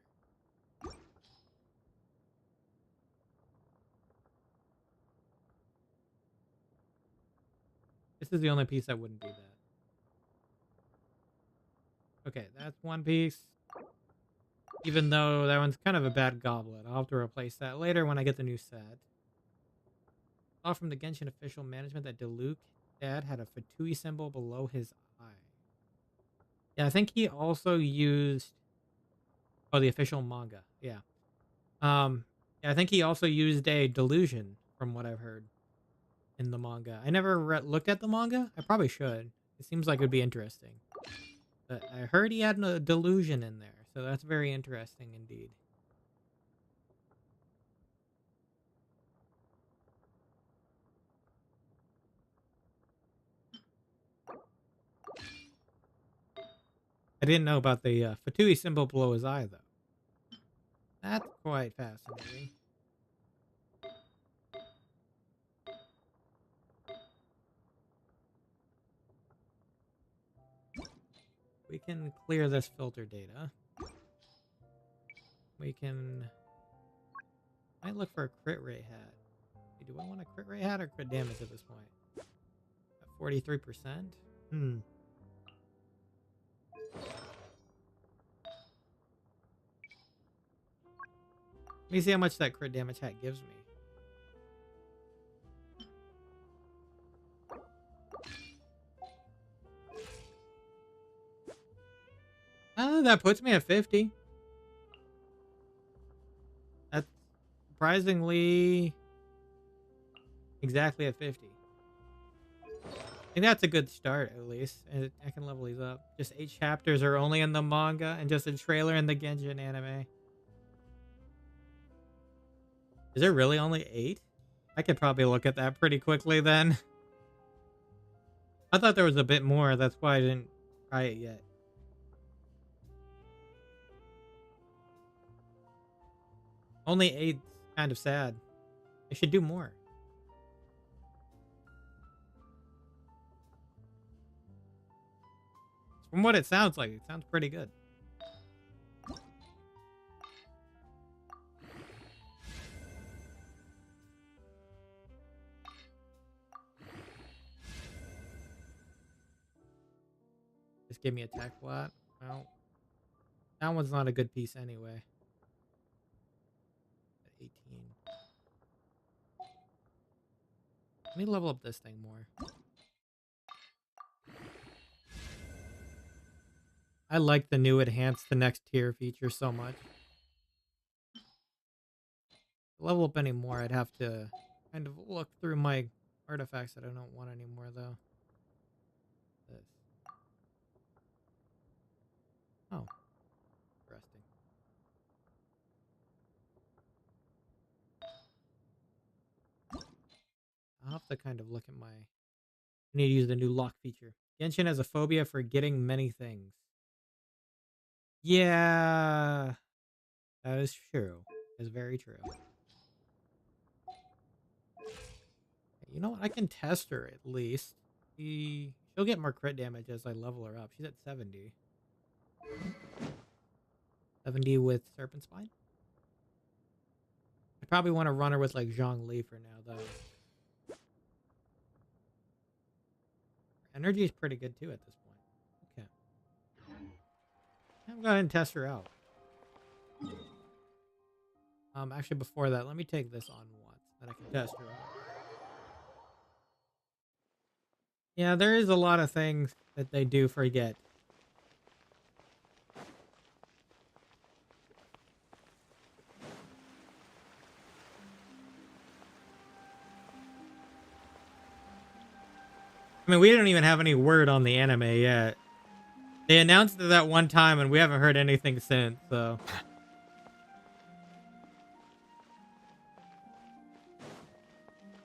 This is the only piece that wouldn't be that. Okay, that's 1 piece. Even though that one's kind of a bad goblet. I'll have to replace that later when I get the new set. Saw from the Genshin official management that Diluc dad had a Fatui symbol below his eye. Yeah, I think he also used... Oh, the official manga. Yeah. Yeah, I think he also used a delusion, from what I've heard, in the manga. I never looked at the manga. I probably should. It seems like it would be interesting. But I heard he had a delusion in there, so that's very interesting indeed. I didn't know about the Fatui symbol below his eye, though. That's quite fascinating. We can clear this filter data. We can... Might look for a crit rate hat. Do I want a crit rate hat or crit damage at this point? At 43%? Hmm. Let me see how much that crit damage hat gives me. That puts me at 50. That's surprisingly exactly at 50. I think that's a good start, at least. And I can level these up. Just 8 chapters are only in the manga and just a trailer in the Genshin anime. Is there really only 8? I could probably look at that pretty quickly then. I thought there was a bit more. That's why I didn't try it yet. Only 8's kind of sad. I should do more. From what it sounds pretty good. Just give me attack flat. Well, that one's not a good piece anyway. At 18. Let me level up this thing more. I like the new enhance the next tier feature so much. To level up anymore, I'd have to kind of look through my artifacts that I don't want anymore, though. This. Oh. Interesting. I'll have to kind of look at my... I need to use the new lock feature. Genshin has a phobia for getting many things. Yeah. That is true. That is very true. You know what? I can test her at least. She'll get more crit damage as I level her up. She's at 70. 70 with Serpent Spine. I probably want to run her with like Zhongli for now, though. Energy is pretty good too at this point. Okay. I'm going to go ahead and test her out. Actually, before that, let me take this on once, then I can test her out. Yeah, there is a lot of things that they do forget. I mean, we don't even have any word on the anime yet. They announced it that one time, and we haven't heard anything since, so...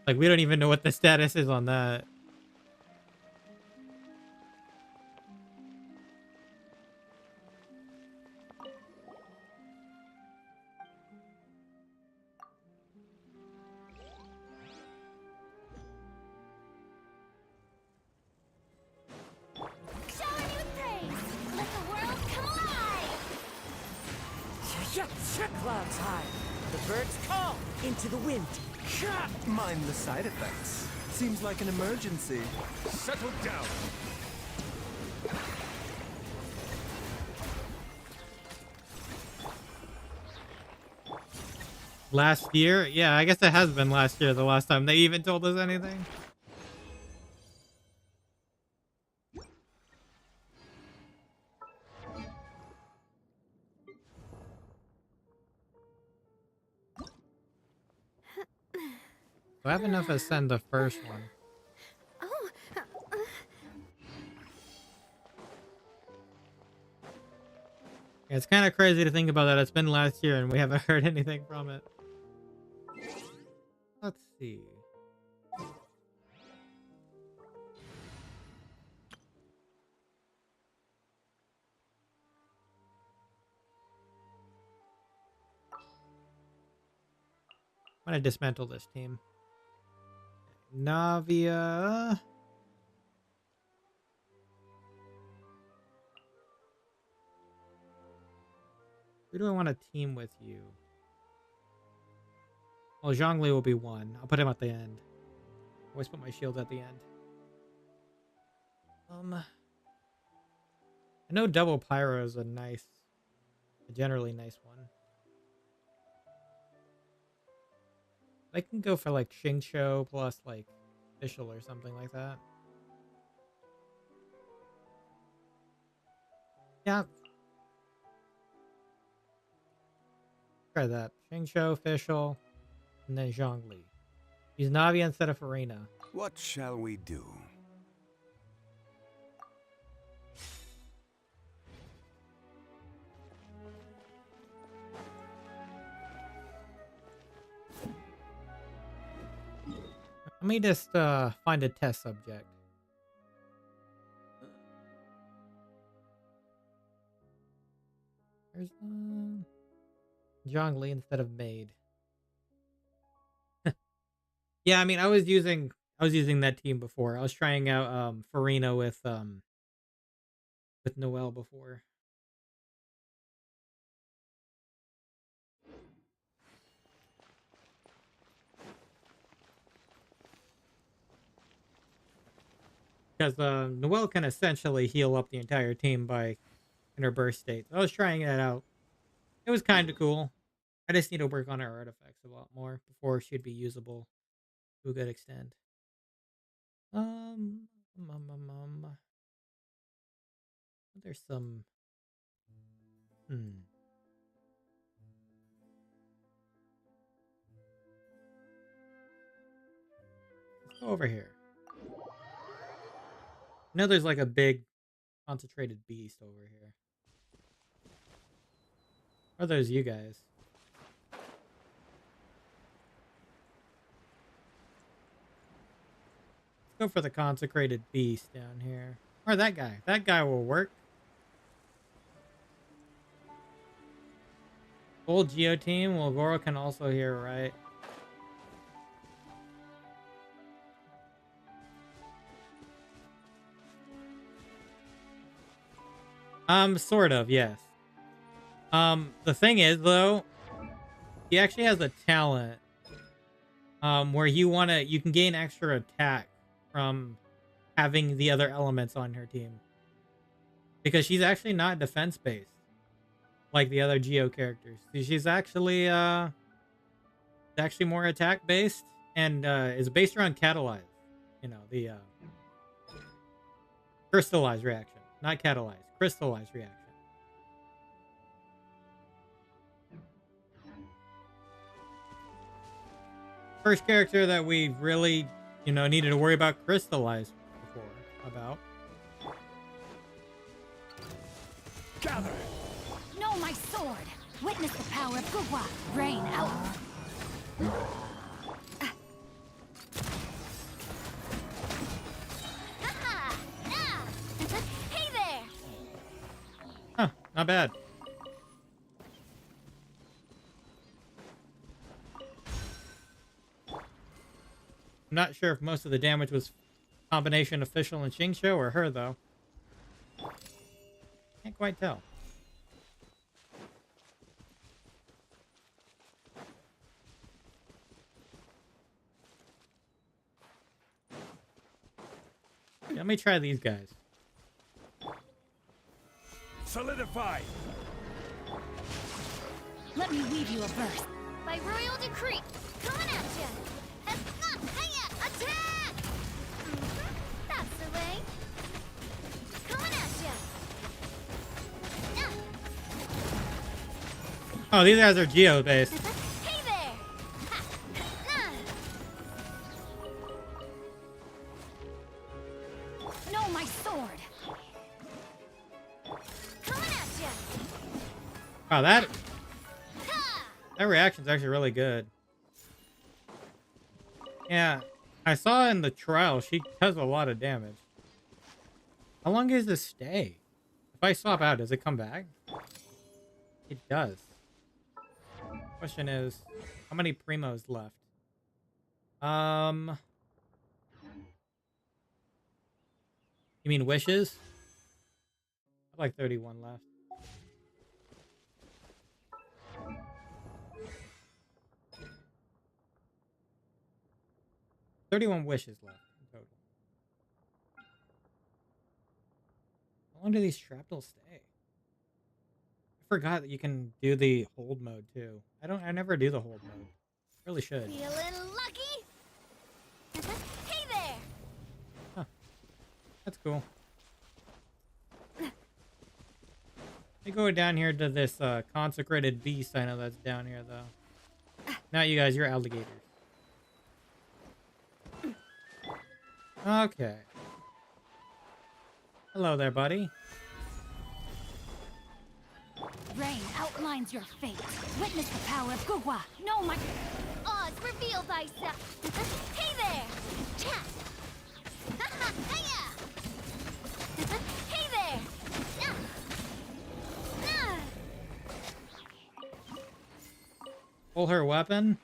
Like, we don't even know what the status is on that. Clouds high. The birds call into the wind. Mind the side effects. Seems like an emergency. Settle down. Last year? Yeah, I guess it has been last year, the last time they even told us anything. Do I have enough to send the first one? Oh, Yeah, it's kind of crazy to think about that. It's been last year and we haven't heard anything from it. Let's see. I'm gonna dismantle this team. Navia. Who do I want to team with you? Well, Zhongli will be one. I'll put him at the end. Always put my shield at the end. I know double pyro is a generally nice one. I can go for like Xingqiu plus like official or something like that. Yeah. Try that. Xingqiu, official, and then Zhongli. Use Navia instead of Farina. What shall we do? Let me just find a test subject. There's Zhongli instead of Maid. Yeah, I mean, I was using that team before. I was trying out Farina with Noelle before. Because Noelle can essentially heal up the entire team in her burst state. So I was trying that out. It was kind of cool. I just need to work on her artifacts a lot more before she'd be usable to a good extent. There's some. Let's go over here. I know there's like a big concentrated beast over here. Or are those you guys? Let's go for the consecrated beast down here. Or that guy. That guy will work. Full Geo team. Well, Goro can also hear, right? Sort of, yes. The thing is, though, he actually has a talent, where you can gain extra attack from having the other elements on her team. Because she's actually not defense-based, like the other Geo characters. She's actually, more attack-based, and, is based around catalyze. You know, the, crystallize reaction. Not catalyze. Crystallize reaction. First character that we really, needed to worry about crystallize before. about. Gather! Know my sword! Witness the power of Gugwa! Rain out! Hey there! Huh, not bad. I'm not sure if most of the damage was combination of Fischl and Xingqiu or her, though. Can't quite tell. Yeah, let me try these guys. Solidify! Let me weave you a verse. By royal decree, coming at ya! Attack! That's the way. Coming at ya! Oh, these guys are geo-based. Hey there! Know my sword! Coming at ya! Wow, that reaction's actually really good. Yeah, I saw in the trial she does a lot of damage. How long does this stay? If I swap out, does it come back? It does. Question is, how many primos left? You mean wishes? I have like 31 left. $31 wishes left in total. How long do these shrapnels stay? I forgot that you can do the hold mode too. I never do the hold mode. Really should. Feeling lucky? Hey there! Huh. That's cool. Let me go down here to this consecrated beast I know that's down here though. Not you guys, you're alligators. Okay. Hello there, buddy. Rain outlines your fate. Witness the power of Gugwa. Know my... Oz, reveal thyself! Hey there! Chat! Hey there! Pull her weapon?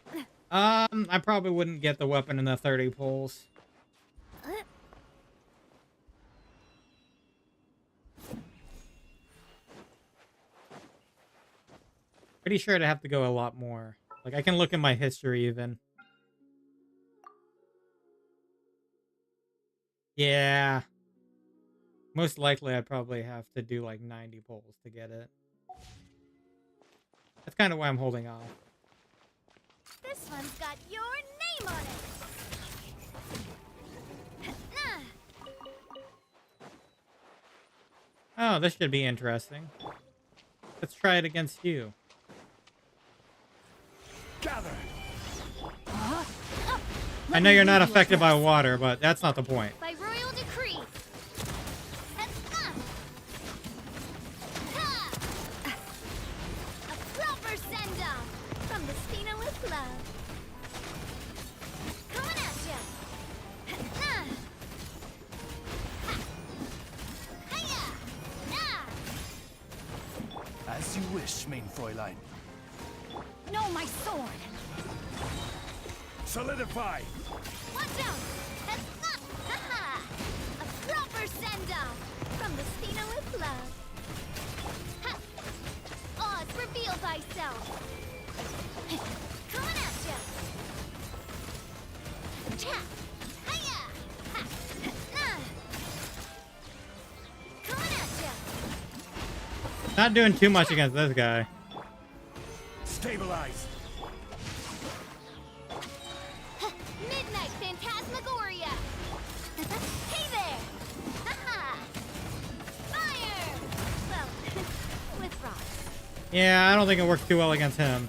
I probably wouldn't get the weapon in the 30 pulls. Pretty sure I'd have to go a lot more. Like, I can look in my history even. Yeah. Most likely I'd probably have to do like 90 pulls to get it. That's kind of why I'm holding off. This one's got your name on it! Oh, this should be interesting. Let's try it against you. Gather! I know you're not affected by water, but that's not the point. By royal decree! A proper send-off from the Spina with love. Coming at ya! As you wish, main Fräulein. Know my sword! Solidify! Watch out! A proper send-off from the Spina with love. Oz, reveal thyself! Coming at ya! Chat! Coming at ya! Not doing too much against this guy. Stabilize! Midnight Phantasmagoria! Hey there! Fire! Well, with rocks. Yeah, I don't think it works too well against him.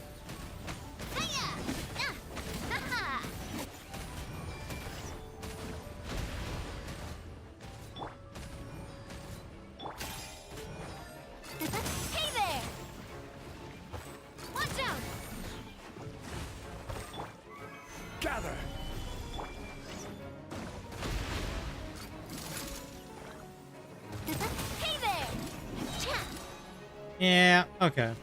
Gather! Hey there! Cha! Yeah, okay.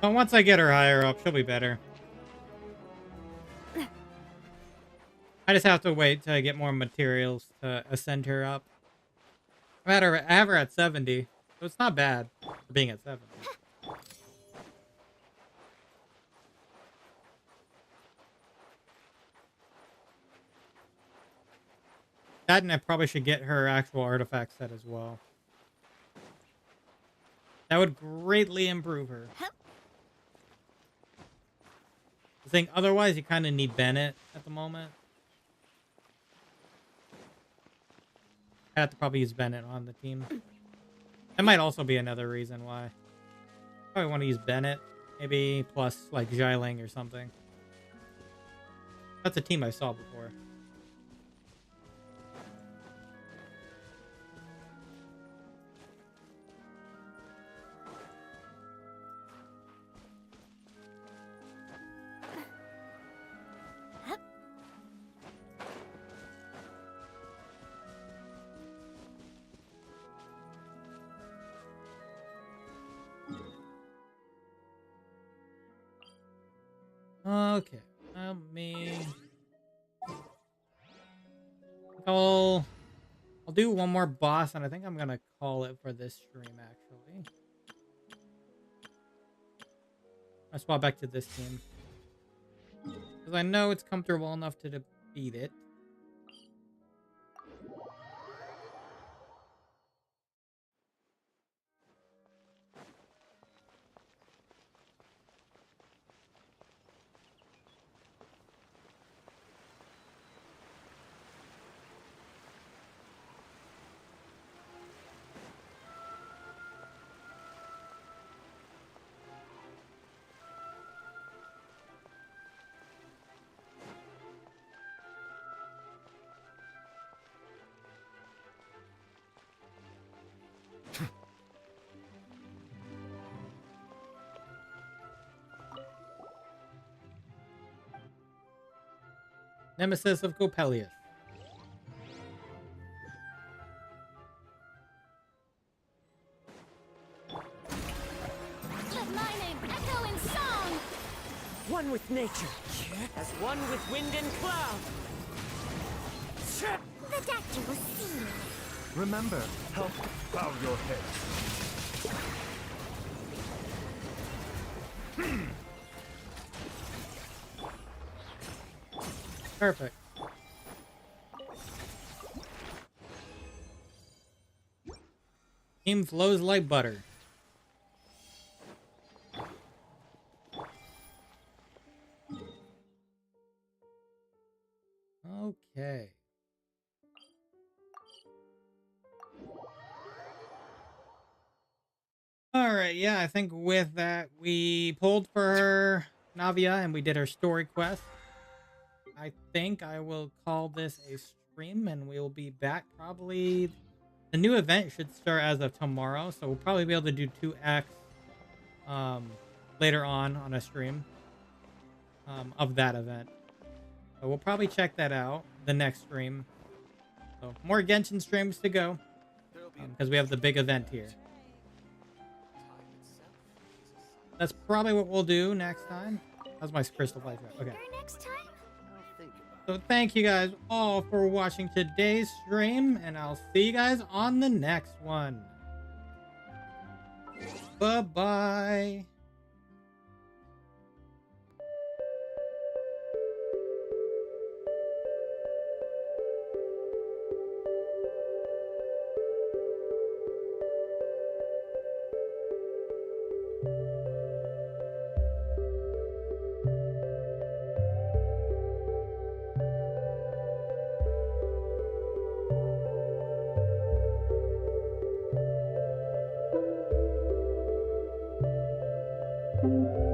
But once I get her higher up, she'll be better. I just have to wait till I get more materials to ascend her up. I have her at 70, so it's not bad for being at 70. That, and I probably should get her actual artifact set as well. That would greatly improve her. I think otherwise you kind of need Bennett at the moment. I have to probably use Bennett on the team. That might also be another reason why. Probably want to use Bennett, maybe plus like Xiling or something. That's a team I saw before. Okay, let me. I'll do one more boss, and I think I'm gonna call it for this stream. Actually, I swap back to this team because I know it's comfortable enough to defeat it. Nemesis of Coppelius. Let my name echo in song! One with nature, as one with wind and cloud. The doctor will see you. Remember, help bow your head. Perfect. Team flows like butter. Okay. All right, yeah, I think with that, we pulled for Navia and we did our story quest. I think I will call this a stream and we'll be back probably. The new event should start as of tomorrow, so we'll probably be able to do 2x later on a stream of that event. So we'll probably check that out the next stream. So more Genshin streams to go because we have the big event here. That's probably what we'll do next time. How's my crystal flash? Okay. Next time? So thank you guys all for watching today's stream, and I'll see you guys on the next one. Bye-bye. Thank you.